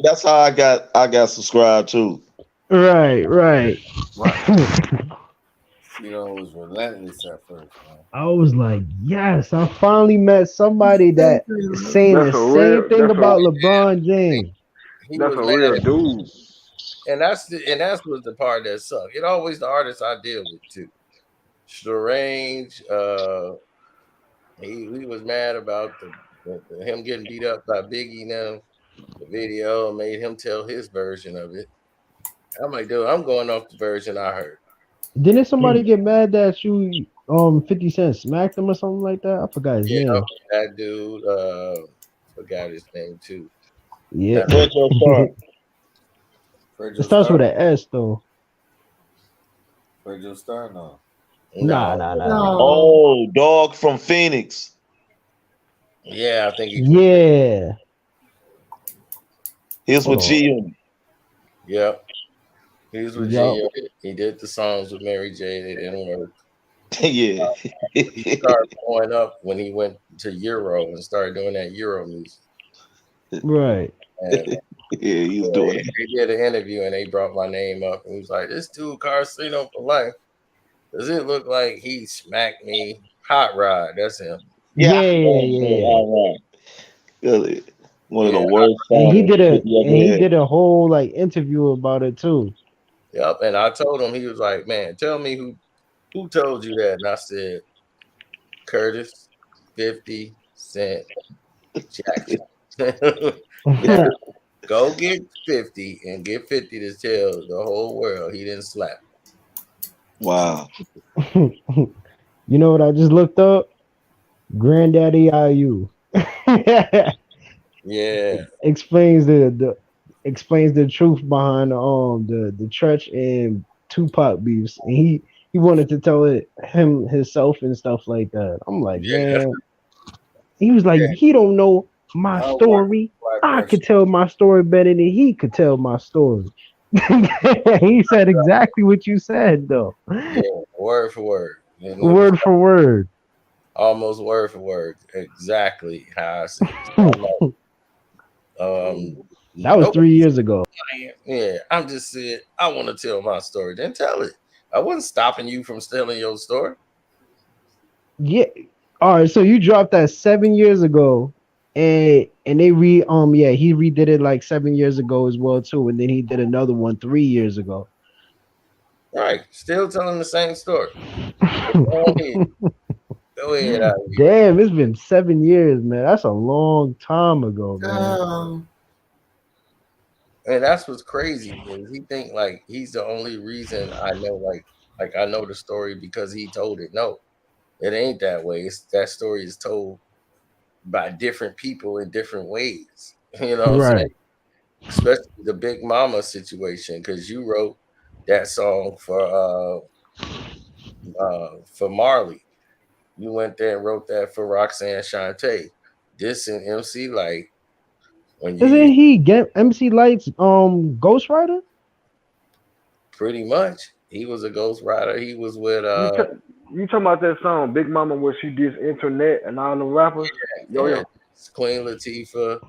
That's how I got subscribed too. Right. You know, it was relentless at first, man. I was like, yes, I finally met somebody that is saying the same thing about LeBron James. That's a real dude. And that's what the part that sucked. It always the artists I deal with too. Strange, he was mad about the him getting beat up by Biggie now. The video made him tell his version of it. I'm like, dude, I'm going off the version I heard. Didn't somebody get mad that you 50 Cent smacked him or something like that? I forgot his name. That dude, forgot his name too. Yeah. It starts with an S though. Virgil Star, no. Nah. Oh, dog from Phoenix. Yeah, I think Yeah. He was with G. Yep. He was with G. He did the songs with Mary J. They didn't work. Yeah. He started going up when he went to Euro and started doing that Euro music. Right. And, yeah, he was doing it. They did an interview and they brought my name up and he was like, this dude Carcino for life. Does it look like he smacked me? Hot Rod, that's him. Yeah. One of the worst. And he did a whole like interview about it too. Yep. And I told him, he was like, man, tell me who told you that? And I said, Curtis, 50 Cent, Jackson. Yeah. Go get 50 and get 50 to tell the whole world he didn't slap. Wow. You know what I just looked up? Granddaddy IU. Yeah. Explains the truth behind the Tretch and Tupac beefs. And he wanted to tell it himself and stuff like that. I'm like, man. He was like, he don't know my story. I could tell my story better than he could tell my story. He said exactly what you said, though. Yeah, word for word. Word for word. Almost word for word. Exactly how I said it. That was 3 years ago. Yeah, I'm just saying, I want to tell my story. Then tell it. I wasn't stopping you from telling your story. Yeah. All right, so you dropped that 7 years ago. And they he redid it like 7 years ago as well too, and then he did another one 3 years ago. Right, still telling the same story. Go ahead. Damn, it's been 7 years, man. That's a long time ago, man. And that's what's crazy is he think like he's the only reason I know like I know the story because he told it. No, It ain't that way. That story is told by different people in different ways. You know what I'm saying? Especially the Big Mama situation, because you wrote that song for Marley. You went there and wrote that for Roxanne Shante. This and MC Light. When you Isn't he get MC Light's ghostwriter? pretty much, he was a ghostwriter. He was with You talking about that song Big Mama where she did internet and all the rappers? yeah, Queen Latifah,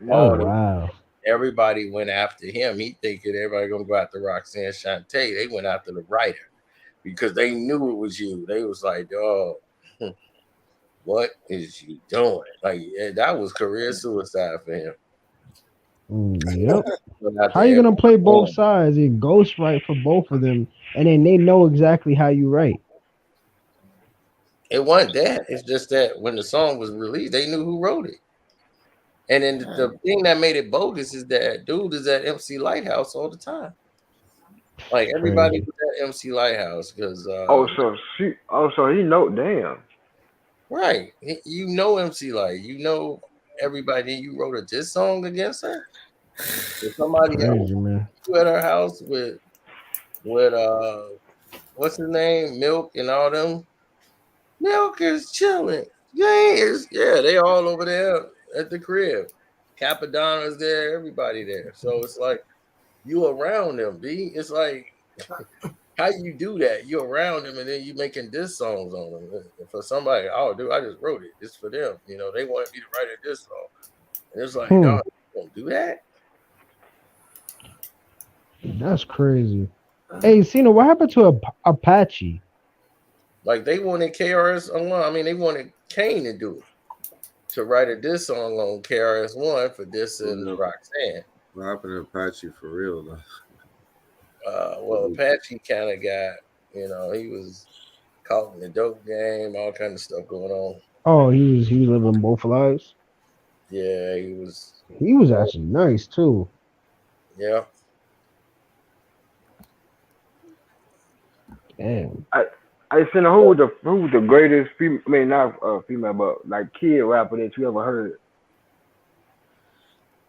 Oh all them. wow. Everybody went after him. He thinking everybody gonna go after Roxanne Shante. They went after the writer because they knew it was you. They was like, "Oh, what is you doing?" Like that was career suicide for him. Yep. How you gonna play both sides and ghostwrite for both of them, and then they know exactly how you write? It wasn't that. It's just that when the song was released, they knew who wrote it. And then the thing that made it bogus is that dude is at MC Lighthouse all the time. Like everybody was at MC Lighthouse because so he know damn. Right. You know MC Light. You know everybody. You wrote a diss song against her. If somebody else at her house with what's his name? Milk and all them. Milk is chilling. Yeah, they all over there at the crib. Capadonna's there, everybody there. So it's like you around them, B. It's like how you do that? You around them and then you making diss songs on them. For somebody, oh dude, I just wrote it. It's for them. You know, they wanted me to write a diss song. And it's like, no, you don't do that. That's crazy. Hey, Cena, what happened to Apache? Like they wanted KRS-One. I mean, they wanted Kane to do it. To write a diss song on KRS-One for dissing Roxanne. What happened to Apache for real though? Well, Apache kind of got, he was caught in the dope game, all kind of stuff going on. Oh, he was living both lives. Yeah, he was. He was actually nice too. Yeah. Damn. I seen who was the greatest female, I mean not female, but like kid rapper that you ever heard?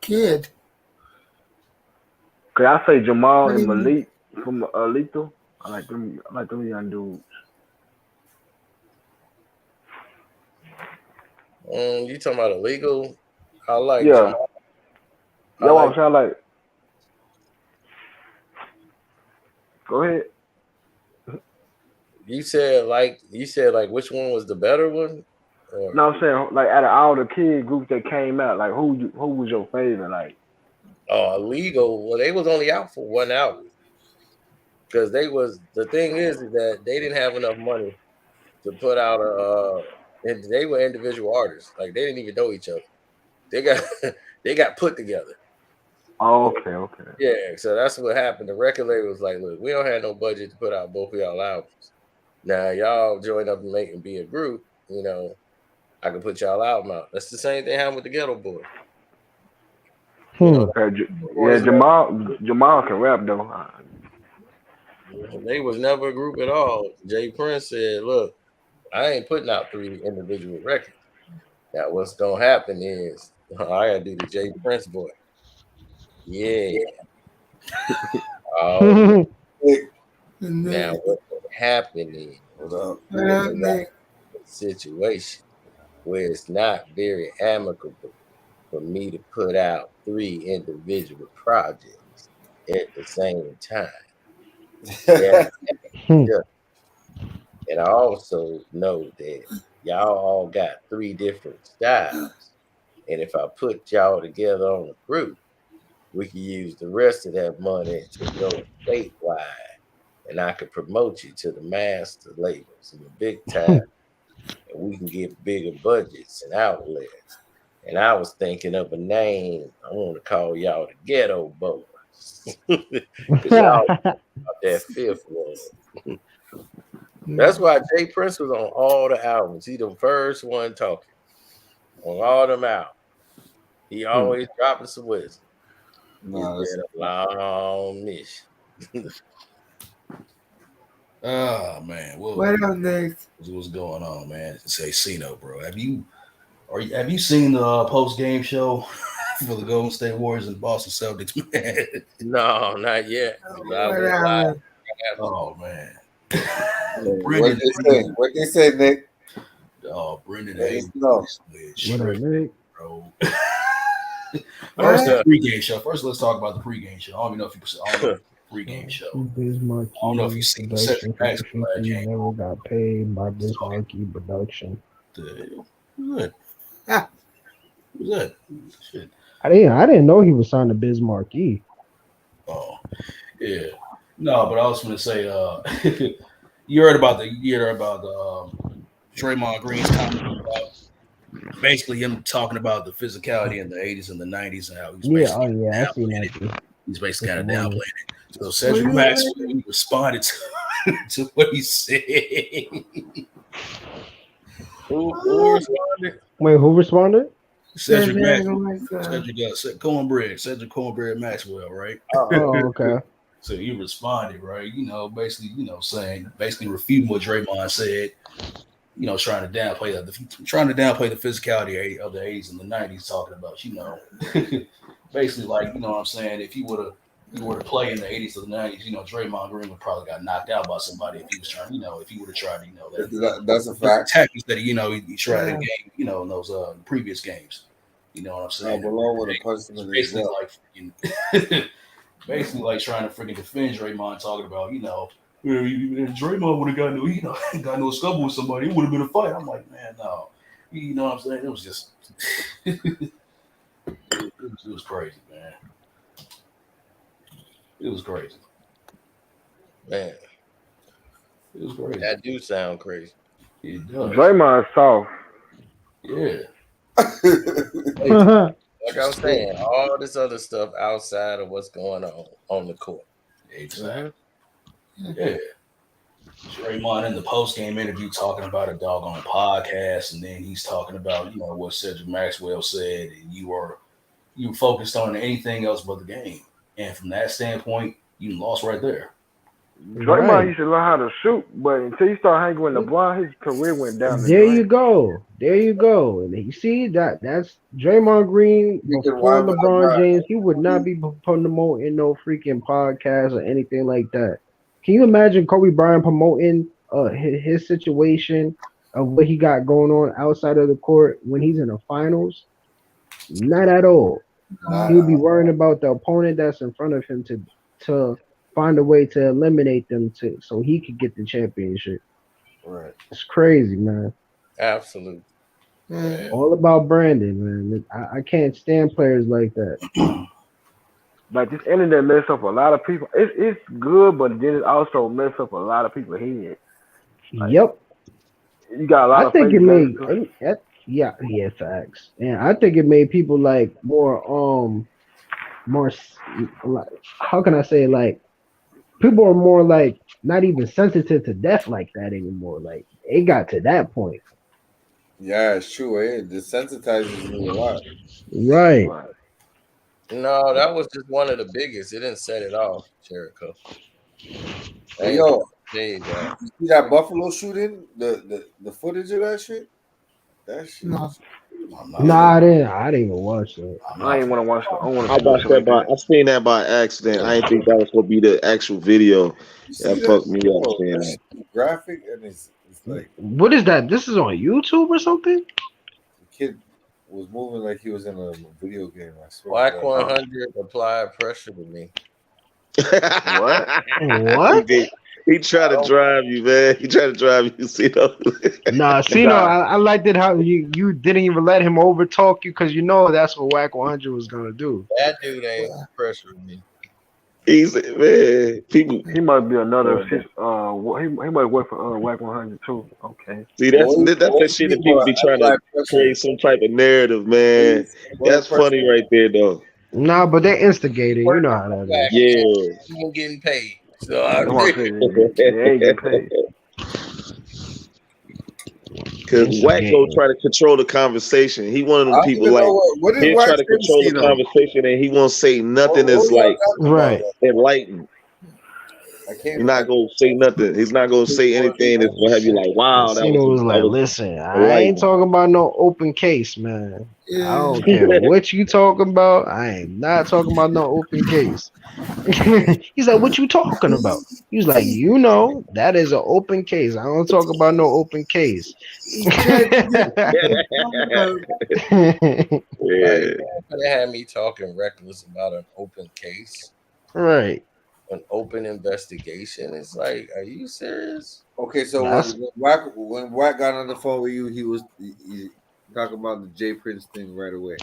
Kid. Could I say Jamal and Malik from Lethal? I like them young dudes. You talking about illegal? I like Jamal. Yeah, what I'm saying, like. Go ahead. You said like which one was the better one? Or? No, I'm saying like out of all the kid groups that came out, like who was your favorite? Like, illegal. Well, they was only out for one album because the thing is that they didn't have enough money to put out and they were individual artists. Like they didn't even know each other. They got put together. Oh, okay. Yeah, so that's what happened. The record label was like, look, we don't have no budget to put out both of y'all albums. Now y'all join up and be a group, I can put y'all album out. That's the same thing happened with the Ghetto Boys. Yeah, Jamal can rap though. They was never a group at all. Jay Prince said, look, I ain't putting out 3 individual records. Now what's gonna happen is I gotta do the Jay Prince boy. Yeah. Now what happened is the situation where it's not very amicable for me to put out 3 individual projects at the same time. Yeah. And I also know that y'all all got 3 different styles. And if I put y'all together on a group, we can use the rest of that money to go statewide. And I could promote you to the master labels and the big time. And we can get bigger budgets and outlets. And I was thinking of a name. I want to call y'all the Ghetto Boys. Because y'all got that 5th one. That's why Jay Prince was on all the albums. He the first one talking on all them albums. He always dropping some wisdom. It's been a long mission. Oh man, What up next? What's going on, man? Say Cino, bro. Have you seen the post game show for the Golden State Warriors and the Boston Celtics, man? No, not yet. Oh man. What they say, Nick? Oh, Brendan No. Nick? Bro. First, the pregame show. First, let's talk about the pregame show. I don't even know if you saw the pregame show. I don't know if you see Cedric Maxwell never got paid by Bismarcky production. Good. Good. Shit. I didn't know he was signed to Bismarcky. Oh, yeah. No, but I was going to say, you heard about the Draymond Green's comment about basically him talking about the physicality in the 80s and the 90s and how he's basically I seen that. He's basically kind of downplaying it. So Cedric Maxwell responded to what he said. Who responded? Wait, who responded? Cedric Maxwell. Cedric Cornbread Maxwell, right? Oh, okay. So he responded, right? Basically, saying, refuting what Draymond said. Trying to downplay the physicality of the 80s and the 90s, talking about, basically like, what I'm saying, if you were to play in the 80s or the 90s, Draymond Green would probably got knocked out by somebody if he was trying, if he would have tried, that's a fact. Tactics that he tried in game, in those previous games. You know what I'm saying? Basically like trying to freaking defend Draymond, talking about, if Draymond would have gotten no scuffle with somebody, it would have been a fight. I'm like, man, no. You know what I'm saying? It was just it was crazy, man. It was crazy. Man. It was crazy. That do sound crazy. It does. Draymond's soft. Yeah. Like I was saying, all this other stuff outside of what's going on the court. Exactly. Yeah. Draymond in the post-game interview talking about a doggone podcast, and then he's talking about, what Cedric Maxwell said, and you focused on anything else but the game. And from that standpoint, you lost right there. Draymond used to learn how to shoot, but until he started hanging with LeBron, his career went down. There you go. And you see that's Draymond Green before LeBron James. He would not be promoting no freaking podcast or anything like that. Can you imagine Kobe Bryant promoting his situation of what he got going on outside of the court when he's in the finals? Not at all. He'll be worrying about the opponent that's in front of him to find a way to eliminate them so he could get the championship. Right. It's crazy, man. Absolutely. All about branding, man. I can't stand players like that. Like this internet mess up a lot of people. It's good, but then it also mess up a lot of people's head. Like, yep. You got a lot of. I think it made facts. And I think it made people like more like, how can I say, like, people are more like not even sensitive to death like that anymore. Like it got to that point. Yeah, it's true. It desensitizes me a lot. Right. No, that was just one of the biggest. It didn't set it off, Jericho. Hey, yo, there you go. You see that Buffalo shooting? The footage of that shit? That shit. No. I didn't even watch it. I didn't want to watch it. I seen that by accident. I didn't think that was gonna be the actual video. That fucked me up. That's graphic, and it's like, what is that? This is on YouTube or something? The kid was moving like he was in a video game. I swear. Black 100 applied pressure to me. What? He tried to drive you, man. He tried to drive you, Cino. Nah, Cino, I liked it how you didn't even let him over talk you because that's what Whack 100 was gonna do. That dude ain't pressuring me. He's man. People. He might be another. He might work for Whack 100 too. Okay. See, that's the shit that people be trying to create some type of narrative, man. That's funny right there, though. Nah, but they're instigating. You know how that is. Yeah. He ain't getting paid. So I ain't getting paid. Because Wacko try to control the conversation. He one of them people like he try to control the conversation and he won't say nothing that's like right enlightened. He's not gonna say nothing. He's not gonna say anything that's gonna have you like, wow, Casino was like, listen, I ain't talking about no open case, man. I don't care what you talking about. I ain't not talking about no open case. He's like, what you talking about? He's like, that is an open case. I don't talk about no open case. They had me talking reckless about an open case. Right. An open investigation. It's like, are you serious? Okay, so when Wack got on the phone with you, he talking about the Jay Prince thing right away.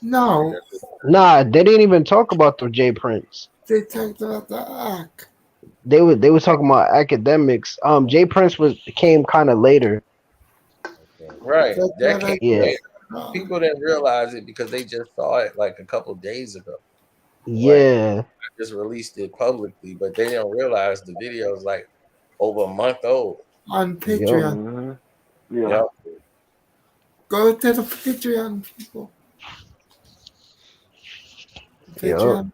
No. Nah, they didn't even talk about the Jay Prince. They talked about the arc. They were talking about academics. Jay Prince came kind of later. Right. That came yeah. People didn't realize it because they just saw it like a couple days ago. Yeah. Like, I just released it publicly, but they didn't realize the video is like over a month old. On Patreon. Yeah. Go to the Patreon, people. Patreon.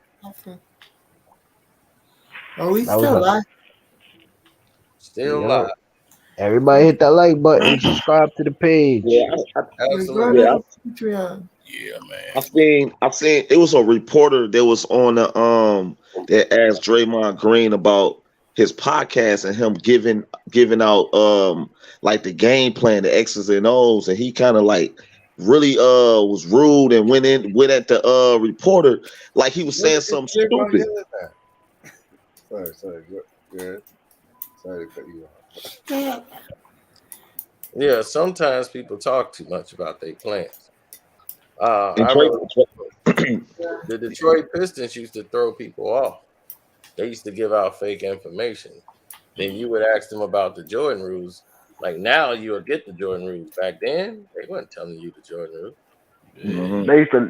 Oh, we still live. Still live. Everybody hit that like button, subscribe to the page. Yeah, absolutely. Patreon. Yeah, man. I seen it was a reporter that was on the that asked Draymond Green about his podcast and him giving out like the game plan, the X's and O's, and he kind of like really was rude and went at the reporter like he was saying something stupid. Sorry, good. Sorry to cut you off. Yeah, sometimes people talk too much about their plans. The Detroit Pistons used to throw people off. They used to give out fake information. Then you would ask them about the Jordan rules. Like now you would get the Jordan rules. Back then, they weren't telling you the Jordan rules. Mm-hmm.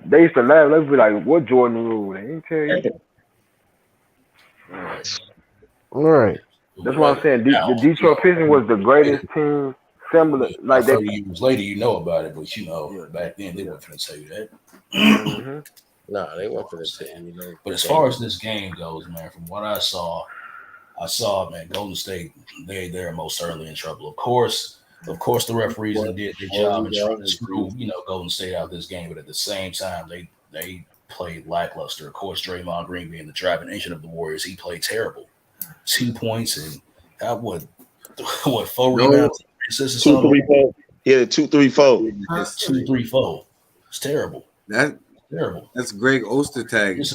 They used to laugh. They'd be like, "What Jordan rule?" They didn't tell you. All right. That's what I'm saying. The Detroit Pistons was the greatest team. Similar, like 30 years later, you know about it, but back then they weren't going to tell you that. Nah, they weren't going to tell you. But as far as this game goes, man, from what I saw, man, Golden State, they're most certainly in trouble. Of course, the referees did their job and trying to screw, Golden State out of this game, but at the same time, they played lackluster. Of course, Draymond Green being the driving engine of the Warriors, he played terrible. 2 points and 4 rebounds. 2, 3, 4. Yeah, 2, 3, 4. 2, 3, 4. It's terrible. Terrible. That's Greg Ostertag.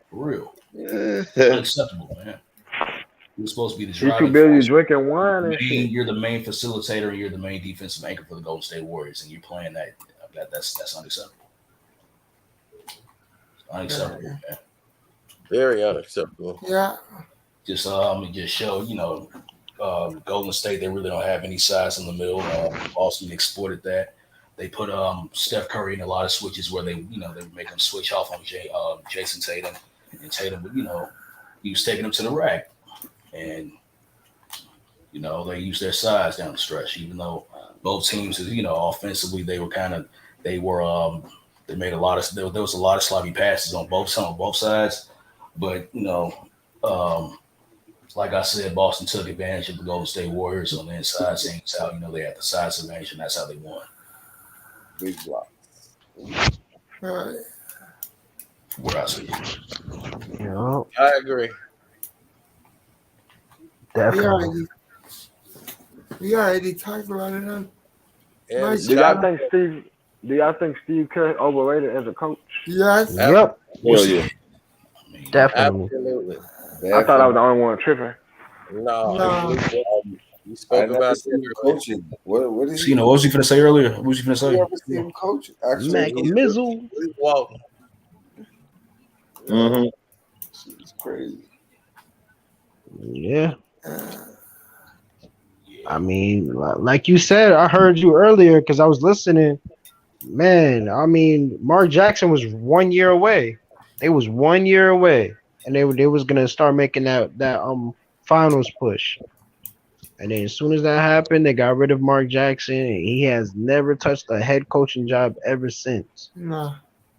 For real. Unacceptable, man. You're supposed to be the driving. You're too busy drinking wine and shit. You're the main facilitator and you're the main defensive anchor for the Golden State Warriors, and you're playing that. That's unacceptable. Unacceptable, man. Very unacceptable. Yeah. Just show, Golden State, they really don't have any size in the middle. Boston exploited that. They put Steph Curry in a lot of switches where they make him switch off on Jason Tatum, and Tatum, he was taking him to the rack, and they used their size down the stretch. Even though both teams, offensively, they made a lot of there was a lot of sloppy passes on both sides, but like I said, Boston took advantage of the Golden State Warriors on the inside, seeing how they had the size advantage, and that's how they won. Big block. Right. What I see. I agree. Definitely. We already talked about it. Do y'all think Steve Kerr overrated as a coach? Yes. Yep. Well, yeah. Definitely. Absolutely. I thought I was the only one tripping. No. You spoke about coaching. What is he? What was he going to say earlier? What was he going to say? You ever see him coach? Actually, Mizzle. Walton. Mm-hmm. It's crazy. Yeah. I mean, like you said, I heard you earlier because I was listening. Man, I mean, Mark Jackson was 1 year away. They was 1 year away, and they was gonna start making that finals push. And then as soon as that happened, they got rid of Mark Jackson, and he has never touched a head coaching job ever since. No.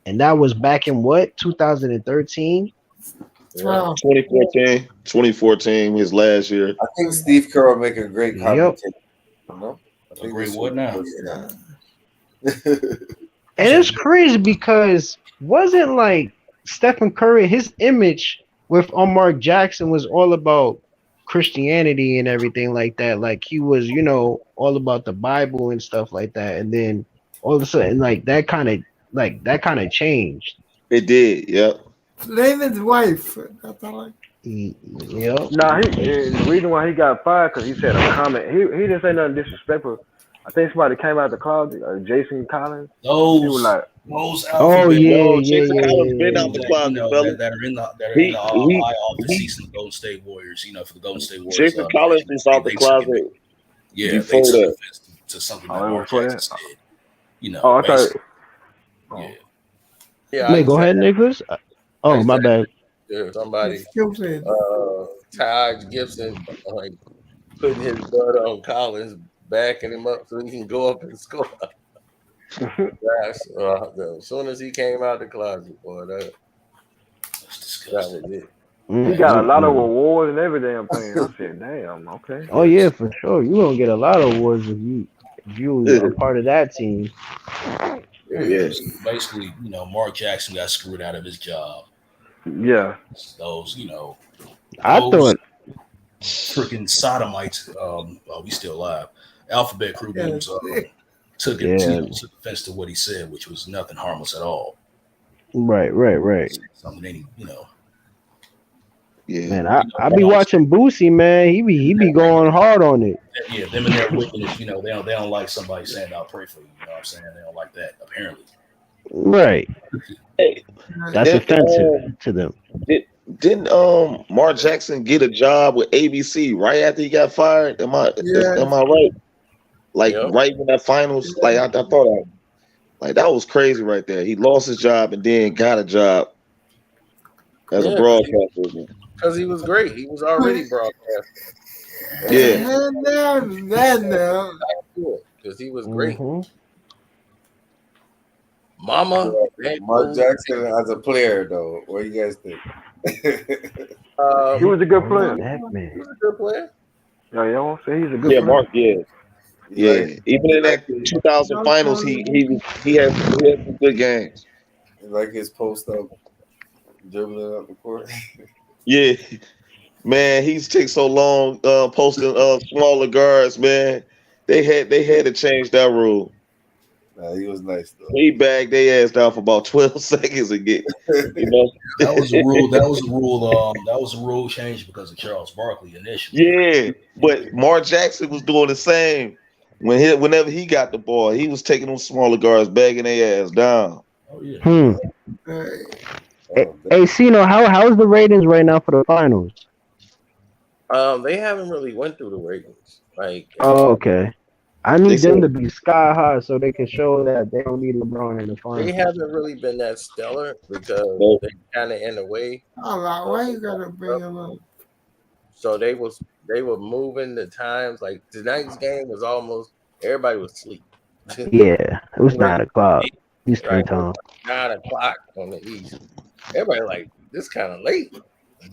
And that was back in what, 2013? 2014. 2014 was last year. I think Steve Kerr will make a great Yep. commentator. No? I A think great this what would now? And it's crazy because wasn't like Stephen Curry, his image with Mark Jackson was all about Christianity and everything like that. Like he was, you know, all about the Bible and stuff like that. And then all of a sudden, that kind of changed. It did, yep. David's wife. That's all I. Yep. Nah, the reason why he got fired because he said a comment. He didn't say nothing disrespectful. I think somebody came out the closet, Jason Collins. He was like, Those Oh alphabet. yeah, Jason Collins been out the that, closet, fella. that are in the He- high office he- seats in the Golden State Warriors. You know, for the Golden State Warriors. Jason Collins was out the they took closet it- Yeah, they before took that. offense to something Oh, that it Mark was before Jackson that? said. You know, oh, I thought. basically, Oh. Yeah, Man, go ahead, Nicholas. Oh, my bad. Somebody, Stupid. Taj Gibson, like putting his butt on Collins, backing him up so he can go up and score. As soon as he came out the closet, boy, that was it. He got a lot of awards and every damn thing. I said, damn, okay. Oh yeah, for sure. You gonna get a lot of awards if you are part of that team. Yeah. Basically, you know, Mark Jackson got screwed out of his job. Yeah. Those, you know, I thought freaking sodomites. We still alive. Alphabet crew dudes took offense to what he said, which was nothing harmless at all. Right. Something any, you know. Yeah, man, I be watching Boosie, man. He be going hard on it. Yeah, them and their witness, you know, they don't like somebody saying I'll pray for you. You know what I'm saying? They don't like that, apparently. Right. Hey, that's offensive to them. Didn't Mark Jackson get a job with ABC right after he got fired? Am I right? Like right when that finals, like I thought like that was crazy right there. He lost his job and then got a job as a broadcaster. Because he was great. He was already broadcasting. Yeah. Now. Because he was great. Mama. Mark Jackson as a player, though. What do you guys think? He was a good player. He was a good player. Yeah, y'all say he's a good player. Mark, yeah. Even in that 2000 finals, he had some good games. Like his post up, dribbling up the court. Yeah, man, he's taking so long posting smaller guards, man. They had to change that rule. Nah, he was nice though. He bagged their ass down for about 12 seconds and get, you know. That was a rule. That was a rule change because of Charles Barkley initially. Yeah, but Mark Jackson was doing the same. Whenever he got the ball, he was taking them smaller guards, bagging their ass down. Oh yeah. Hey, Cino, how's the ratings right now for the finals? They haven't really went through the ratings. Okay. I need them to be sky high so they can show that they don't need LeBron in the finals. They haven't really been that stellar because they kind of in the way. All right, why you gotta bring him up? So they were moving the times. Like tonight's game was almost everybody was asleep. Yeah, it was 9 o'clock Eastern time. 9 o'clock on the East. Everybody like this kind of late.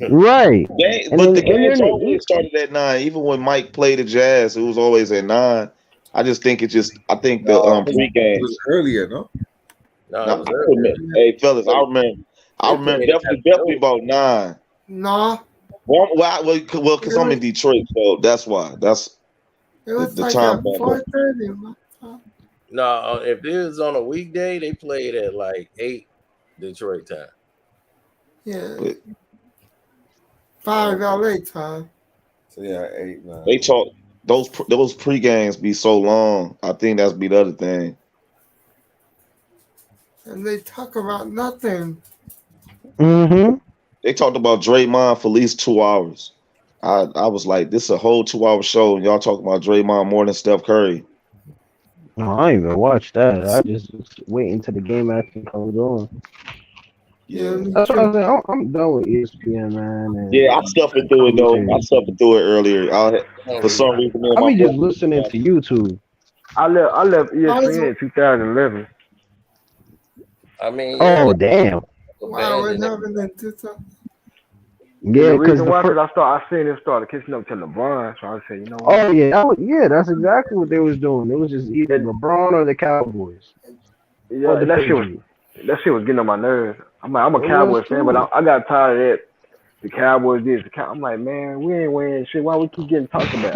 Right. But the games always started at 9. Even when Mike played the Jazz, it was always at 9. I just think the pregame it was earlier, no? No, it was earlier. Hey fellas, I remember definitely about 9. No. Well, because I'm in Detroit, so that's why. That's it was the like time. 4:30. No, if it was on a weekday, they played at like 8 Detroit time. Yeah. 5 LA time. So yeah, 8, 9. They talk those pre-games be so long. I think that's be the other thing. And they talk about nothing. Mm-hmm. They talked about Draymond for at least 2 hours. I was like, this is a whole 2-hour show, and y'all talking about Draymond more than Steph Curry. No, I ain't even watch that. I just wait until the game actually comes on. Yeah, that's what I was saying. I'm done with ESPN, man. Yeah, I suffered through it though. I suffered through it earlier. For some reason, I be just listening to YouTube. I left ESPN in 2011. I mean, yeah. Oh damn! Wow, what happened in 2000? Yeah, the because reason why, I seen him started catching up to LeBron, so I said, you know what? Oh yeah, that's exactly what they was doing. It was just either LeBron or the Cowboys or Yeah, the Patriots. that shit was getting on my nerves. I'm a It was Cowboys fan, but too. I got tired of that. The Cowboys did. I'm like, man, we ain't winning shit. Why we keep getting talked about?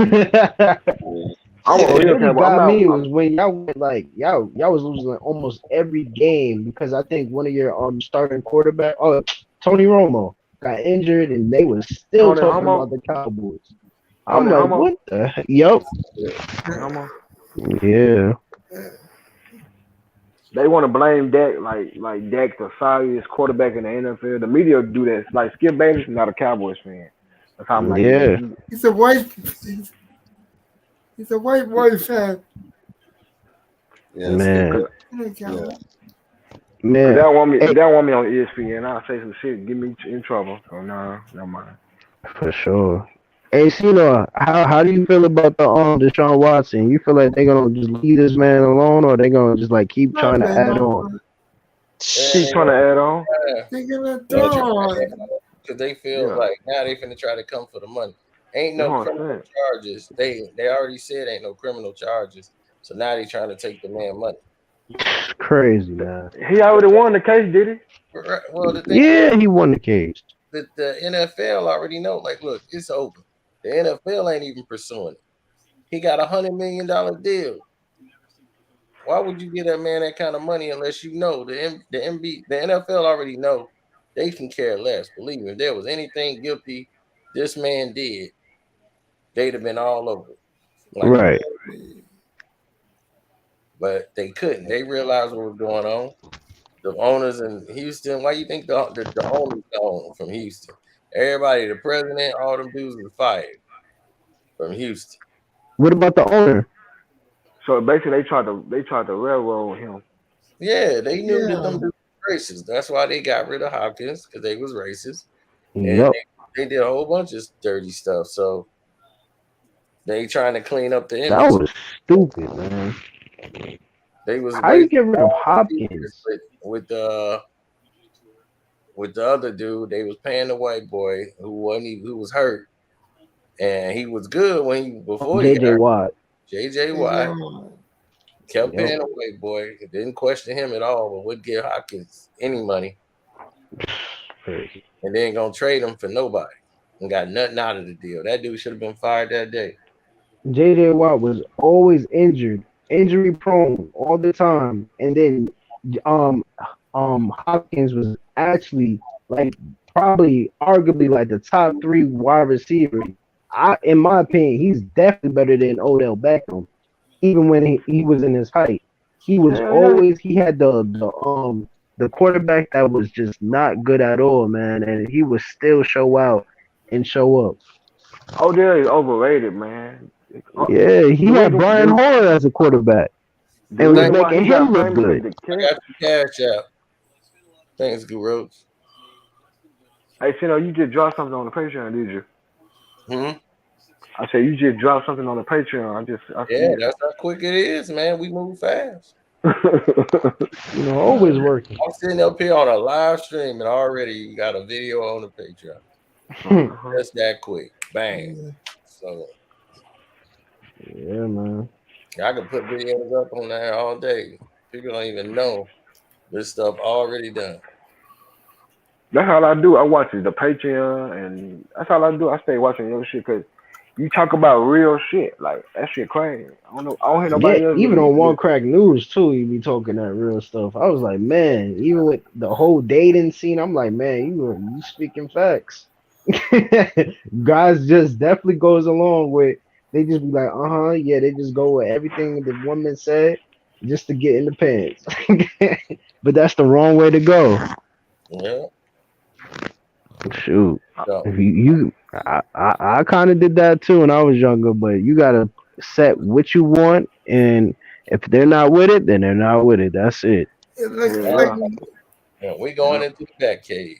I'm a What real really Cowboy. got me was when y'all went like y'all was losing like almost every game because I think one of your starting quarterback, Tony Romo, got injured and they was still Tony talking Homo. about the Cowboys. I'm Tony like, Homo. what the heck? Yup. Tony Homo. Yeah. They want to blame Dak like Dak the sorriest quarterback in the NFL. The media do that. Like Skip Bayless is not a Cowboys fan. That's how I'm like, Yeah. He's a white fan. Yes. Man. Yeah. Man. They don't want me. Hey, They don't want me on ESPN. I'll say some shit, get me in trouble. So no, never mind. for sure. Hey, Cena, how do you feel about the Deshaun Watson? You feel like they're gonna just leave this man alone, or they gonna just like keep trying to add on? Keep trying to add on. They're gonna Because throw. they feel like now they finna try to come for the money. Ain't no criminal charges. They already said ain't no criminal charges. So now they trying to take the man money. It's crazy, man. He already won the case, did he? Well, the thing Yeah, he won the case. The NFL already know. Like, look, it's over. The NFL ain't even pursuing it. He got $100 million deal. Why would you give that man that kind of money unless you know the NFL already know they can care less. Believe me, if there was anything guilty this man did, they'd have been all over it. Like, Right. But they couldn't. They realized what was going on. The owners in Houston, why you think the owners gone from Houston? Everybody, the president, all them dudes was fired from Houston. What about the owner? So basically, they tried to railroad him. Yeah, they knew that them dudes were racist. That's why they got rid of Hopkins, because they was racist. Yep. And they did a whole bunch of dirty stuff. So they trying to clean up the image. That was stupid, man. They was how you get rid of Hopkins with the other dude. They was paying the white boy who was hurt, and he was good before JJ Watt. JJ Watt kept paying the white boy. Didn't question him at all, but would give Hopkins any money, and then gonna trade him for nobody and got nothing out of the deal. That dude should have been fired that day. JJ Watt was always injury prone all the time, and then Hopkins was actually like probably arguably like the top 3 wide receiver. In my opinion, he's definitely better than Odell Beckham. Even when he was in his height, he was always he had the quarterback that was just not good at all, man, and he would still show out and show up. Odell is overrated, man. Yeah, he had Brian Hoyer as a quarterback. And was making him look good. I got your cash out. Thanks, Guru. Hey, you just dropped something on the Patreon, did you? I said you just dropped something on the Patreon. Yeah, that's how quick it is, man. We move fast. Always working. I'm sitting up here on a live stream and already you got a video on the Patreon. Just that quick. Bang. So yeah, man. I can put videos up on there all day. People don't even know this stuff already done. That's all I do. I watch the Patreon, and that's all I do. I stay watching your shit because you talk about real shit. Like, that shit crazy. I don't hear nobody else. Even on One Crack News, too, you be talking that real stuff. I was like, man, even with the whole dating scene, I'm like, man, you speaking facts. Guys just definitely goes along with, they just be like, yeah, they just go with everything the woman said just to get in the pants. But that's the wrong way to go. Yeah. Shoot. I kind of did that too when I was younger, but you gotta set what you want, and if they're not with it, then they're not with it. That's it. It looks like we going into the back cave.